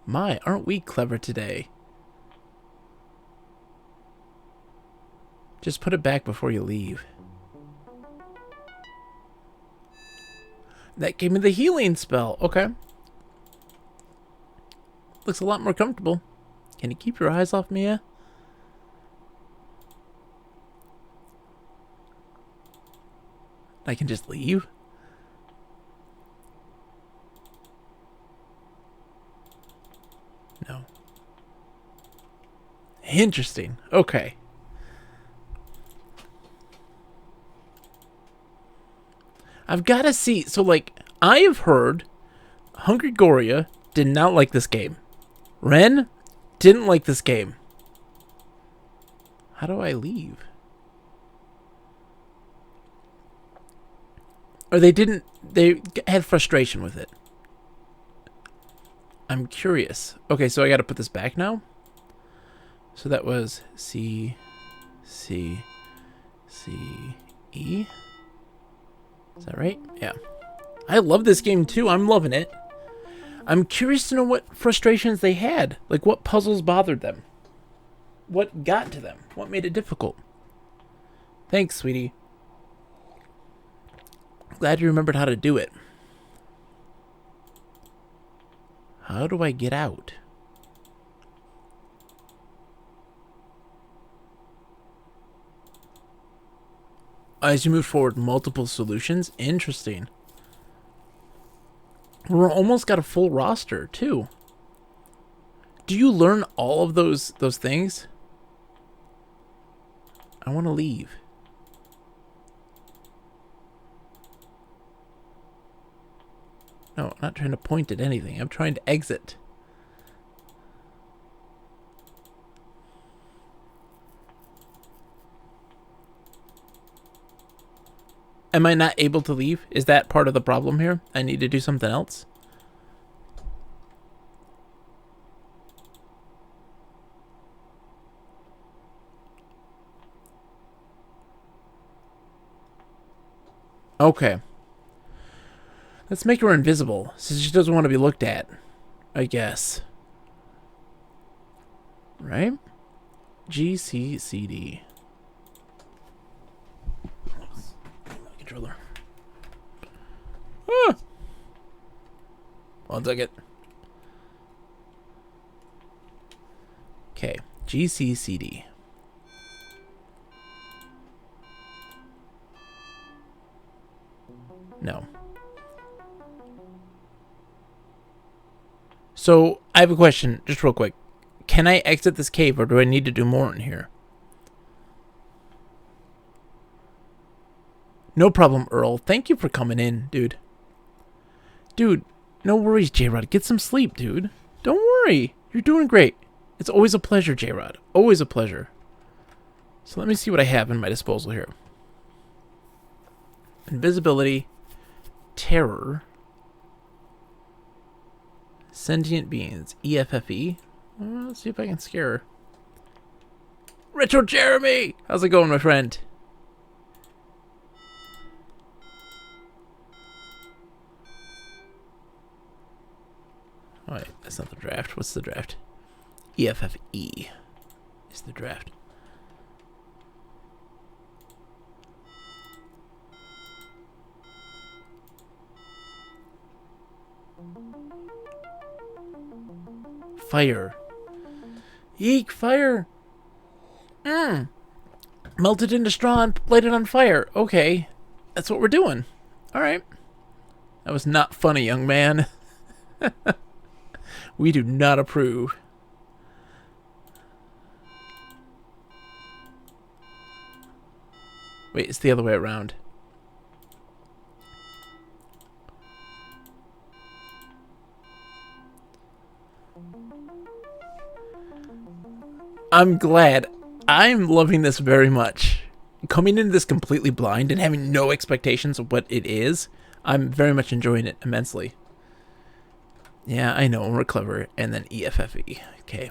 My, aren't we clever today? Just put it back before you leave. That gave me the healing spell. Okay. Looks a lot more comfortable. Can you keep your eyes off Mia? I can just leave? No. Interesting. Okay. I've got to see. So, like, I have heard Hungry Goria did not like this game. Ren didn't like this game. How do I leave? Or they had frustration with it. I'm curious. Okay, so I got to put this back now. So that was C, E. Is that right? Yeah. I love this game too. I'm loving it. I'm curious to know what frustrations they had. Like what puzzles bothered them. What got to them. What made it difficult. Thanks, sweetie. Glad you remembered how to do it. How do I get out? As you move forward, multiple solutions. Interesting. We're almost got a full roster, too. Do you learn all of those things? I want to leave. No, I'm not trying to point at anything. I'm trying to exit. Am I not able to leave? Is that part of the problem here? I need to do something else? Okay. Let's make her invisible, since she doesn't want to be looked at. I guess. Right? GCCD. Controller. Ah! 1 second. Okay. GCCD. No. So, I have a question, just real quick. Can I exit this cave, or do I need to do more in here? No problem, Earl. Thank you for coming in, dude. Dude, no worries, J-Rod. Get some sleep, dude. Don't worry. You're doing great. It's always a pleasure, J-Rod. Always a pleasure. So let me see what I have in my disposal here. Invisibility. Terror. Sentient beings. EFFE. Let's see if I can scare her. Retro Jeremy! How's it going, my friend? Oh, wait, that's not the draft. What's the draft? EFFE is the draft. Fire. Yeek, fire. Melted into straw and lighted on fire. Okay. That's what we're doing. Alright. That was not funny, young man. We do not approve. Wait, it's the other way around. I'm glad. I'm loving this very much. Coming into this completely blind and having no expectations of what it is, I'm very much enjoying it immensely. Yeah, I know, we're clever. And then EFFE. Okay.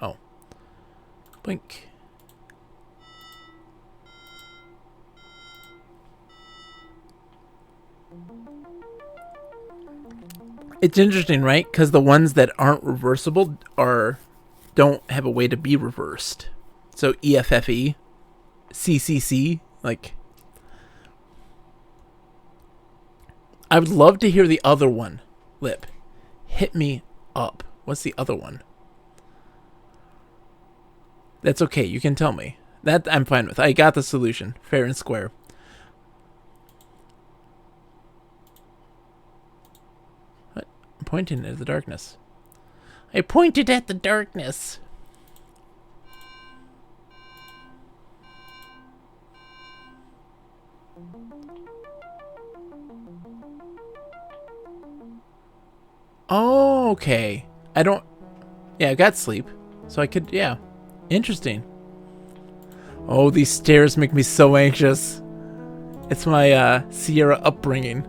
Oh. Blink. It's interesting, right? Because the ones that aren't reversible don't have a way to be reversed. So EFFE, CCC, like... I would love to hear the other one. Lip. Hit me up. What's the other one? That's okay. You can tell me. That I'm fine with. I got the solution. Fair and square. What? I'm pointing at the darkness. I pointed at the darkness. Oh, okay. I don't... Yeah, I got sleep. So I could... Yeah. Interesting. Oh, these stairs make me so anxious. It's my Sierra upbringing.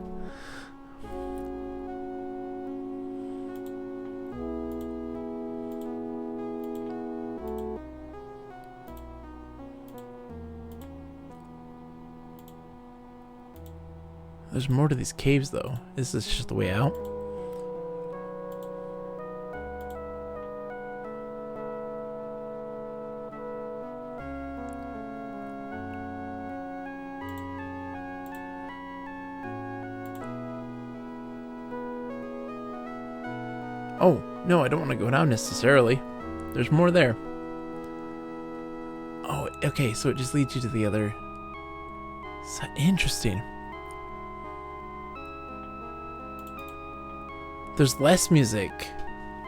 There's more to these caves, though. Is this just the way out? Oh, no, I don't want to go down necessarily. There's more there. Oh, okay, so it just leads you to the other side. Interesting. There's less music.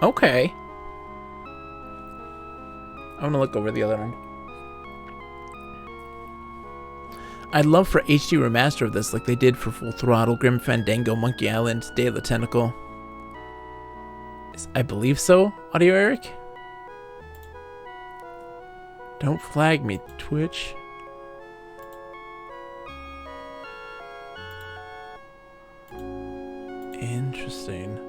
Okay. I'm gonna look over the other end. I'd love for HD remaster of this like they did for Full Throttle, Grim Fandango, Monkey Island, Day of the Tentacle. I believe so, Audio Eric? Don't flag me, Twitch. Interesting.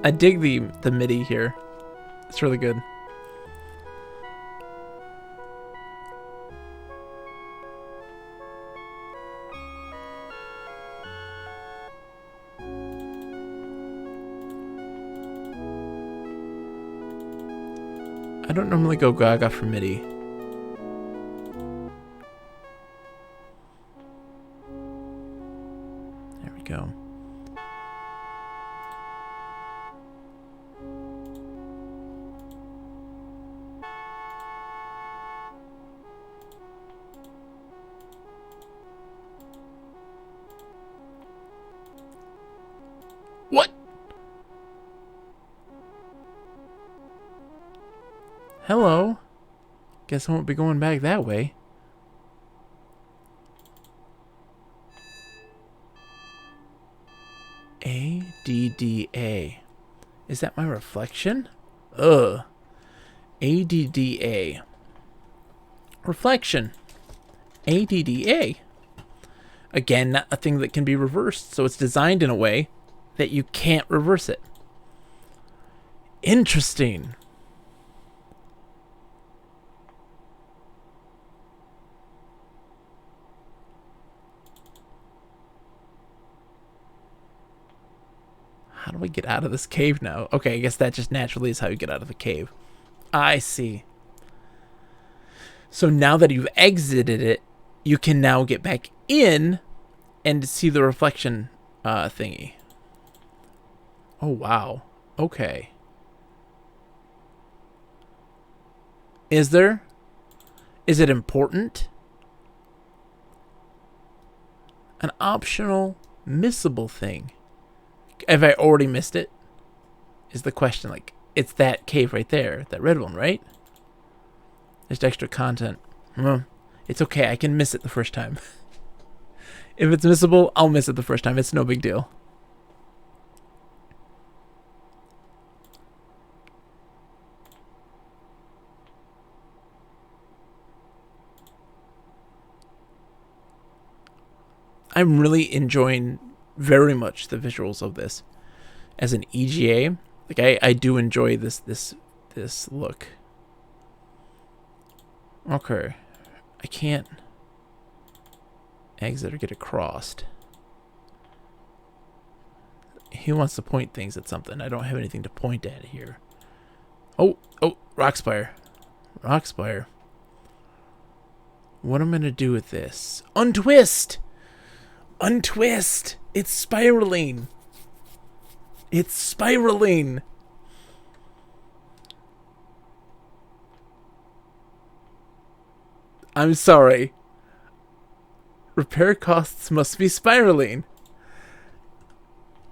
I dig the MIDI here. It's really good. I don't normally go gaga for MIDI. There we go. What? Hello. Guess I won't be going back that way. ADDA. Is that my reflection? Ugh. ADDA. Reflection. ADDA. Again, not a thing that can be reversed, so it's designed in a way that you can't reverse it. Interesting. How do we get out of this cave now? Okay, I guess that just naturally is how you get out of the cave. I see. So now that you've exited it, you can now get back in and see the reflection thingy. Oh, wow. Okay. Is there? Is it important? An optional missable thing. Have I already missed it? Is the question. Like, it's that cave right there. That red one, right? There's extra content. It's okay. I can miss it the first time. If it's missable, I'll miss it the first time. It's no big deal. I'm really enjoying very much the visuals of this as an EGA. Like I do enjoy this look. Okay, I can't exit or get across. He wants to point things at something. I don't have anything to point at here. Oh, Rockspire. Rockspire. What am I gonna do with this? Untwist! Untwist! It's spiraling! It's spiraling! I'm sorry. Repair costs must be spiraling.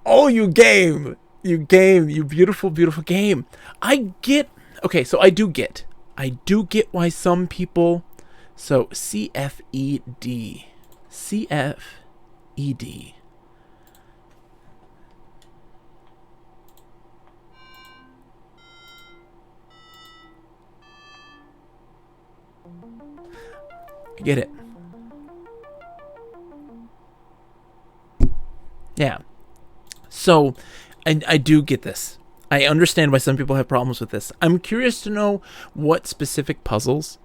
Oh, you game! You game! You beautiful, beautiful game! I get... Okay, so I do get why some people... So, CFED. CFED. I get it. Yeah. So, I do get this. I understand why some people have problems with this. I'm curious to know what specific puzzles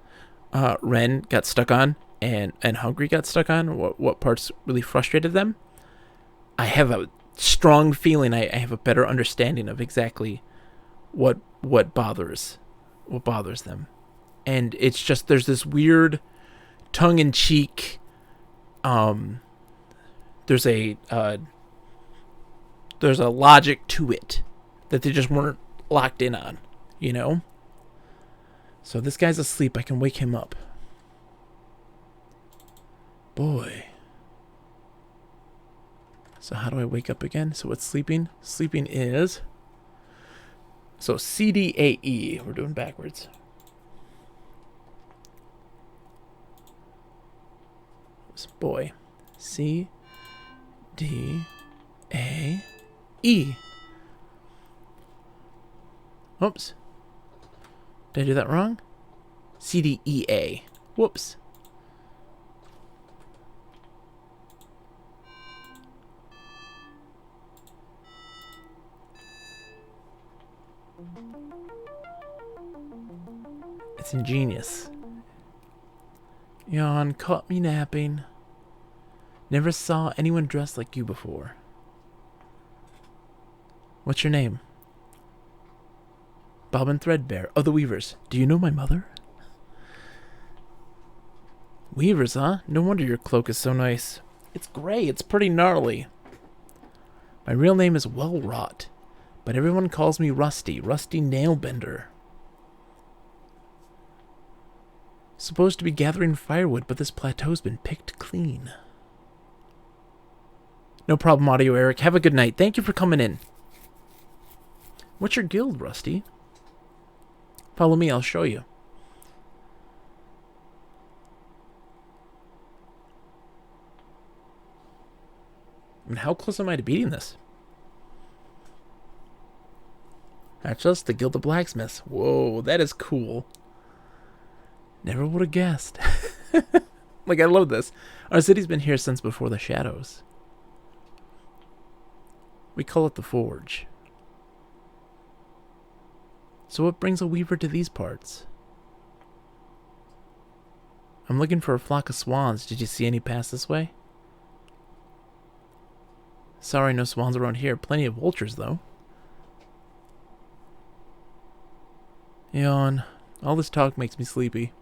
Ren got stuck on and Hungry got stuck on. What parts really frustrated them. I have a strong feeling I have a better understanding of exactly what bothers them. And it's just there's this weird tongue-in-cheek there's a logic to it that they just weren't locked in on, you know? So this guy's asleep. I can wake him up. Boy. So how do I wake up again? So what's sleeping? Sleeping is... So CDAE. We're doing backwards. Boy. C D A E. Oops. Did I do that wrong? CDEA. Whoops. It's ingenious. Yawn, caught me napping. Never saw anyone dressed like you before. What's your name? Bobbin Threadbare. Oh, the Weavers. Do you know my mother? Weavers, huh? No wonder your cloak is so nice. It's gray. It's pretty gnarly. My real name is Wellrot, but everyone calls me Rusty. Rusty Nailbender. Supposed to be gathering firewood, but this plateau's been picked clean. No problem, Audio Eric. Have a good night. Thank you for coming in. What's your guild, Rusty? Follow me, I'll show you. And how close am I to beating this? That's us, the Guild of Blacksmiths. Whoa, that is cool. Never would have guessed. Like, I love this. Our city's been here since before the Shadows. We call it the Forge. So what brings a weaver to these parts? I'm looking for a flock of swans. Did you see any pass this way? Sorry, no swans around here. Plenty of vultures, though. Yawn. All this talk makes me sleepy.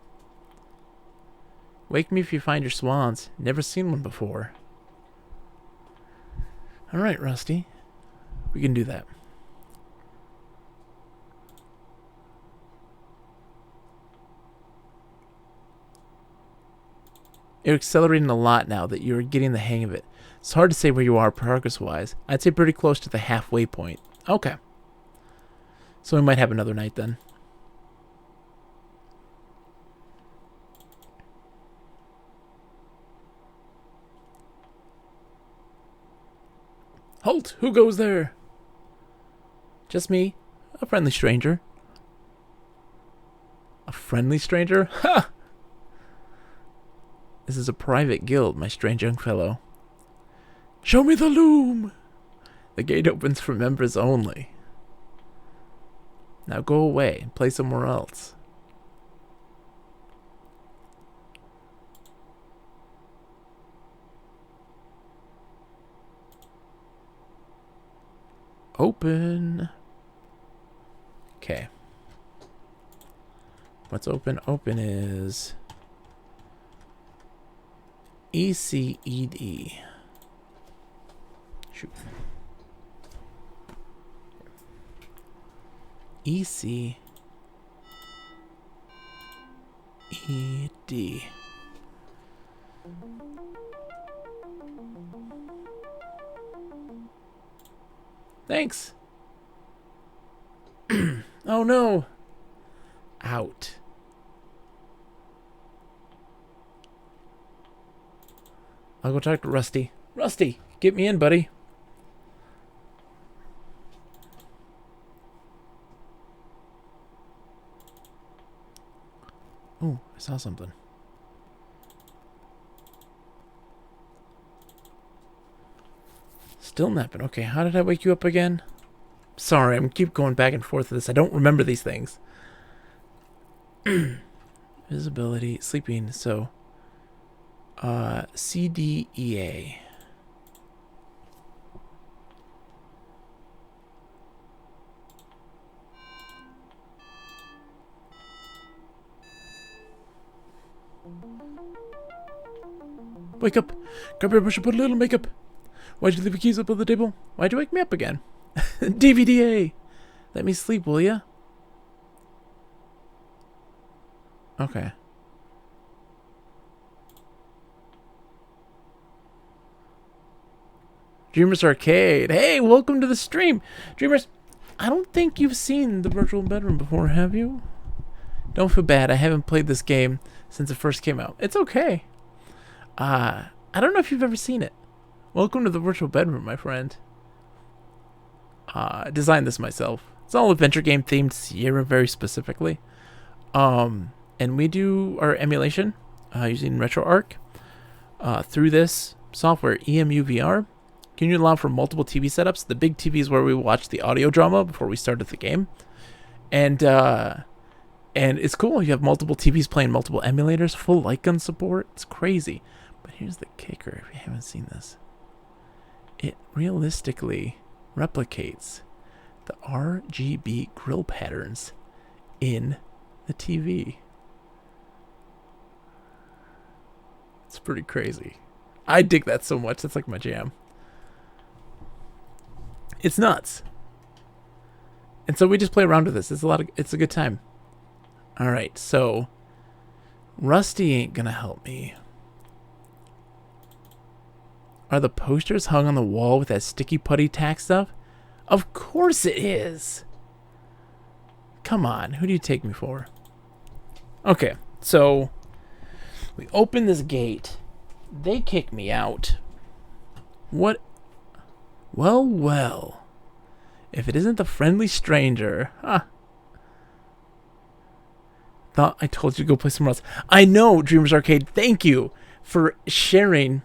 Wake me if you find your swans. Never seen one before. Alright, Rusty. We can do that. You're accelerating a lot now that you're getting the hang of it. It's hard to say where you are progress-wise. I'd say pretty close to the halfway point. Okay. So we might have another night then. Halt! Who goes there? Just me. A friendly stranger. A friendly stranger? Ha! This is a private guild, my strange young fellow. Show me the loom! The gate opens for members only. Now go away and play somewhere else. Open. Okay. What's open? Open is ECED. Shoot. ECED. Thanks. Oh no. Out. I'll go talk to Rusty. Rusty, get me in, buddy. Oh, I saw something. Still napping. Okay, how did I wake you up again? Sorry, I'm keep going back and forth with this. I don't remember these things. Visibility, sleeping, so CDEA. Wake up! Grab your brush and put a little makeup. Why'd you leave the keys up on the table? Why'd you wake me up again? DVDA! Let me sleep, will ya? Okay. Dreamers Arcade. Hey, welcome to the stream. Dreamers, I don't think you've seen the virtual bedroom before, have you? Don't feel bad. I haven't played this game since it first came out. It's okay. I don't know if you've ever seen it. Welcome to the virtual bedroom, my friend. I designed this myself. It's all adventure game themed, Sierra very specifically. And we do our emulation using RetroArch through this software, EMUVR. Can you allow for multiple TV setups? The big TV is where we watch the audio drama before we started the game. And it's cool. You have multiple TVs playing multiple emulators, full light gun support. It's crazy. But here's the kicker, if you haven't seen this. It realistically replicates the RGB grill patterns in the TV. It's pretty crazy. I dig that so much. That's like my jam. It's nuts. And so we just play around with this. It's a good time. All right, so Rusty ain't gonna help me. Are the posters hung on the wall with that sticky putty tack stuff? Of course it is. Come on, who do you take me for? Okay, so we open this gate. They kick me out. What? Well, well. If it isn't the friendly stranger, huh? Thought I told you to go play somewhere else. I know, Dreamers Arcade. Thank you for sharing.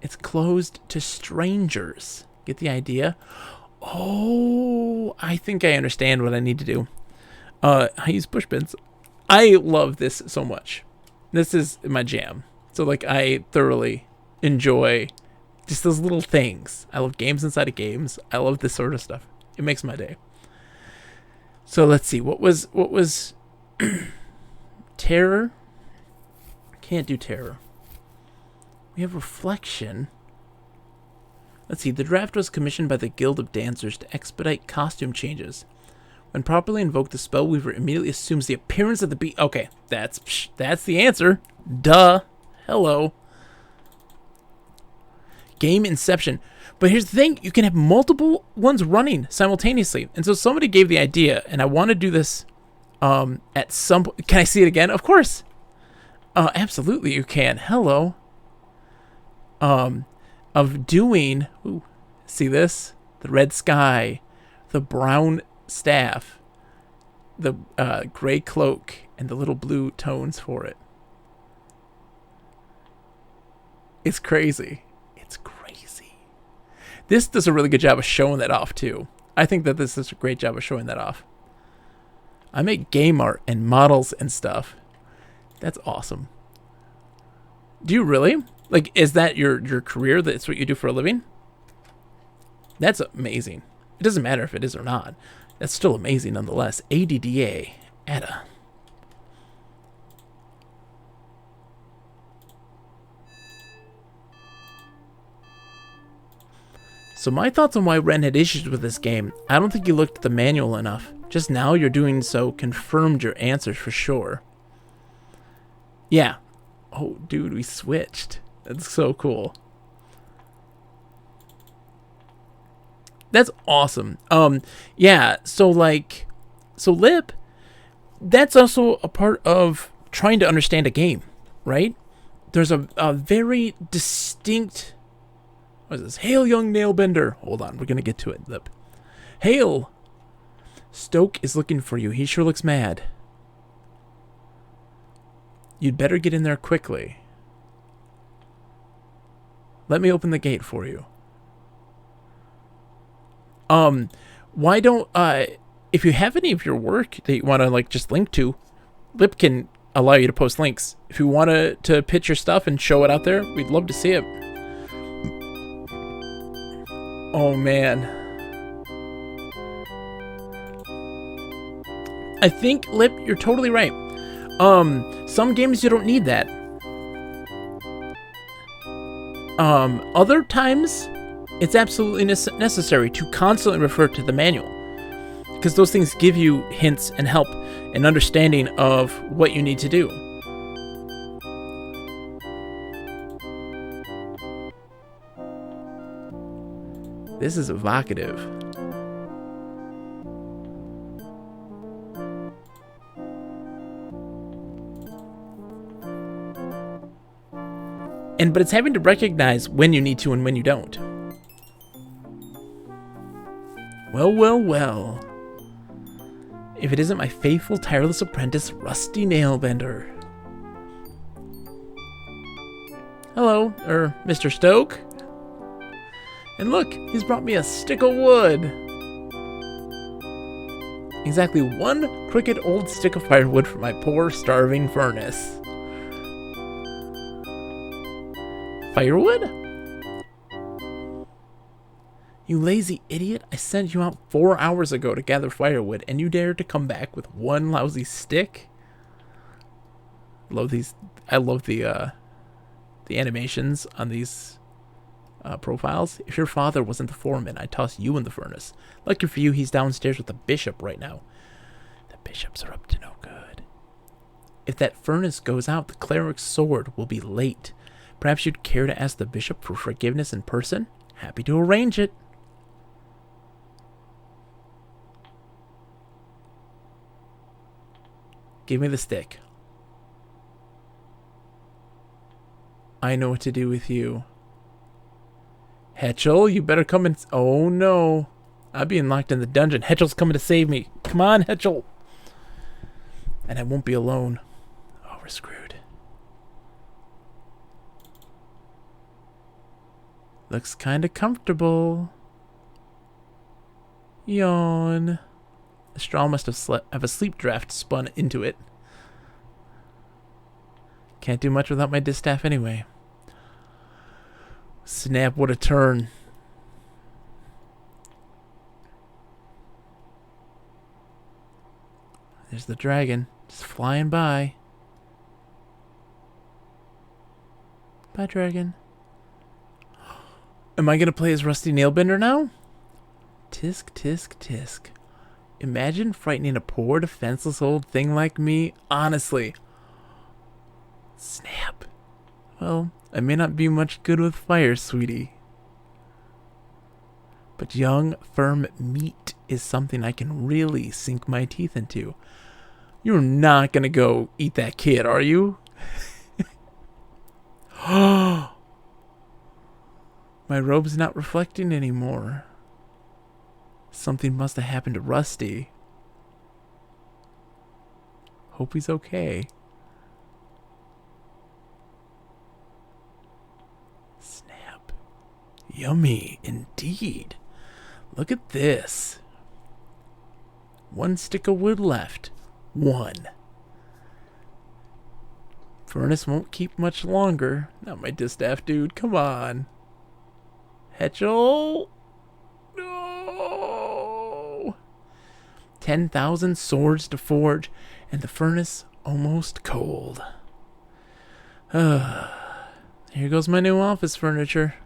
It's closed to strangers. Get the idea? Oh, I think I understand what I need to do. I use push bins. I love this so much. This is my jam. So, like, I thoroughly enjoy just those little things. I love games inside of games. I love this sort of stuff. It makes my day. So let's see. What was terror? Can't do terror. We have reflection. Let's see. The draft was commissioned by the Guild of Dancers to expedite costume changes. When properly invoked, the spellweaver immediately assumes the appearance of the beast. Okay, that's the answer. Duh. Hello. Game Inception. But here's the thing, you can have multiple ones running simultaneously. And so somebody gave the idea, and I want to do this at some point. Can I see it again? Of course. Absolutely you can. Hello. Of doing, ooh, see this? The red sky, the brown staff, the gray cloak, and the little blue tones for it. It's crazy. It's crazy. This does a really good job of showing that off, too. I think that this does a great job of showing that off. I make game art and models and stuff. That's awesome. Do you really? Like, is that your career? That's what you do for a living? That's amazing. It doesn't matter if it is or not. That's still amazing nonetheless. ADDA. ADA. So my thoughts on why Ren had issues with this game. I don't think you looked at the manual enough. Just now you're doing so confirmed your answers for sure. Yeah. Oh, dude, we switched. That's so cool. That's awesome. Yeah, so Lip, that's also a part of trying to understand a game, right? There's a very distinct... What is this? Hail, young nailbender. Hold on, we're going to get to it, Lip. Hail! Stoke is looking for you. He sure looks mad. You'd better get in there quickly. Let me open the gate for you. Why don't, if you have any of your work that you want to, like, just link to, Lip can allow you to post links. If you want to pitch your stuff and show it out there, we'd love to see it. Oh, man. I think, Lip, you're totally right. Some games you don't need that. Other times, it's absolutely necessary to constantly refer to the manual. Because those things give you hints and help and understanding of what you need to do. This is evocative. But it's having to recognize when you need to and when you don't. Well, well, well. If it isn't my faithful, tireless apprentice, Rusty Nailbender. Hello, Mr. Stoke. And look, he's brought me a stick of wood. Exactly one crooked old stick of firewood for my poor, starving furnace. Firewood? You lazy idiot, I sent you out 4 hours ago to gather firewood, and you dared to come back with one lousy stick? I love the animations on these profiles. If your father wasn't the foreman, I'd toss you in the furnace. Lucky for you, he's downstairs with the bishop right now. The bishops are up to no good. If that furnace goes out, the cleric's sword will be late. Perhaps you'd care to ask the bishop for forgiveness in person? Happy to arrange it. Give me the stick. I know what to do with you. Hetchel, you better come and... Oh, no. I'm being locked in the dungeon. Hetchel's coming to save me. Come on, Hetchel. And I won't be alone. Oh, we're screwed. Looks kind of comfortable. Yawn. The straw must have a sleep draft spun into it. Can't do much without my distaff anyway. Snap, what a turn. There's the dragon, just flying by. Bye, dragon. Am I going to play as Rusty Nailbender now? Tisk, tisk, tisk. Imagine frightening a poor, defenseless old thing like me. Honestly. Snap. Well, I may not be much good with fire, sweetie. But young, firm meat is something I can really sink my teeth into. You're not going to go eat that kid, are you? My robe's not reflecting anymore. Something must have happened to Rusty. Hope he's okay. Snap. Yummy, indeed. Look at this. One stick of wood left. One. Furnace won't keep much longer. Not my distaff, dude. Come on. Hetchel. No. 10,000 swords to forge, and the furnace almost cold. Here goes my new office furniture.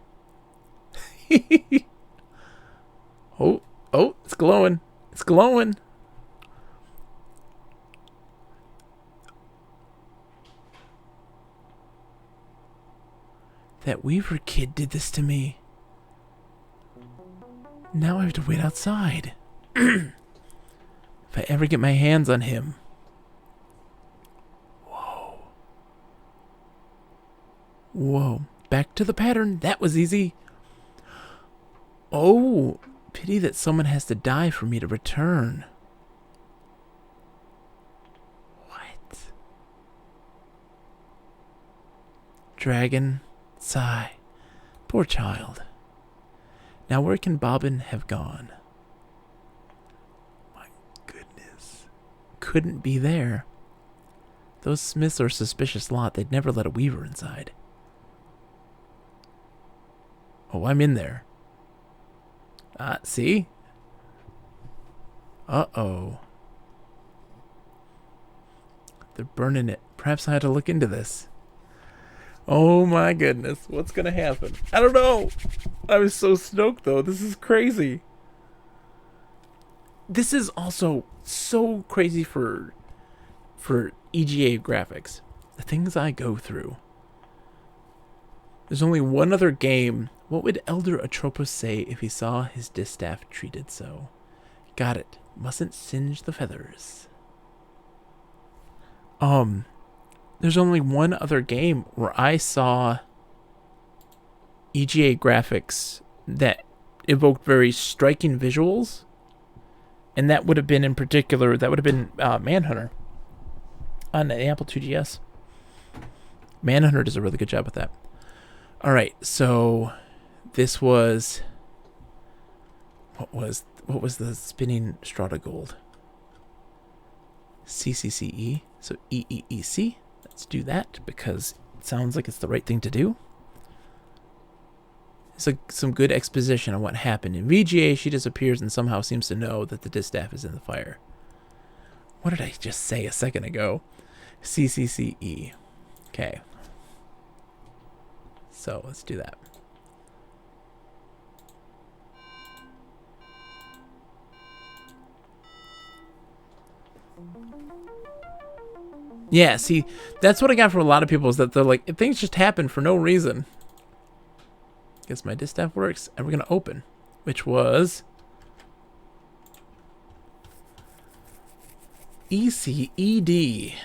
Oh, it's glowing. It's glowing. That Weaver kid did this to me. Now I have to wait outside. If I ever get my hands on him. Whoa. Whoa. Back to the pattern. That was easy. Oh, pity that someone has to die for me to return. What? Dragon. Sigh. Poor child. Now where can Bobbin have gone? My goodness. Couldn't be there. Those Smiths are a suspicious lot. They'd never let a weaver inside. Oh, I'm in there. See? Uh-oh. They're burning it. Perhaps I had to look into this. Oh my goodness, what's gonna happen? I don't know. I was so stoked though. This is crazy. This is also so crazy for EGA graphics. The things I go through. There's only one other game What would Elder Atropos say if he saw his distaff treated so? Got it. Mustn't singe the feathers. There's only one other game where I saw EGA graphics that evoked very striking visuals, and that would have been Manhunter on the Apple IIgs. Manhunter does a really good job with that. All right, so this was what was the spinning Strata Gold? CCCE, so EEEC. Let's do that because it sounds like it's the right thing to do. It's some good exposition on what happened. In VGA, she disappears and somehow seems to know that the distaff is in the fire. What did I just say a second ago? CCCE. Okay. So let's do that. Yeah, see, that's what I got from a lot of people is that they're like, things just happen for no reason. Guess my distaff works, and we're going to open, which was ECED.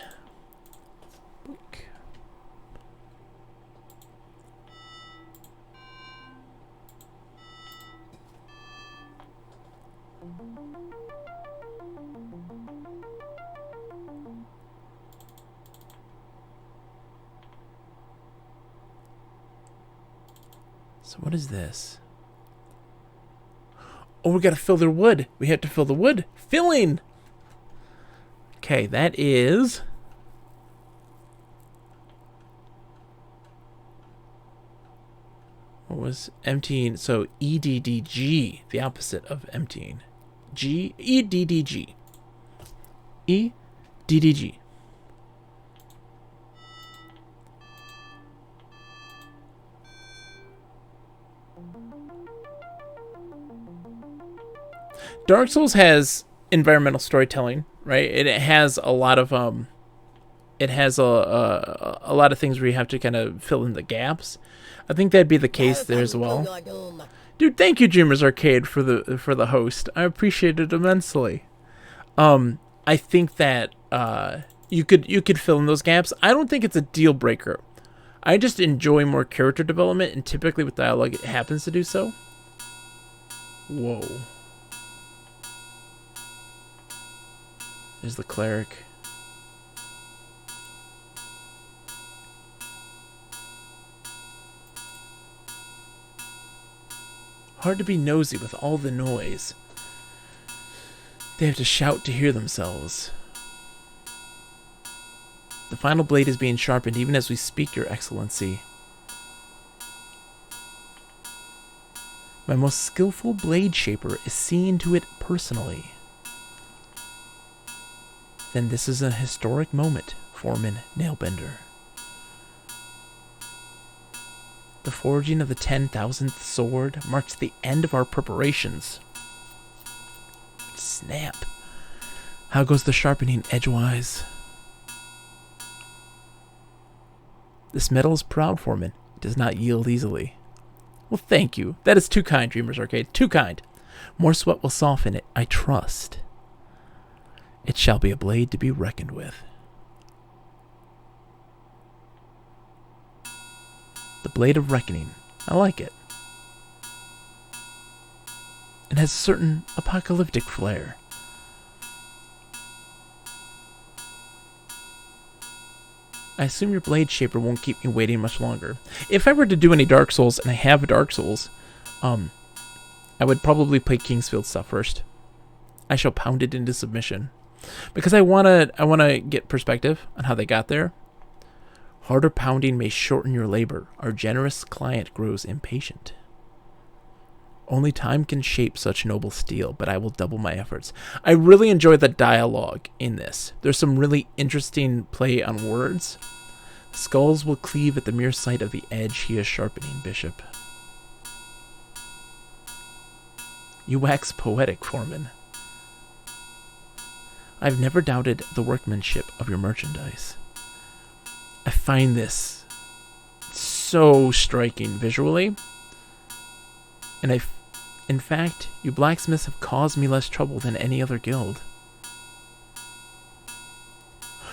So what is this? Oh, we gotta fill their wood. We have to fill the wood. Filling! Okay, that is... What was emptying? So EDDG, the opposite of emptying. EDDG. EDDG. Dark Souls has environmental storytelling, right? It has a lot of it has a lot of things where you have to kind of fill in the gaps. I think that'd be the case there as well. Dude, thank you, Dreamers Arcade, for the host. I appreciate it immensely. I think that you could fill in those gaps. I don't think it's a deal breaker. I just enjoy more character development, and typically with dialogue, it happens to do so. Whoa. There's the cleric. Hard to be nosy with all the noise. They have to shout to hear themselves. The final blade is being sharpened even as we speak, Your Excellency. My most skillful blade shaper is seeing to it personally. Then this is a historic moment, Foreman Nailbender. The forging of the 10,000th sword marks the end of our preparations. Snap. How goes the sharpening edgewise? This metal is proud, Foreman. It does not yield easily. Well, thank you. That is too kind, Dreamers Arcade. Too kind. More sweat will soften it, I trust. It shall be a blade to be reckoned with. The Blade of Reckoning. I like it. It has a certain apocalyptic flair. I assume your blade shaper won't keep me waiting much longer. If I were to do any Dark Souls, and I have a Dark Souls, I would probably play Kingsfield stuff first. I shall pound it into submission. Because I wanna get perspective on how they got there. Harder pounding may shorten your labor. Our generous client grows impatient. Only time can shape such noble steel, but I will double my efforts. I really enjoy the dialogue in this. There's some really interesting play on words. Skulls will cleave at the mere sight of the edge he is sharpening, Bishop. You wax poetic, Foreman. I've never doubted the workmanship of your merchandise. I find this so striking visually. And in fact, you blacksmiths have caused me less trouble than any other guild.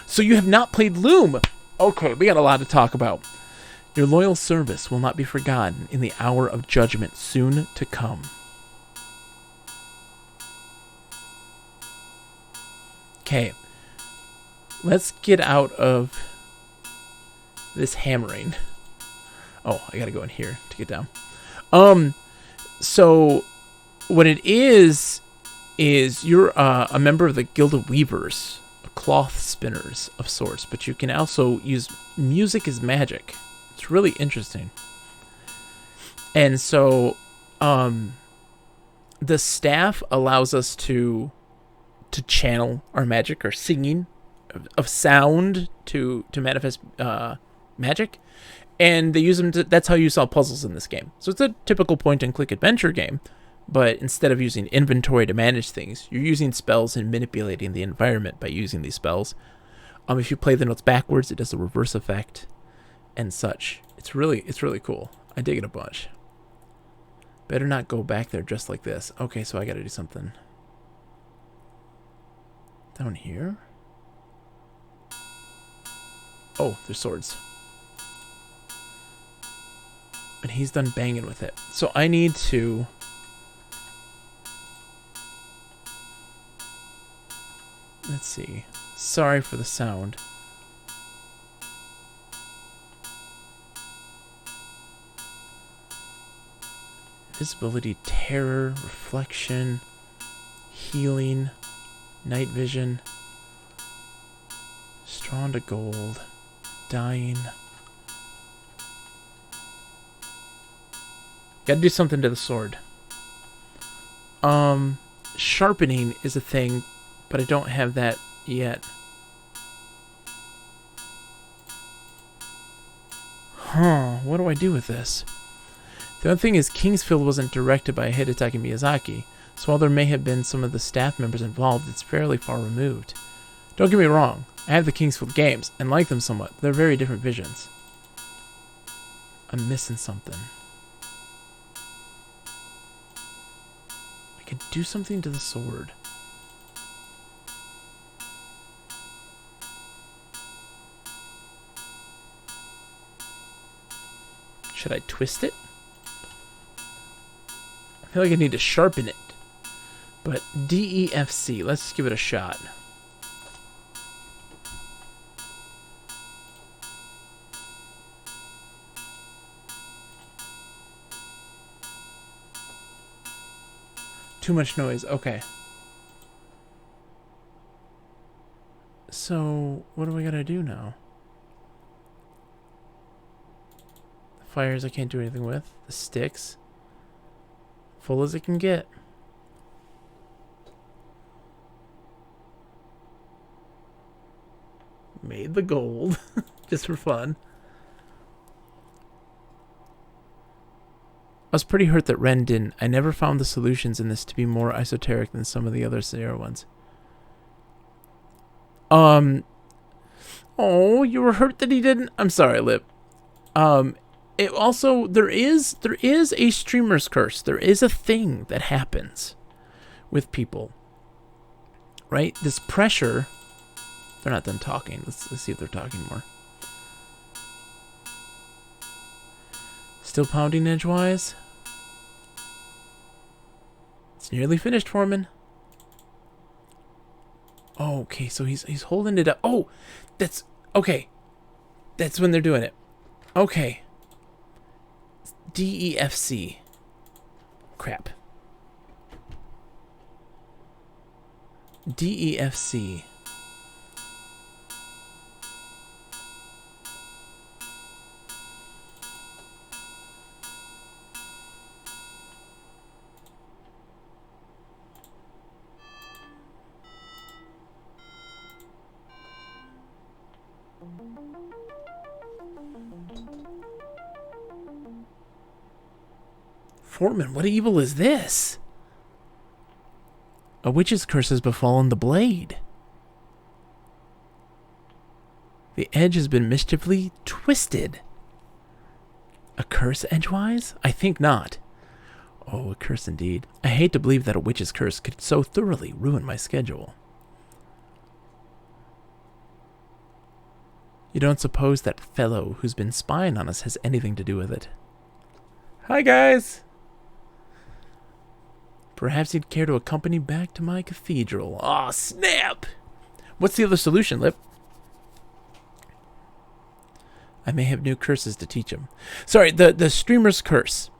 So you have not played Loom! Okay, we got a lot to talk about. Your loyal service will not be forgotten in the hour of judgment soon to come. Okay, let's get out of this hammering. Oh, I gotta go in here to get down. So what it is you're a member of the Guild of Weavers, cloth spinners of sorts, but you can also use music as magic. It's really interesting. And so the staff allows us to channel our magic, or singing of sound to manifest magic. And they use them that's how you solve puzzles in this game. So it's a typical point and click adventure game, but instead of using inventory to manage things, you're using spells and manipulating the environment by using these spells. If you play the notes backwards, it does a reverse effect and such. It's really cool. I dig it a bunch. Better not go back there just like this. Okay, so I gotta do something. Down here? Oh, there's swords. And he's done banging with it. So I need to... Let's see. Sorry for the sound. Visibility, terror, reflection, healing, night vision, strong to gold, dying. Gotta do something to the sword. Sharpening is a thing, but I don't have that yet. What do I do with this? The other thing is, Kingsfield wasn't directed by Hidetaka Miyazaki, so while there may have been some of the staff members involved, it's fairly far removed. Don't get me wrong, I have the Kingsfield games, and like them somewhat. They're very different visions. I'm missing something. I could do something to the sword. Should I twist it? I feel like I need to sharpen it. But DEFC, let's just give it a shot. Too much noise, okay. So, what do we gotta do now? The fires I can't do anything with. The sticks. Full as it can get. Made the gold. Just for fun. I was pretty hurt that Ren didn't. I never found the solutions in this to be more esoteric than some of the other Sierra ones. Oh, you were hurt that he didn't? I'm sorry, Lip. It also, there is a streamer's curse. There is a thing that happens with people. Right? This pressure. They're not done talking. Let's see if they're talking more. Still pounding edgewise? It's nearly finished, Foreman. Oh, okay, so he's holding it up. Oh, that's okay. That's when they're doing it. Okay. DEFC. Crap. DEFC. Foreman, what evil is this? A witch's curse has befallen the blade. The edge has been mischiefully twisted. A curse edgewise? I think not. Oh, a curse indeed. I hate to believe that a witch's curse could so thoroughly ruin my schedule. You don't suppose that fellow who's been spying on us has anything to do with it? Hi, guys! Perhaps he'd care to accompany back to my cathedral. Aw, snap! What's the other solution, Lip? I may have new curses to teach him. Sorry, the streamer's curse.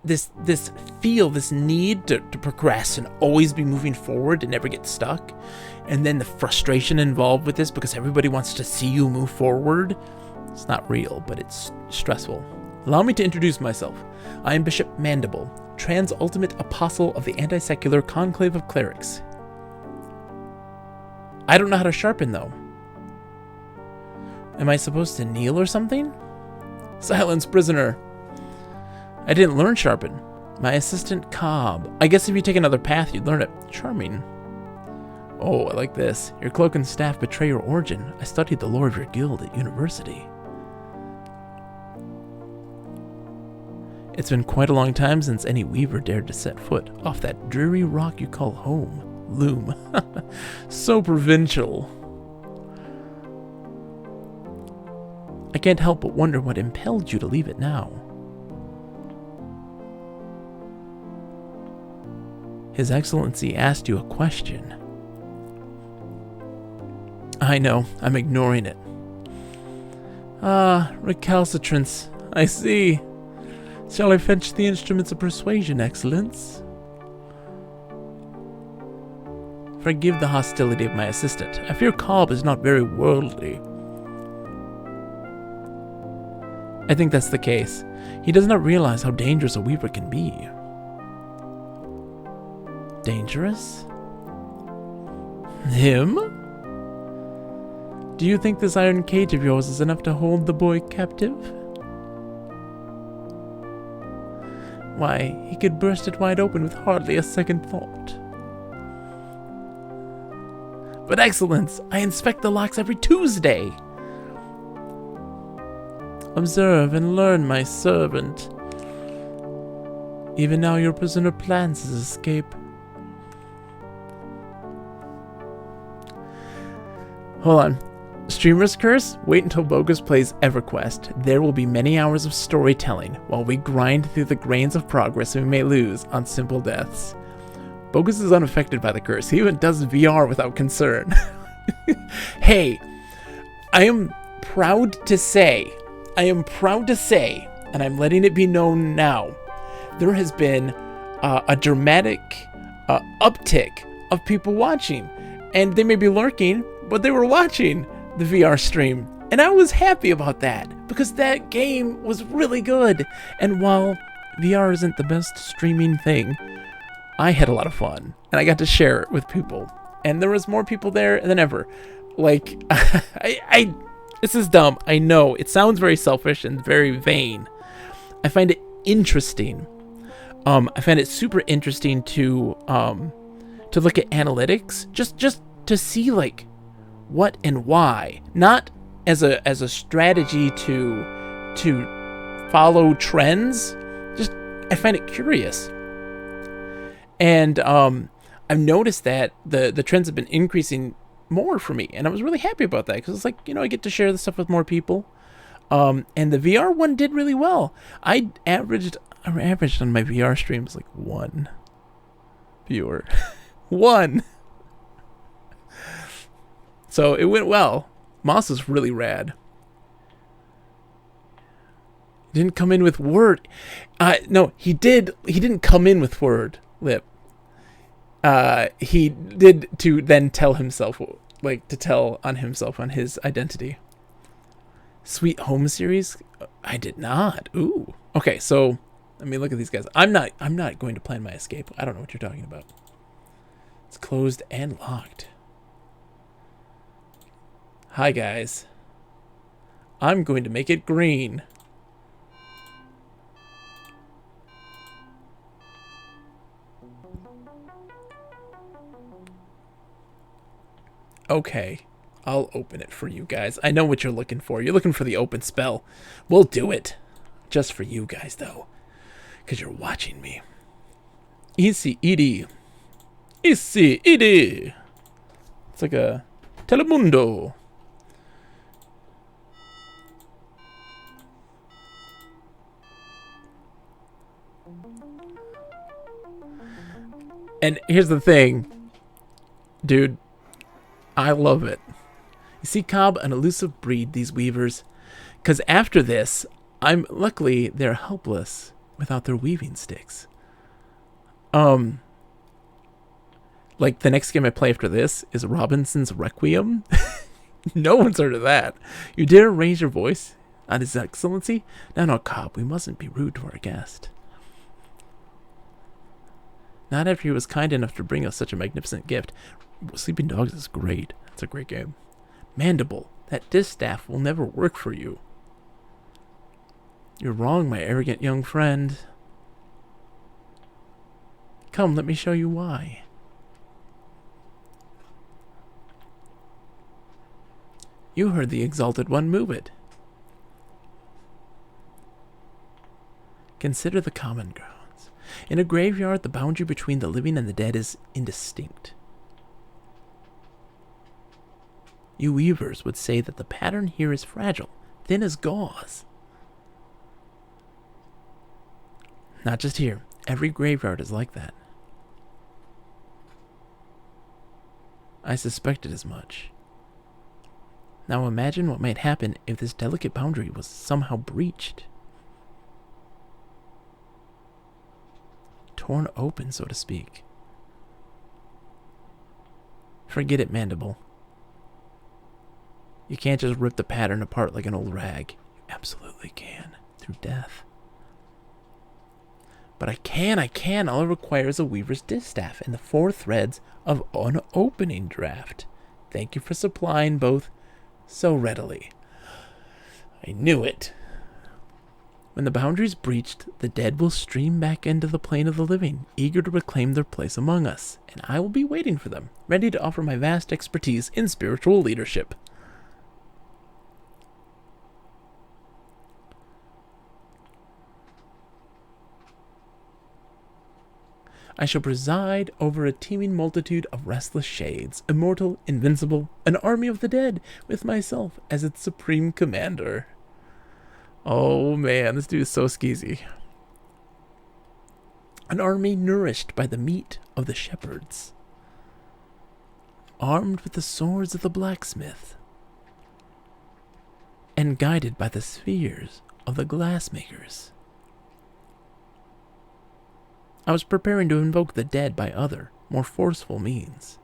This need to progress and always be moving forward and never get stuck. And then the frustration involved with this because everybody wants to see you move forward. It's not real, but it's stressful. Allow me to introduce myself. I am Bishop Mandible, trans-ultimate apostle of the anti-secular conclave of clerics. I don't know how to sharpen, though. Am I supposed to kneel or something? Silence, prisoner. I didn't learn sharpen. My assistant, Cobb. I guess if you take another path, you'd learn it. Charming. Oh, I like this. Your cloak and staff betray your origin. I studied the lore of your guild at university. It's been quite a long time since any weaver dared to set foot off that dreary rock you call home. Loom. So provincial. I can't help but wonder what impelled you to leave it now. His Excellency asked you a question. I know, I'm ignoring it. Ah, recalcitrance. I see. Shall I fetch the instruments of persuasion, Excellence? Forgive the hostility of my assistant. I fear Cobb is not very worldly. I think that's the case. He does not realize how dangerous a weaver can be. Dangerous? Him? Do you think this iron cage of yours is enough to hold the boy captive? Why, he could burst it wide open with hardly a second thought. But Excellence, I inspect the locks every Tuesday. Observe and learn, my servant. Even now your prisoner plans his escape. Hold on. Streamer's Curse? Wait until Bogus plays EverQuest. There will be many hours of storytelling while we grind through the grains of progress we may lose on simple deaths. Bogus is unaffected by the curse. He even does VR without concern. Hey, I am proud to say, and I'm letting it be known now, there has been a dramatic uptick of people watching. And they may be lurking, but they were watching the VR stream. And I was happy about that, because that game was really good. And while VR isn't the best streaming thing, I had a lot of fun. And I got to share it with people. And there was more people there than ever. Like, this is dumb. I know. It sounds very selfish and very vain. I find it interesting. I find it super interesting to look at analytics. Just to see, like, what and why, not as a strategy to follow trends. Just I find it curious, and I've noticed that the trends have been increasing more for me, and I was really happy about that because it's like, I get to share this stuff with more people. And the VR one did really well. I averaged on my VR streams like 1 viewer, 1. So it went well. Moss is really rad. He didn't come in with word. No, he did. He didn't come in with word, Lip. He did to then tell himself, like, to tell on himself on his identity. Sweet Home series? I did not. Ooh. Okay, so let me look at these guys. I'm not going to plan my escape. I don't know what you're talking about. It's closed and locked. Hi, guys. I'm going to make it green. Okay, I'll open it for you guys. I know what you're looking for. You're looking for the open spell. We'll do it. Just for you guys, though. Because you're watching me. Easy, Edie. Easy, Edie. It's like a Telemundo. And here's the thing, dude. I love it. You see, Cobb, an elusive breed, these weavers. Because after this, luckily, they're helpless without their weaving sticks. Like, the next game I play after this is Robinson's Requiem. No one's heard of that. You dare raise your voice on His Excellency? No, Cobb, we mustn't be rude to our guest. Not after he was kind enough to bring us such a magnificent gift. Sleeping Dogs is great. It's a great game. Mandible, that distaff will never work for you. You're wrong, my arrogant young friend. Come, let me show you why. You heard the Exalted One move it. Consider the common grounds. In a graveyard, the boundary between the living and the dead is indistinct. You weavers would say that the pattern here is fragile, thin as gauze. Not just here. Every graveyard is like that. I suspected as much. Now imagine what might happen if this delicate boundary was somehow breached. Torn open, so to speak. Forget it, Mandible. You can't just rip the pattern apart like an old rag. You absolutely can, through death. But I can. All it requires is a weaver's distaff and the 4 threads of an opening draft. Thank you for supplying both so readily. I knew it. When the boundary's breached, the dead will stream back into the plane of the living, eager to reclaim their place among us, and I will be waiting for them, ready to offer my vast expertise in spiritual leadership. I shall preside over a teeming multitude of restless shades, immortal, invincible, an army of the dead, with myself as its supreme commander. Oh man, this dude is so skeezy. An army nourished by the meat of the shepherds, armed with the swords of the blacksmith, and guided by the spheres of the glassmakers. I was preparing to invoke the dead by other, more forceful means.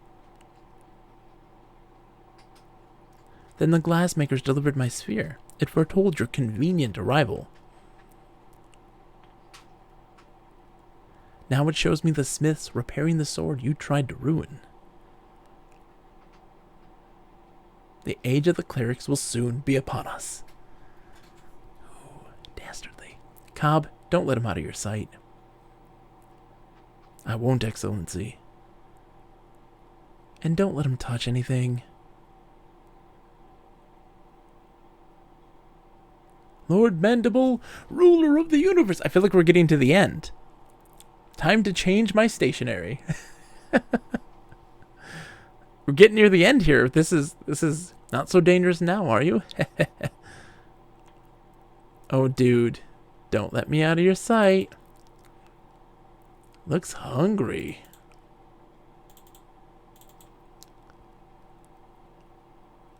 Then the glassmakers delivered my sphere. It foretold your convenient arrival. Now it shows me the smiths repairing the sword you tried to ruin. The age of the clerics will soon be upon us. Ooh, dastardly. Cobb, don't let him out of your sight. I won't, Excellency. And don't let him touch anything. Lord Mandible, ruler of the universe. I feel like we're getting to the end. Time to change my stationery. We're getting near the end here. This is not so dangerous now, are you? Oh, dude. Don't let me out of your sight. Looks hungry.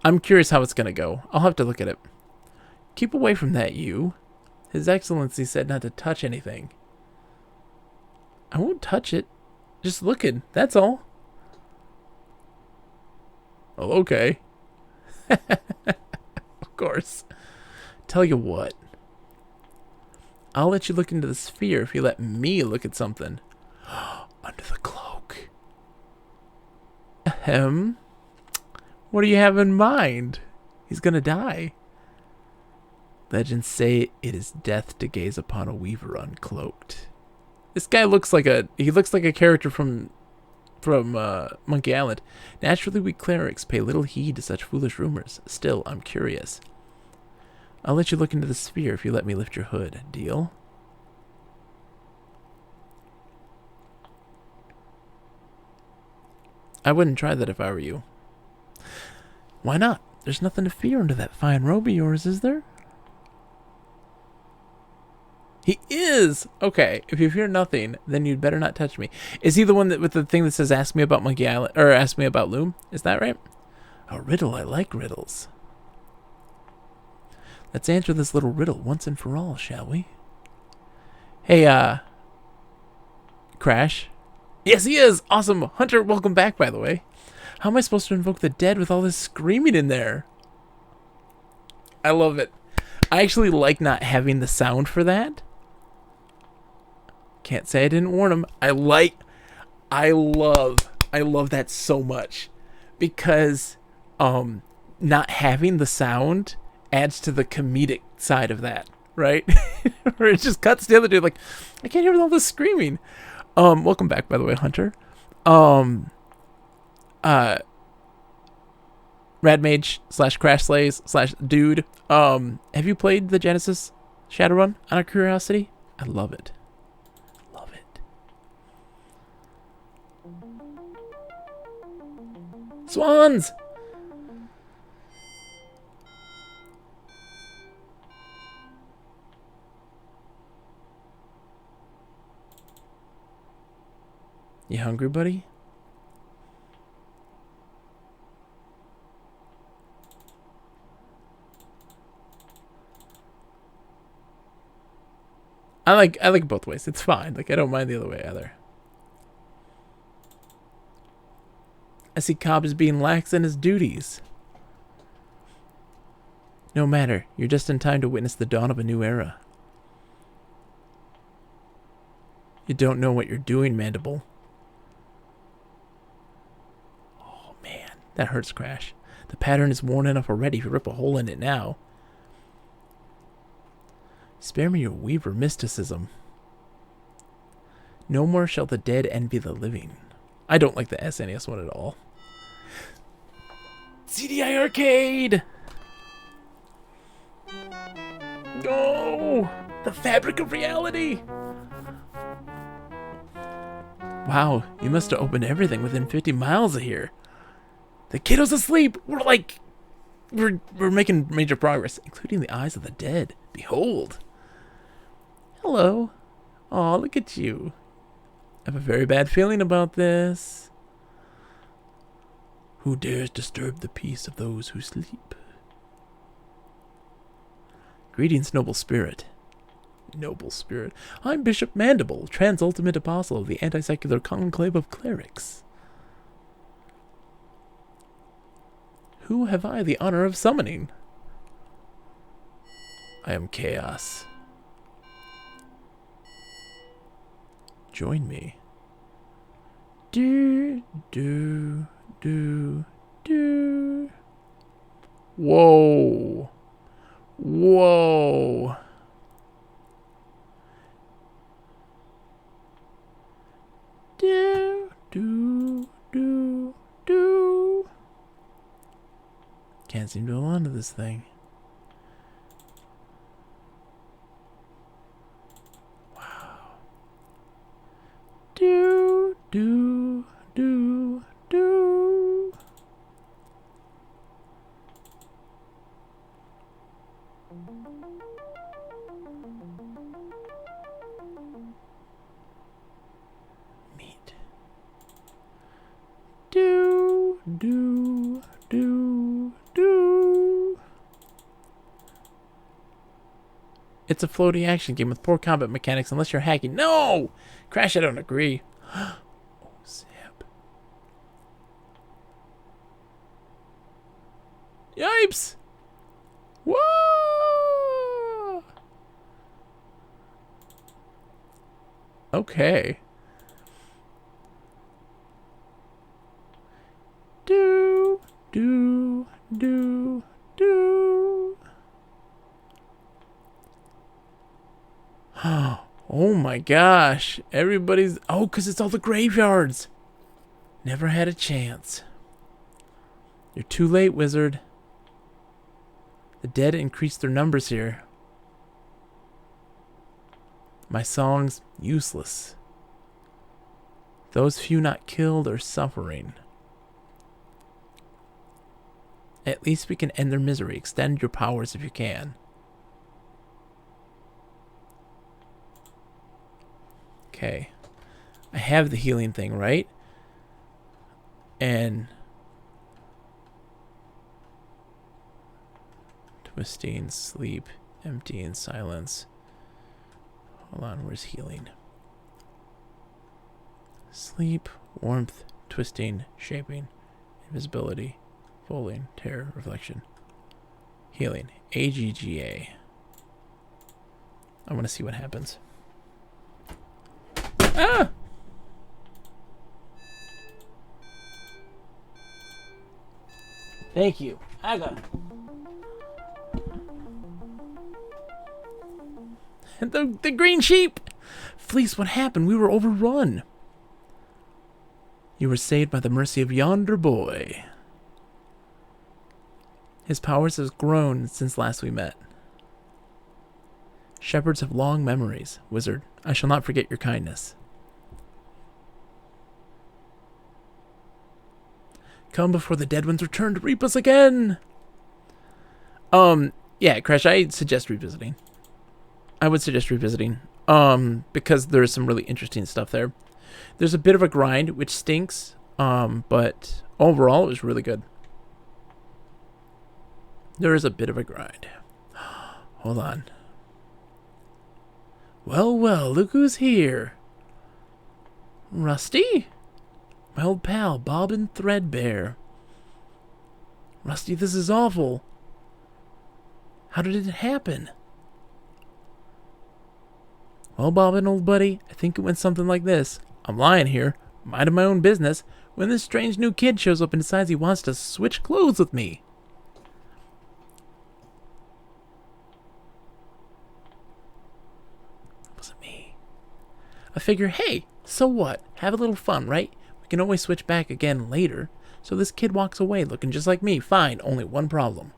I'm curious how it's going to go. I'll have to look at it. Keep away from that, you. His Excellency said not to touch anything. I won't touch it. Just looking, that's all. Oh, okay. Of course. Tell you what. I'll let you look into the sphere if you let me look at something. Under the cloak. Ahem. What do you have in mind? He's gonna die. Legends say it is death to gaze upon a weaver uncloaked. This guy looks like a character from Monkey Island. Naturally, we clerics pay little heed to such foolish rumors. Still, I'm curious. I'll let you look into the sphere if you let me lift your hood. Deal? I wouldn't try that if I were you. Why not? There's nothing to fear under that fine robe of yours, is there? He is! Okay, if you fear nothing, then you'd better not touch me. Is he the one that with the thing that says ask me about Monkey Island, or ask me about Loom? Is that right? A riddle, I like riddles. Let's answer this little riddle once and for all, shall we? Hey, Crash? Yes, he is! Awesome! Hunter, welcome back, by the way. How am I supposed to invoke the dead with all this screaming in there? I love it. I actually like not having the sound for that. Can't say I didn't warn him. I love that so much. Because not having the sound adds to the comedic side of that, right? Where it just cuts the other dude like, I can't hear all this screaming. Welcome back, by the way, Hunter. Radmage / Crash Slays / dude. Have you played the Genesis Shadowrun out of curiosity? I love it. Love it. Swans! You hungry, buddy? I like both ways. It's fine. Like I don't mind the other way either. I see Cobb as being lax in his duties. No matter, you're just in time to witness the dawn of a new era. You don't know what you're doing, Mandible. Oh man, that hurts, Crash. The pattern is worn enough already to rip a hole in it now. Spare me your Weaver mysticism. No more shall the dead envy the living. I don't like the SNES one at all. CDI Arcade! No! The fabric of reality! Wow, you must have opened everything within 50 miles of here. The kiddo's asleep! We're making major progress, including the eyes of the dead. Behold! Hello. Aw, look at you. I have a very bad feeling about this. Who dares disturb the peace of those who sleep? Greetings, noble spirit. Noble spirit. I'm Bishop Mandible, trans-ultimate apostle of the anti-secular conclave of clerics. Who have I the honor of summoning? I am Chaos. Join me. Do. Whoa. Whoa. Do. Can't seem to hold on to this thing. Do. Meat. Do. It's a floating action game with poor combat mechanics unless you're hacking. No! Crash, I don't agree. Oh, snap. Yipes! Whoa! Okay. Do. Oh my gosh. Everybody's... Oh, because it's all the graveyards. Never had a chance. You're too late, wizard. The dead increased their numbers here. My song's useless. Those few not killed are suffering. At least we can end their misery. Extend your powers if you can. Okay. I have the healing thing, right? And twisting, sleep, empty, and silence. Hold on, where's healing? Sleep, warmth, twisting, shaping, invisibility, folding, terror, reflection. Healing. EGA. I want to see what happens. Ah! Thank you. EGA. The green sheep! Fleece, what happened? We were overrun. You were saved by the mercy of yonder boy. His powers have grown since last we met. Shepherds have long memories, wizard. I shall not forget your kindness. Come before the dead ones return to reap us again. Yeah, Crash, I suggest revisiting. I would suggest revisiting. Because there's some really interesting stuff there. There's a bit of a grind, which stinks. But overall, it was really good. There is a bit of a grind. Hold on. Well, well, look who's here. Rusty? My old pal, Bobbin Threadbare. Rusty, this is awful. How did it happen? Well, Bobbin, old buddy, I think it went something like this. I'm lying here, minding my own business, when this strange new kid shows up and decides he wants to switch clothes with me. It wasn't me. I figure, hey, so what? Have a little fun, right? We can always switch back again later. So this kid walks away looking just like me. Fine, only one problem.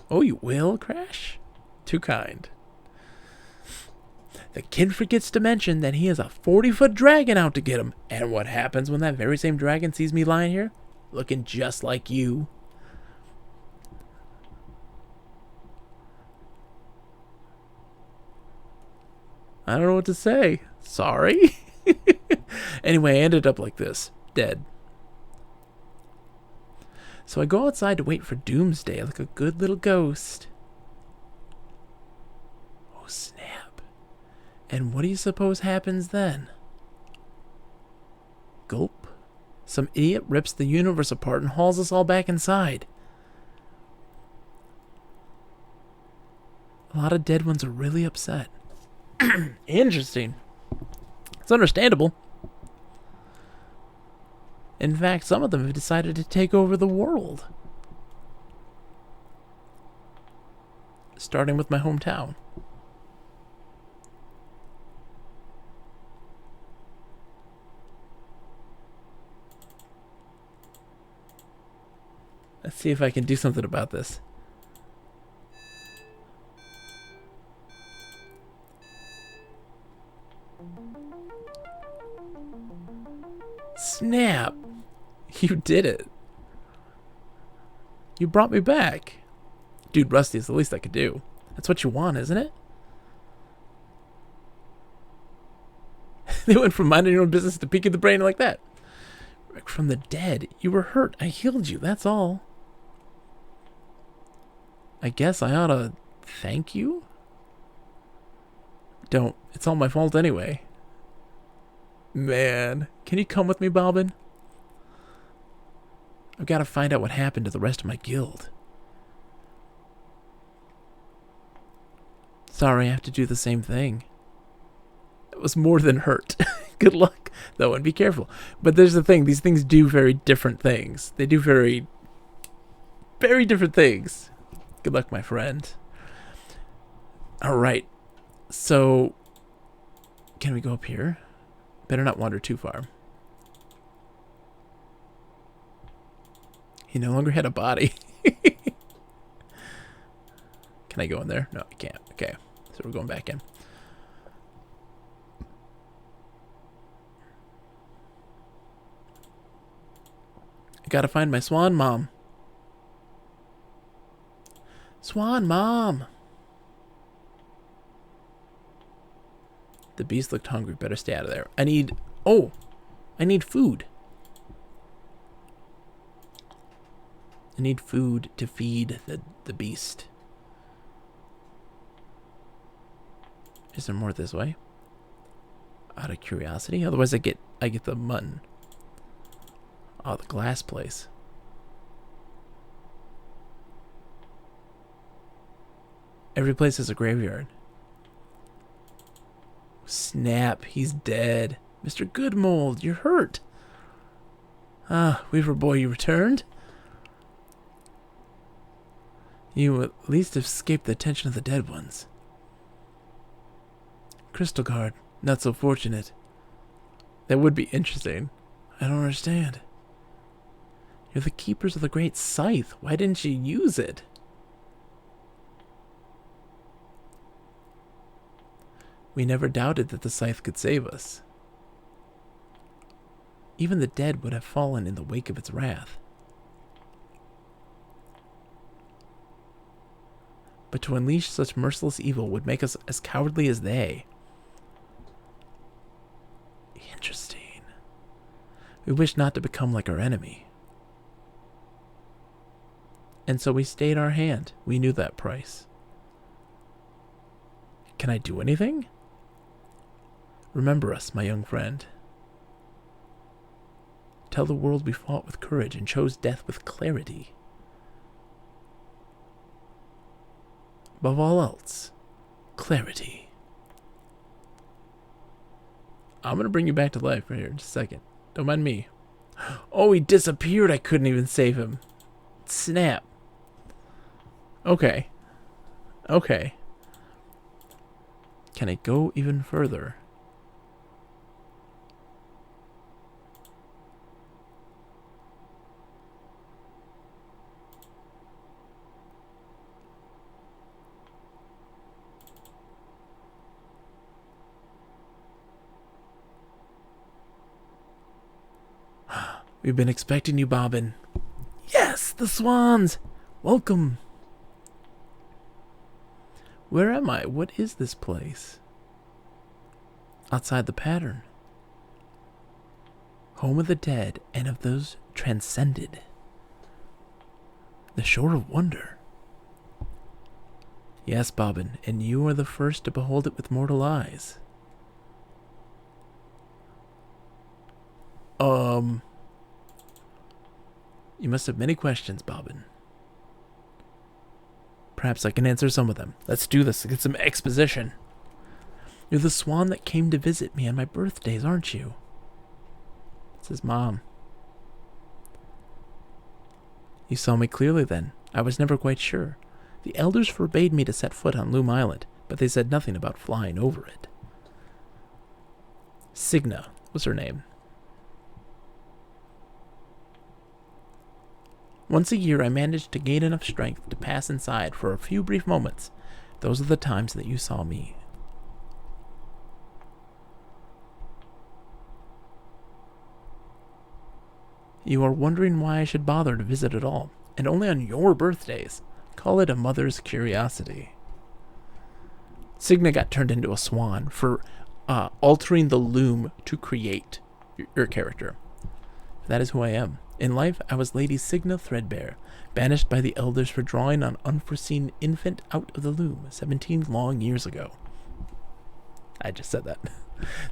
Oh, you will, Crash? Too kind. The kid forgets to mention that he has a 40-foot dragon out to get him. And what happens when that very same dragon sees me lying here? Looking just like you. I don't know what to say. Sorry. Anyway, I ended up like this. Dead. So I go outside to wait for doomsday like a good little ghost. Oh, snap. And what do you suppose happens then? Gulp. Some idiot rips the universe apart and hauls us all back inside. A lot of dead ones are really upset. Interesting. It's understandable. In fact, some of them have decided to take over the world. Starting with my hometown. Let's see if I can do something about this. Snap! You did it. You brought me back. Dude, Rusty is the least I could do. That's what you want, isn't it? They went from minding your own business to peeking the brain like that. Rick from the dead. You were hurt. I healed you, that's all. I guess I ought to thank you? Don't. It's all my fault anyway. Man, can you come with me, Bobbin? I've got to find out what happened to the rest of my guild. Sorry, I have to do the same thing. It was more than hurt. Good luck, though, and be careful. But there's the thing, these things do very different things. They do very, very different things. Good luck, my friend. Alright, so, can we go up here? Better not wander too far. He no longer had a body. Can I go in there? No, I can't. Okay, so we're going back in. gotta find my swan mom. Swan mom! The beast looked hungry. Better stay out of there. I need... Oh! I need food. I need food to feed the beast. Is there more this way? Out of curiosity? Otherwise I get the mutton. Oh, the glass place. Every place has a graveyard. Snap, he's dead. Mr. Goodmold, you're hurt. Ah, Weaver boy, you returned? You at least have escaped the attention of the dead ones. Crystal Guard, not so fortunate. That would be interesting. I don't understand. You're the keepers of the great scythe. Why didn't you use it? We never doubted that the scythe could save us. Even the dead would have fallen in the wake of its wrath. But to unleash such merciless evil would make us as cowardly as they. Interesting. We wish not to become like our enemy. And so we stayed our hand. We knew that price. Can I do anything? Remember us, my young friend. Tell the world we fought with courage and chose death with clarity. Above all else, clarity. I'm going to bring you back to life right here in just a second. Don't mind me. Oh, he disappeared. I couldn't even save him. Snap. Okay. Okay. Can I go even further? We've been expecting you, Bobbin. Yes, the swans! Welcome! Where am I? What is this place? Outside the pattern. Home of the dead and of those transcended. The shore of wonder. Yes, Bobbin, and you are the first to behold it with mortal eyes. You must have many questions, Bobbin. Perhaps I can answer some of them. Let's do this. Get some exposition. You're the swan that came to visit me on my birthdays, aren't you? It's his mom. You saw me clearly then. I was never quite sure. The elders forbade me to set foot on Loom Island, but they said nothing about flying over it. Signa was her name. Once a year I managed to gain enough strength to pass inside for a few brief moments. Those are the times that you saw me. You are wondering why I should bother to visit at all, and only on your birthdays. Call it a mother's curiosity. Signa got turned into a swan for altering the loom to create your character. That is who I am. In life, I was Lady Signa Threadbare, banished by the elders for drawing an unforeseen infant out of the loom 17 long years ago. I just said that.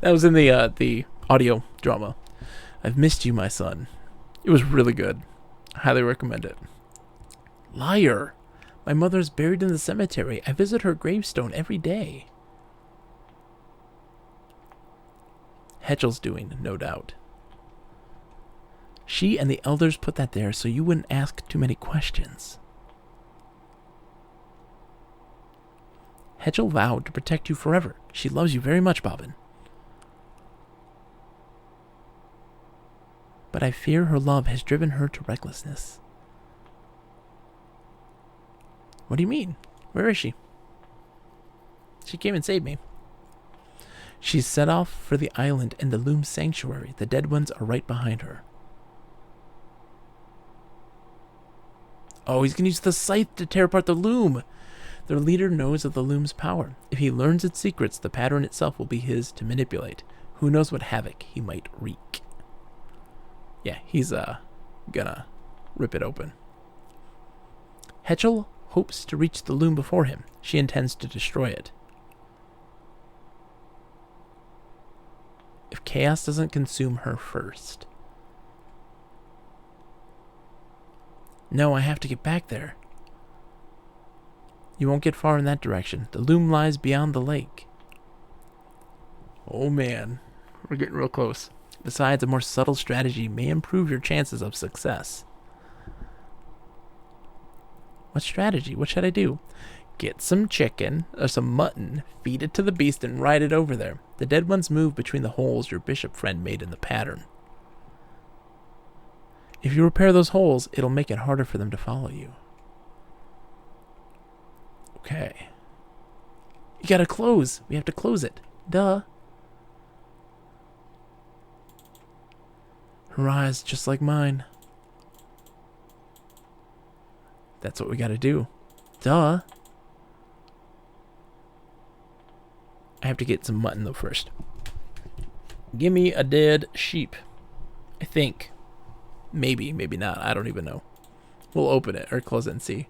That was in the audio drama. I've missed you, my son. It was really good. I highly recommend it. Liar! My mother's buried in the cemetery. I visit her gravestone every day. Hetchel's doing, no doubt. She and the elders put that there so you wouldn't ask too many questions. Hetchel vowed to protect you forever. She loves you very much, Bobbin. But I fear her love has driven her to recklessness. What do you mean? Where is she? She came and saved me. She's set off for the island and the Loom Sanctuary. The dead ones are right behind her. Oh, he's going to use the scythe to tear apart the loom. Their leader knows of the loom's power. If he learns its secrets, the pattern itself will be his to manipulate. Who knows what havoc he might wreak. Yeah, he's gonna rip it open. Hetchel hopes to reach the loom before him. She intends to destroy it. If chaos doesn't consume her first. No, I have to get back there. You won't get far in that direction. The loom lies beyond the lake. Oh man, we're getting real close. Besides, a more subtle strategy may improve your chances of success. What strategy? What should I do? Get some chicken or some mutton, feed it to the beast, and ride it over there. The dead ones move between the holes your bishop friend made in the pattern. If you repair those holes, it'll make it harder for them to follow you. Okay. You gotta close. We have to close it. Duh. Her eyes, just like mine. That's what we gotta do. Duh. I have to get some mutton, though, first. Give me a dead sheep. I think. Maybe, maybe not. I don't even know. We'll open it or close it and see.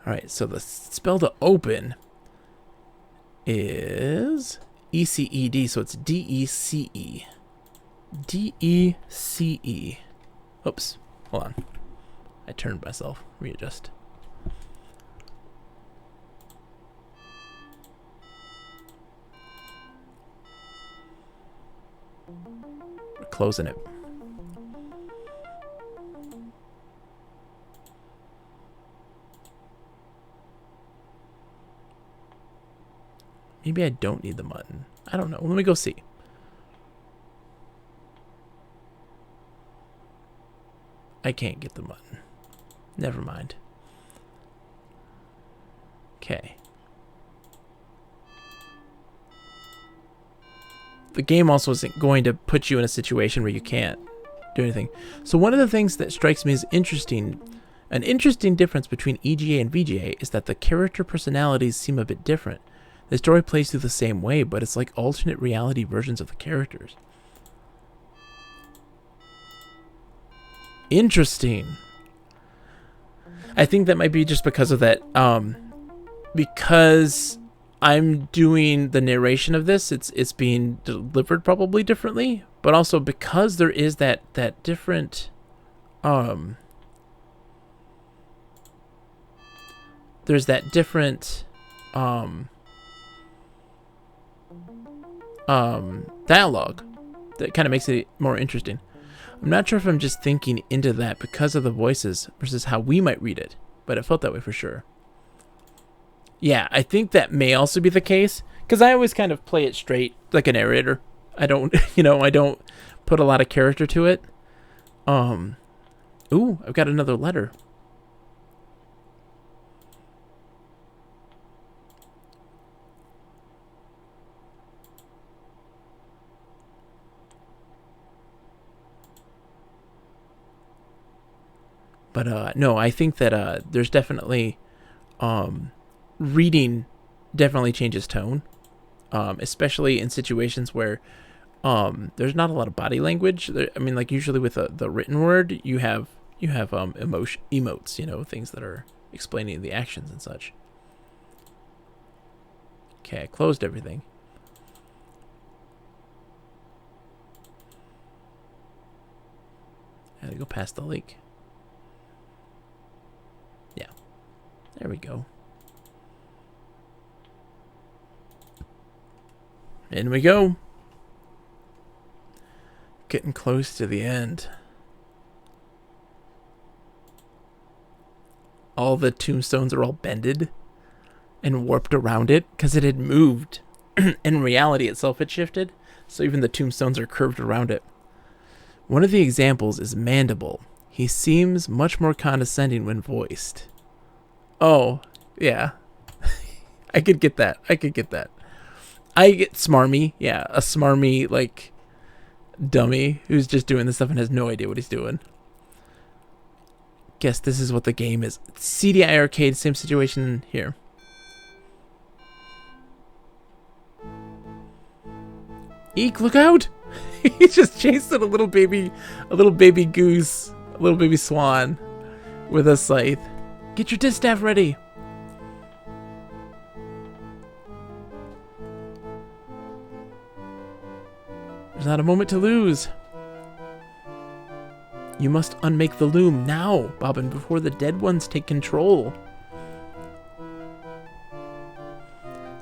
Alright, so the spell to open is E-C-E-D, so it's D-E-C-E. D-E-C-E. Oops, hold on. I turned myself. Readjust. We're closing it. Maybe I don't need the mutton. I don't know. Let me go see. I can't get the mutton. Never mind. Okay. The game also isn't going to put you in a situation where you can't do anything. So one of the things that strikes me as interesting, an interesting difference between EGA and VGA, is that the character personalities seem a bit different. The story plays through the same way, but it's like alternate reality versions of the characters. Interesting. I think that might be just because of that, because I'm doing the narration of this, it's being delivered probably differently, but also because there is that different, there's that different, dialogue that kind of makes it more interesting. I'm not sure if I'm just thinking into that because of the voices versus how we might read it, but it felt that way for sure. Yeah, I think that may also be the case because I always kind of play it straight like a narrator. I don't, I don't put a lot of character to it. Ooh, I've got another letter. But no, I think that there's definitely reading definitely changes tone, especially in situations where there's not a lot of body language. I mean, like usually with the written word, you have emotes, things that are explaining the actions and such. Okay, I closed everything. I gotta go past the lake. Yeah, there we go. In we go. Getting close to the end. All the tombstones are all bended and warped around it because it had moved. In reality itself, it shifted, so even the tombstones are curved around it. One of the examples is Mandible. He seems much more condescending when voiced. Oh, yeah. I could get that. I get smarmy. Yeah, a smarmy, like, dummy who's just doing this stuff and has no idea what he's doing. Guess this is what the game is. CDI arcade, same situation here. Eek, look out! He just chased a little baby goose, a little baby swan with a scythe. Get your distaff ready. There's not a moment to lose. You must unmake the loom now, Bobbin, before the dead ones take control.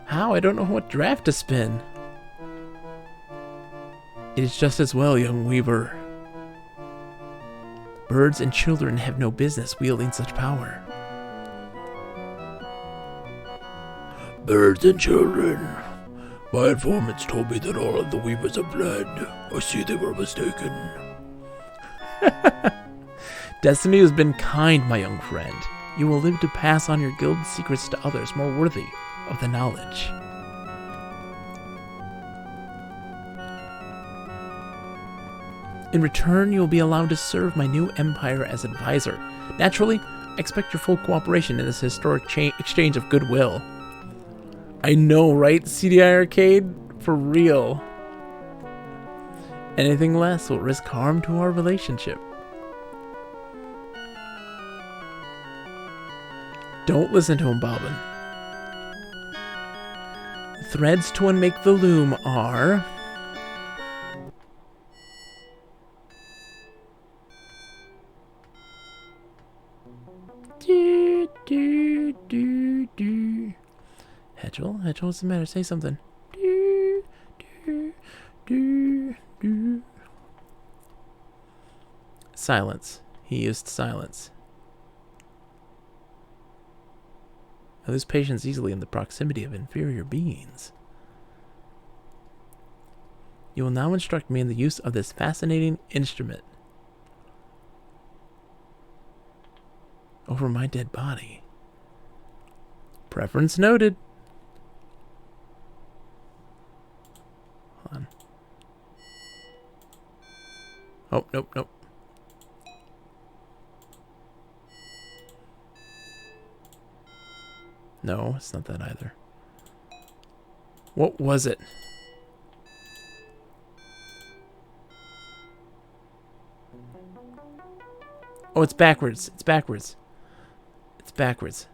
How? I don't know what draft to spin. It is just as well, young weaver. Birds and children have no business wielding such power. Birds and children. My informants told me that all of the weavers have fled. I see they were mistaken. Destiny has been kind, my young friend. You will live to pass on your guild secrets to others more worthy of the knowledge. In return, you will be allowed to serve my new empire as advisor. Naturally, I expect your full cooperation in this historic exchange of goodwill. I know, right? CDI Arcade? For real. Anything less will risk harm to our relationship. Don't listen to him, Bobbin. Threads to unmake the loom are... Hedgel, what's the matter? Say something. Silence. He used silence. I lose patience easily in the proximity of inferior beings. You will now instruct me in the use of this fascinating instrument over my dead body. Preference noted. Hold on. Oh, nope. No, it's not that either. What was it? Oh, it's backwards. It's backwards. It's backwards.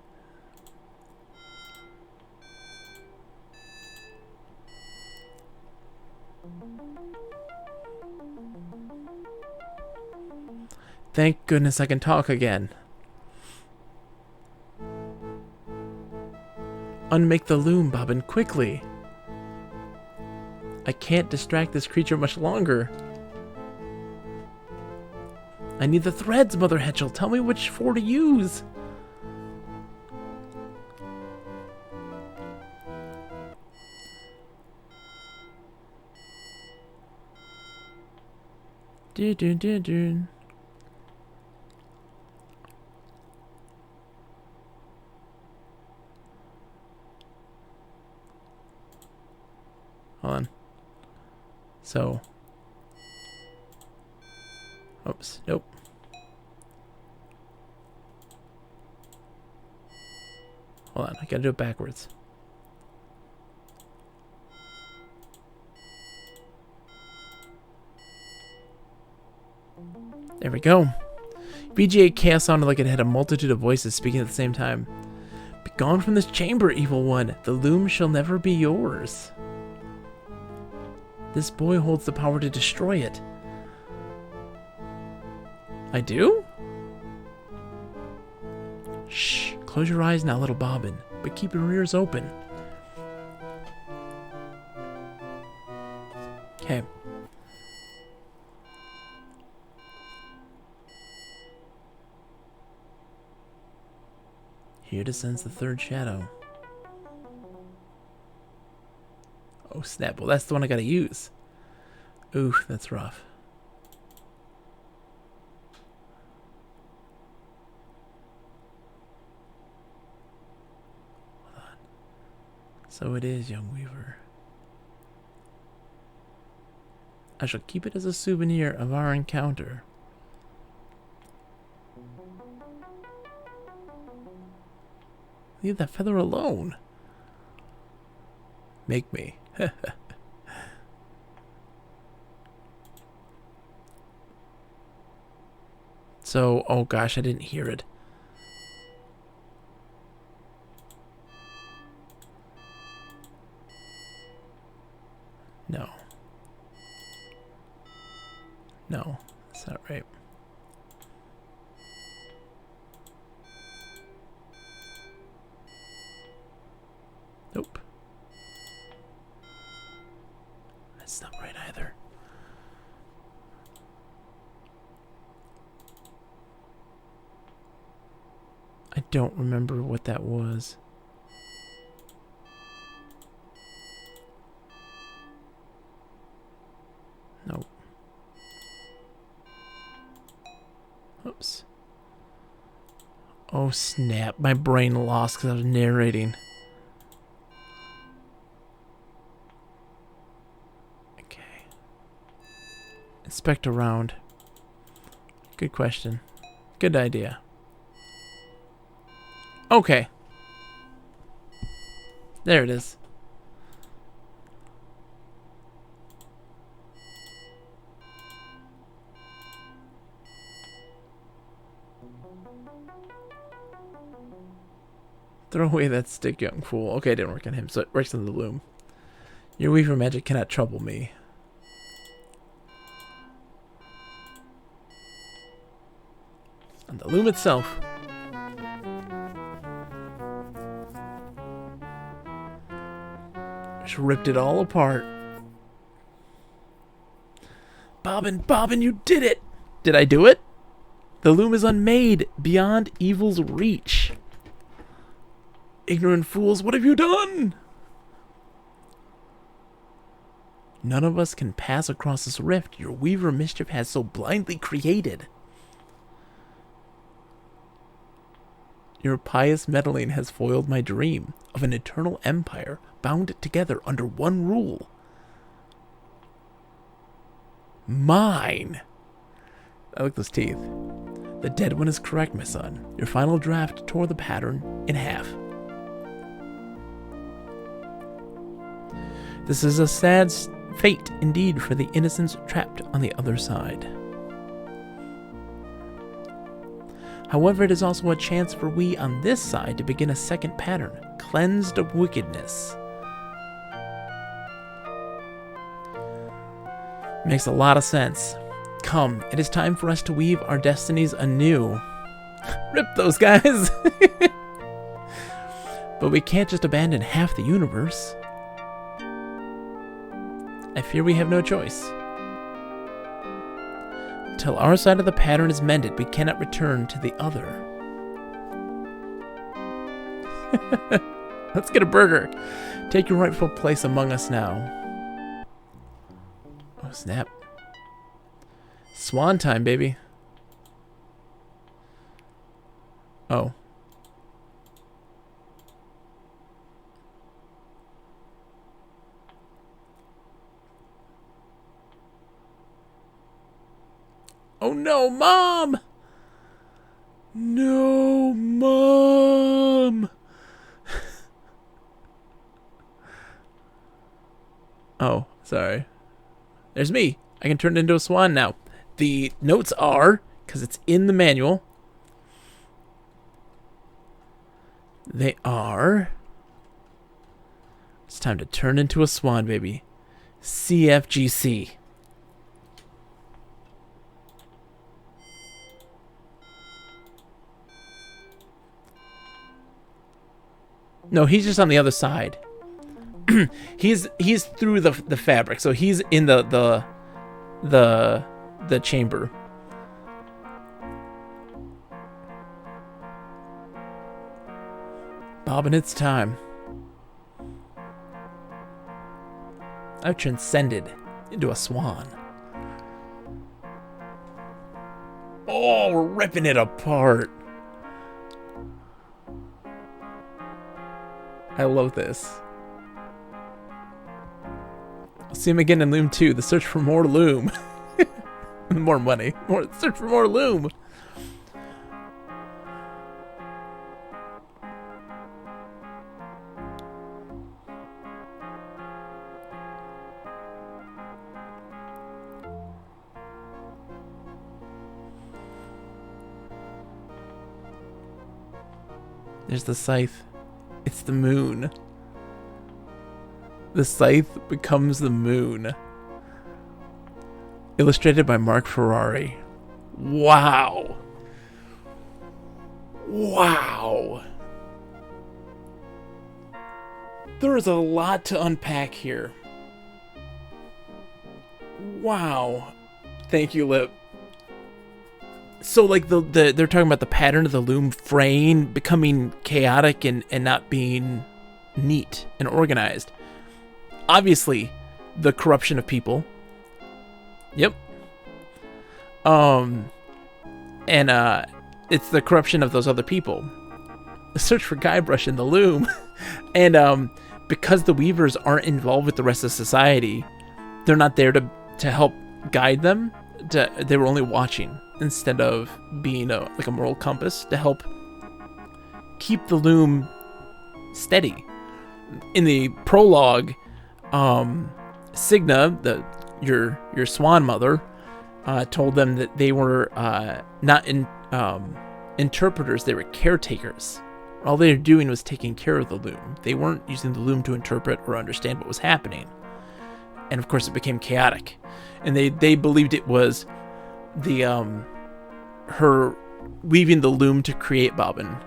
Thank goodness I can talk again. Unmake the loom, Bobbin, quickly. I can't distract this creature much longer. I need the threads, Mother Hetchel. Tell me which four to use. Dun. Hold on. So. Oops. Nope. Hold on. I gotta do it backwards. There we go. VGA Chaos sounded like it had a multitude of voices speaking at the same time. Be gone from this chamber, evil one. The loom shall never be yours. This boy holds the power to destroy it. I do? Shh. Close your eyes now, little Bobbin, but keep your ears open. Okay. Here descends the third shadow. Oh snap, well that's the one I gotta use. Oof, that's rough. Hold on. So it is, young weaver. I shall keep it as a souvenir of our encounter. Leave that feather alone. Make me. So, oh gosh, I didn't hear it. No. No, that's not right. Nope. That's not right either. I don't remember what that was. Nope. Oops. Oh snap, my brain lost because I was narrating. Okay. Inspect around. Good question. Good idea. Okay. There it is. Throw away that stick, young fool. Okay, it didn't work on him, so it works on the loom. Your weaver magic cannot trouble me. On the loom itself. Just ripped it all apart. Bobbin, Bobbin, you did it! Did I do it? The loom is unmade, beyond evil's reach. Ignorant fools, what have you done? None of us can pass across this rift your weaver mischief has so blindly created. Your pious meddling has foiled my dream of an eternal empire bound together under one rule. Mine. I like those teeth. The dead one is correct, my son. Your final draft tore the pattern in half. This is a sad fate indeed for the innocents trapped on the other side. However, it is also a chance for we on this side to begin a second pattern, cleansed of wickedness. Makes a lot of sense. Come, it is time for us to weave our destinies anew. Rip those guys! But we can't just abandon half the universe. I fear we have no choice. Until our side of the pattern is mended, we cannot return to the other. Let's get a burger. Take your rightful place among us now. Oh, snap. Swan time, baby. Oh. Oh no, Mom! No, Mom! Oh, sorry. There's me. I can turn it into a swan now. The notes are, because it's in the manual, they are, it's time to turn into a swan, baby. CFGC. No, he's just on the other side. he's through the fabric, so he's in the chamber. Bobbin, it's time. I've transcended into a swan. Oh, we're ripping it apart. I love this. See him again in Loom 2. The search for more Loom. More money. More search for more Loom. There's the scythe. It's the moon. The scythe becomes the moon. Illustrated by Mark Ferrari. Wow. Wow. There is a lot to unpack here. Wow. Thank you, Lip. So, like, they're talking about the pattern of the loom fraying, becoming chaotic, and not being neat and organized. Obviously, the corruption of people. Yep. And it's the corruption of those other people. The search for Guybrush in the loom. And because the Weavers aren't involved with the rest of society, they're not there to help guide them. They were only watching instead of being like a moral compass to help keep the loom steady. In the prologue, Signa, your swan mother, told them that they were not interpreters; they were caretakers. All they were doing was taking care of the loom. They weren't using the loom to interpret or understand what was happening. And of course, it became chaotic. And they believed it was her weaving the loom to create Bobbin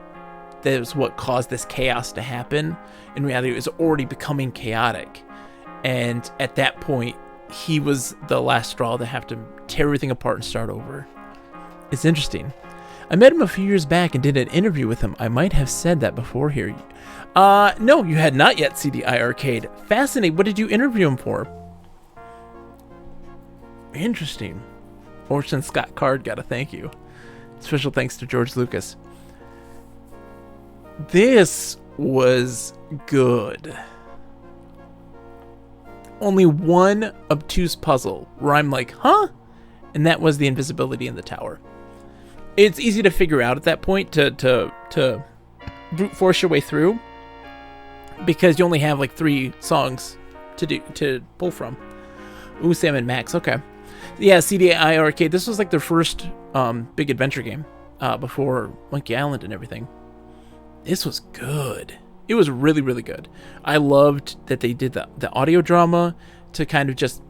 that was what caused this chaos to happen. In reality, it was already becoming chaotic. And at that point, he was the last straw to have to tear everything apart and start over. It's interesting. I met him a few years back and did an interview with him. I might have said that before here. No, you had not yet, CDI Arcade. Fascinating. What did you interview him for? Interesting. Orson Scott Card got a thank you. Special thanks to George Lucas. This was good. Only one obtuse puzzle where I'm like, huh? And that was the invisibility in the tower. It's easy to figure out at that point to brute force your way through, because you only have like 3 songs to pull from. Ooh, Sam and Max. Okay. Yeah, CDI Arcade. This was like their first big adventure game before Monkey Island and everything. This was good. It was really, really good. I loved that they did the audio drama to kind of just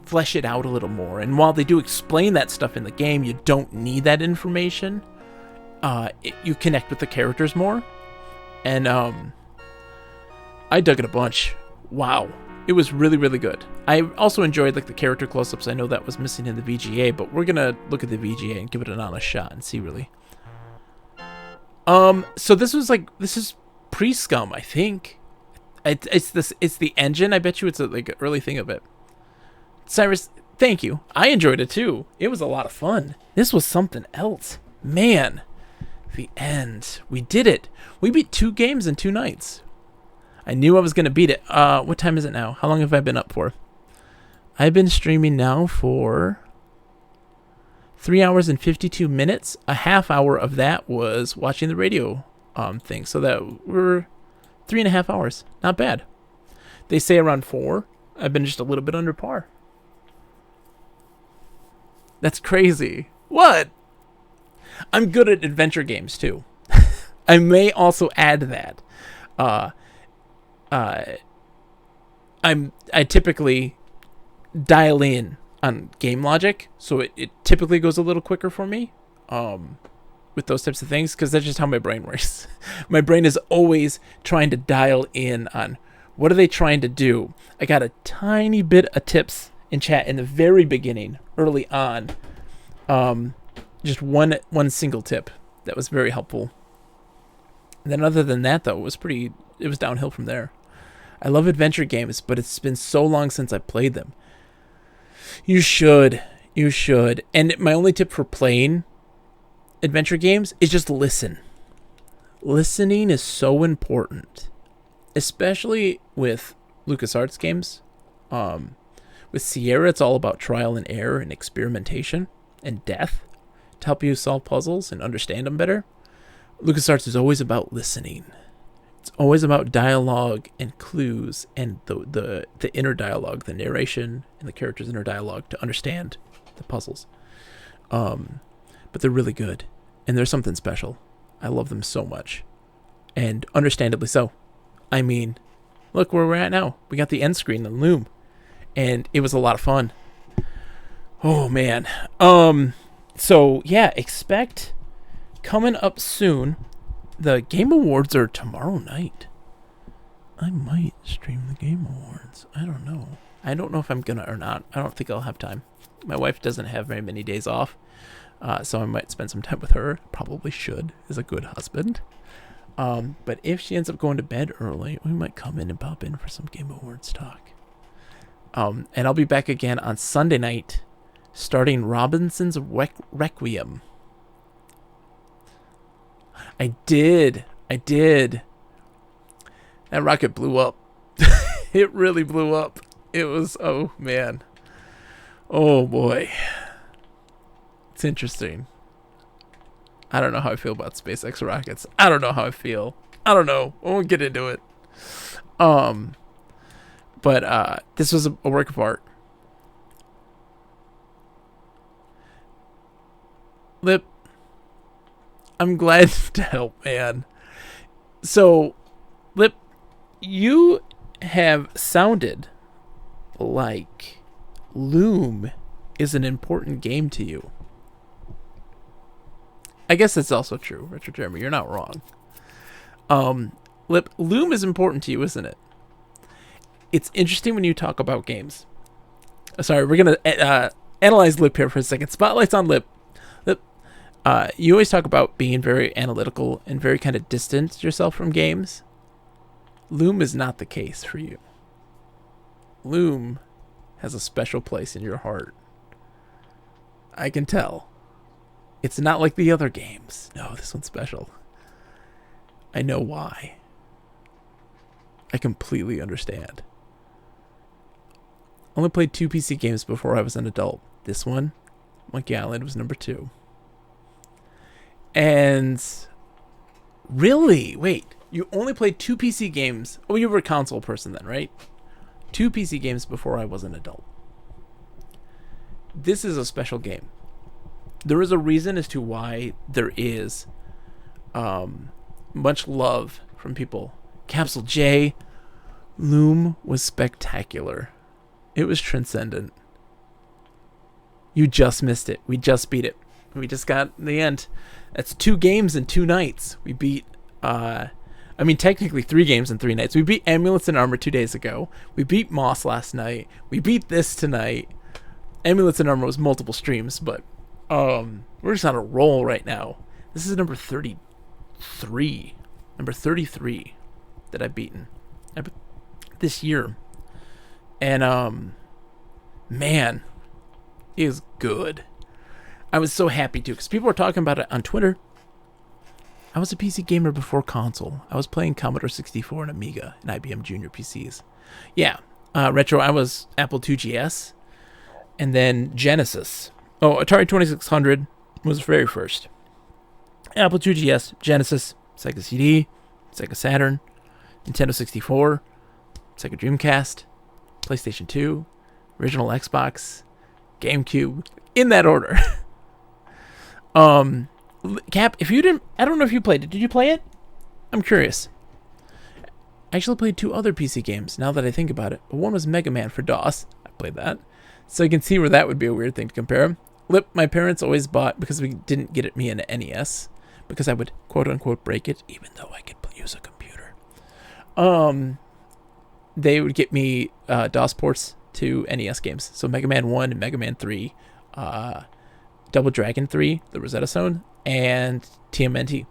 flesh it out a little more. And while they do explain that stuff in the game, you don't need that information. You connect with the characters more. And I dug it a bunch. Wow. It was really, really good. I also enjoyed like the character close-ups. I know that was missing in the VGA, but we're gonna look at the VGA and give it an honest shot and see really. So this is pre-Scum, I think. It's the engine. I bet you it's like an early thing of it. Cyrus, thank you. I enjoyed it too. It was a lot of fun. This was something else. Man, the end. We did it. We beat 2 games in 2 nights. I knew I was going to beat it. What time is it now? How long have I been up for? I've been streaming now for 3 hours and 52 minutes. A half hour of that was watching the radio thing. So that we're 3.5 hours. Not bad. They say around 4. I've been just a little bit under par. That's crazy. What? I'm good at adventure games too. I may also add that. I typically dial in on game logic, so it typically goes a little quicker for me with those types of things, because that's just how my brain works. My brain is always trying to dial in on what are they trying to do. I got a tiny bit of tips in chat in the very beginning, early on. Just one single tip that was very helpful. And then other than that, though, it was downhill from there. I love adventure games, but it's been so long since I played them. You should. And my only tip for playing adventure games is just listen. Listening is so important, especially with LucasArts games. With Sierra, it's all about trial and error and experimentation and death to help you solve puzzles and understand them better. LucasArts is always about listening. It's always about dialogue and clues and the inner dialogue, the narration and the characters' inner dialogue to understand the puzzles. But they're really good, and there's something special. I love them so much, and understandably so. I mean, look where we're at now. We got the end screen on Loom, and it was a lot of fun. Oh man. So yeah, expect coming up soon. The Game Awards are tomorrow night. I might stream the Game Awards. I don't know. I don't know if I'm gonna or not. I don't think I'll have time. My wife doesn't have very many days off, so I might spend some time with her. Probably should, as a good husband. But if she ends up going to bed early, we might come in and pop in for some Game Awards talk. And I'll be back again on Sunday night, starting Robinson's Requiem. I did. That rocket blew up. It really blew up. It was, oh man. Oh boy. It's interesting. I don't know how I feel about SpaceX rockets. I don't know how I feel. I don't know. I won't get into it. But this was a work of art. Lip, I'm glad to help, man. So, Lip, you have sounded like Loom is an important game to you. I guess that's also true, Richard Jeremy. You're not wrong. Lip, Loom is important to you, isn't it? It's interesting when you talk about games. Sorry, we're going to analyze Lip here for a second. Spotlight's on Lip. Lip, you always talk about being very analytical and very kind of distant yourself from games. Loom is not the case for you. Loom has a special place in your heart. I can tell. It's not like the other games. No, this one's special. I know why. I completely understand. Only played 2 PC games before I was an adult. This one, Monkey Island, was number 2. And really, wait, you only played 2 PC games. Oh, you were a console person then, right? 2 PC games before I was an adult. This is a special game. There is a reason as to why there is much love from people. Capsule J, Loom was spectacular. It was transcendent. You just missed it. We just beat it. We just got the end. That's 2 games in 2 nights. We beat, technically 3 games in 3 nights. We beat Amulets and Armor 2 days ago. We beat Moss last night. We beat this tonight. Amulets and Armor was multiple streams, but we're just on a roll right now. This is number 33. Number 33 that I've beaten this year. And, man, it is good. I was so happy too, because people were talking about it on Twitter. I was a PC gamer before console. I was playing Commodore 64 and Amiga and IBM Junior PCs. Yeah, retro, I was Apple IIgs, and then Genesis. Oh, Atari 2600 was very first. Apple IIgs, Genesis, Sega CD, Sega Saturn, Nintendo 64, Sega Dreamcast, PlayStation 2, original Xbox, GameCube, in that order. Cap, if you didn't, I don't know if you played it. Did you play it? I'm curious. I actually played 2 other PC games, now that I think about it. But one was Mega Man for DOS. I played that. So you can see where that would be a weird thing to compare. Lip, my parents always bought, because we didn't get me an NES, because I would quote-unquote break it, even though I could use a computer. They would get me DOS ports to NES games. So Mega Man 1 and Mega Man 3, Double Dragon 3, the Rosetta Stone, and TMNT.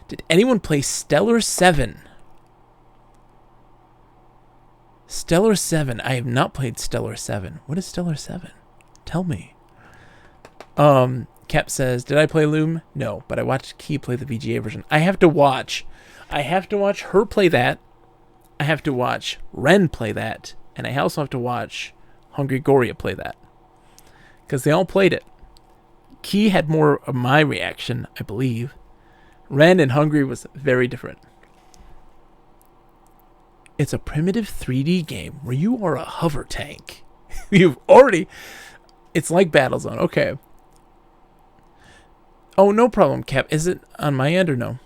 Did anyone play Stellar 7? Stellar 7. I have not played Stellar 7. What is Stellar 7? Tell me. Cap says, did I play Loom? No, but I watched Key play the VGA version. I have to watch her play that. I have to watch Ren play that and I also have to watch Hungry Goria play that. Because they all played it. Key had more of my reaction, I believe. Ren and Hungry was very different. It's a primitive 3D game where you are a hover tank. You've already... It's like Battlezone. Okay. Oh, no problem, Cap. Is it on my end or no?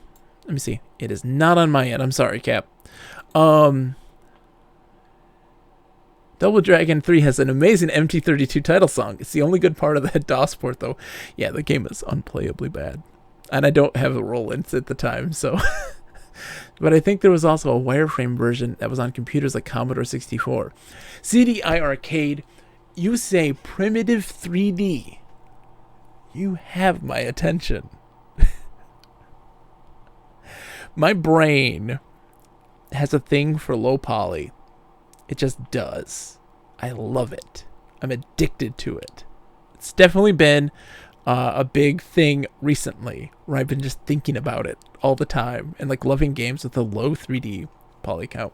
Let me see. It is not on my end. I'm sorry, Cap. Double Dragon 3 has an amazing MT32 title song. It's the only good part of that DOS port, though. Yeah, the game is unplayably bad. And I don't have a roll-ins at the time, so... But I think there was also a wireframe version that was on computers like Commodore 64. CDI Arcade, you say primitive 3D. You have my attention. My brain has a thing for low poly. It just does. I love it. I'm addicted to it. It's definitely been a big thing recently where I've been just thinking about it all the time and like loving games with a low 3D poly count.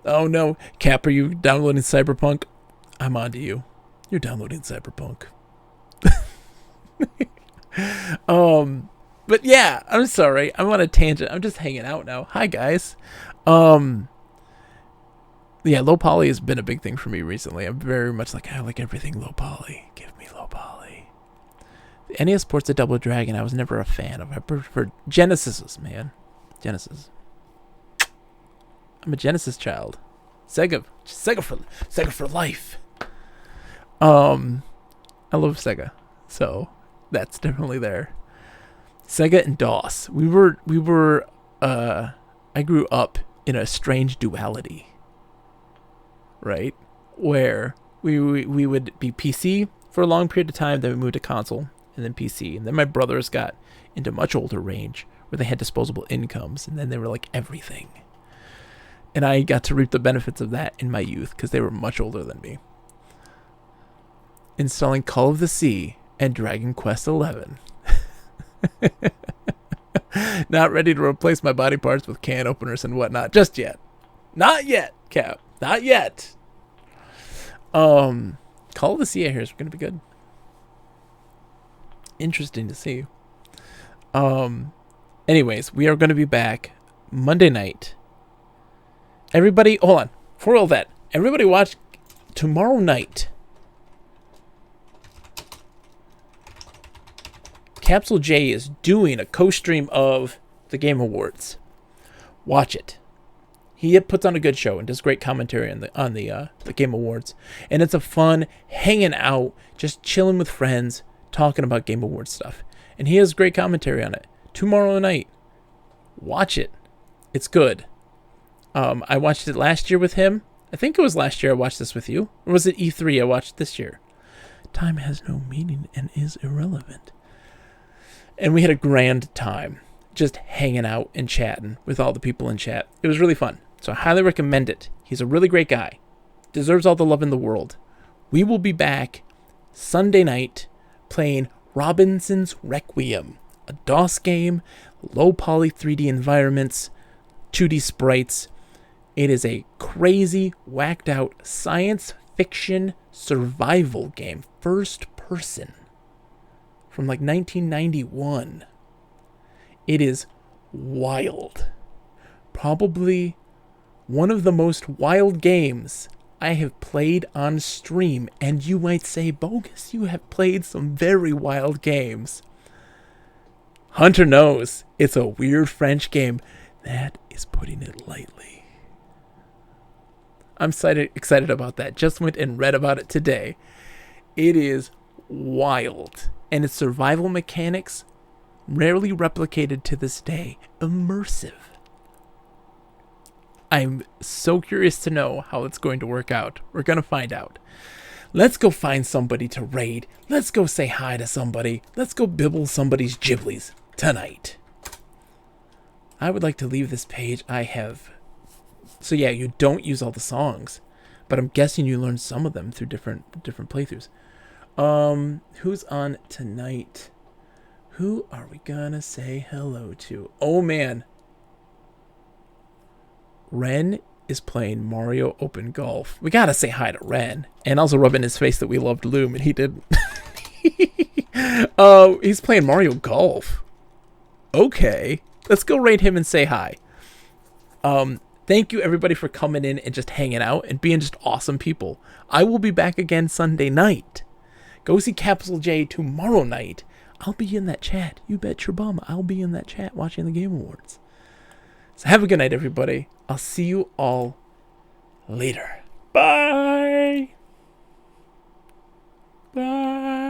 Oh no, Cap, are you downloading Cyberpunk? I'm on to you. You're downloading Cyberpunk. But yeah, I'm sorry. I'm on a tangent. I'm just hanging out now. Hi guys. Yeah, low poly has been a big thing for me recently. I'm very much like, I like everything low poly. Give me low poly. The NES ports of Double Dragon, I was never a fan of. I preferred Genesis's, man. Genesis. I'm a Genesis child. Sega for life. I love Sega, so that's definitely there. Sega and DOS. I grew up in a strange duality, right? Where we would be PC for a long period of time, then we moved to console, and then PC. And then my brothers got into much older range, where they had disposable incomes, and then they were like everything. And I got to reap the benefits of that in my youth, because they were much older than me. Installing Call of the Sea and Dragon Quest XI. Not ready to replace my body parts with can openers and whatnot just yet. Not yet, Cap. Not yet. Call of the Sea, I hear, is going to be good. Interesting to see. Anyways, we are going to be back Monday night. Everybody, hold on. For all that, everybody watch tomorrow night. Capsule J is doing a co-stream of the Game Awards. Watch it. He puts on a good show and does great commentary on the Game Awards. And it's a fun hanging out, just chilling with friends, talking about Game Awards stuff. And he has great commentary on it. Tomorrow night. Watch it. It's good. I watched it last year with him. I think it was last year I watched this with you. Or was it E3 I watched this year? Time has no meaning and is irrelevant. And we had a grand time just hanging out and chatting with all the people in chat. It was really fun. So I highly recommend it. He's a really great guy. Deserves all the love in the world. We will be back Sunday night playing Robinson's Requiem, a DOS game, low poly 3D environments, 2D sprites. It is a crazy, whacked out science fiction survival game, first person, from like 1991. It is wild. Probably one of the most wild games I have played on stream. And you might say, Bogus, you have played some very wild games. Hunter knows it's a weird French game. That is putting it lightly. I'm excited about that. Just went and read about it today. It is wild. And its survival mechanics, rarely replicated to this day. Immersive. I'm so curious to know how it's going to work out. We're going to find out. Let's go find somebody to raid. Let's go say hi to somebody. Let's go bibble somebody's giblies tonight. I would like to leave this page. I have... So yeah, you don't use all the songs, but I'm guessing you learned some of them through different playthroughs. Who's on tonight? Who are we gonna say hello to? Oh man. Ren is playing Mario Open Golf. We gotta say hi to Ren. And also rub in his face that we loved Loom, and he didn't. He's playing Mario Golf. Okay. Let's go raid him and say hi. Thank you everybody for coming in and just hanging out and being just awesome people. I will be back again Sunday night. Go see Capital J tomorrow night. I'll be in that chat. You bet your bum. I'll be in that chat watching the Game Awards. So have a good night, everybody. I'll see you all later. Bye. Bye.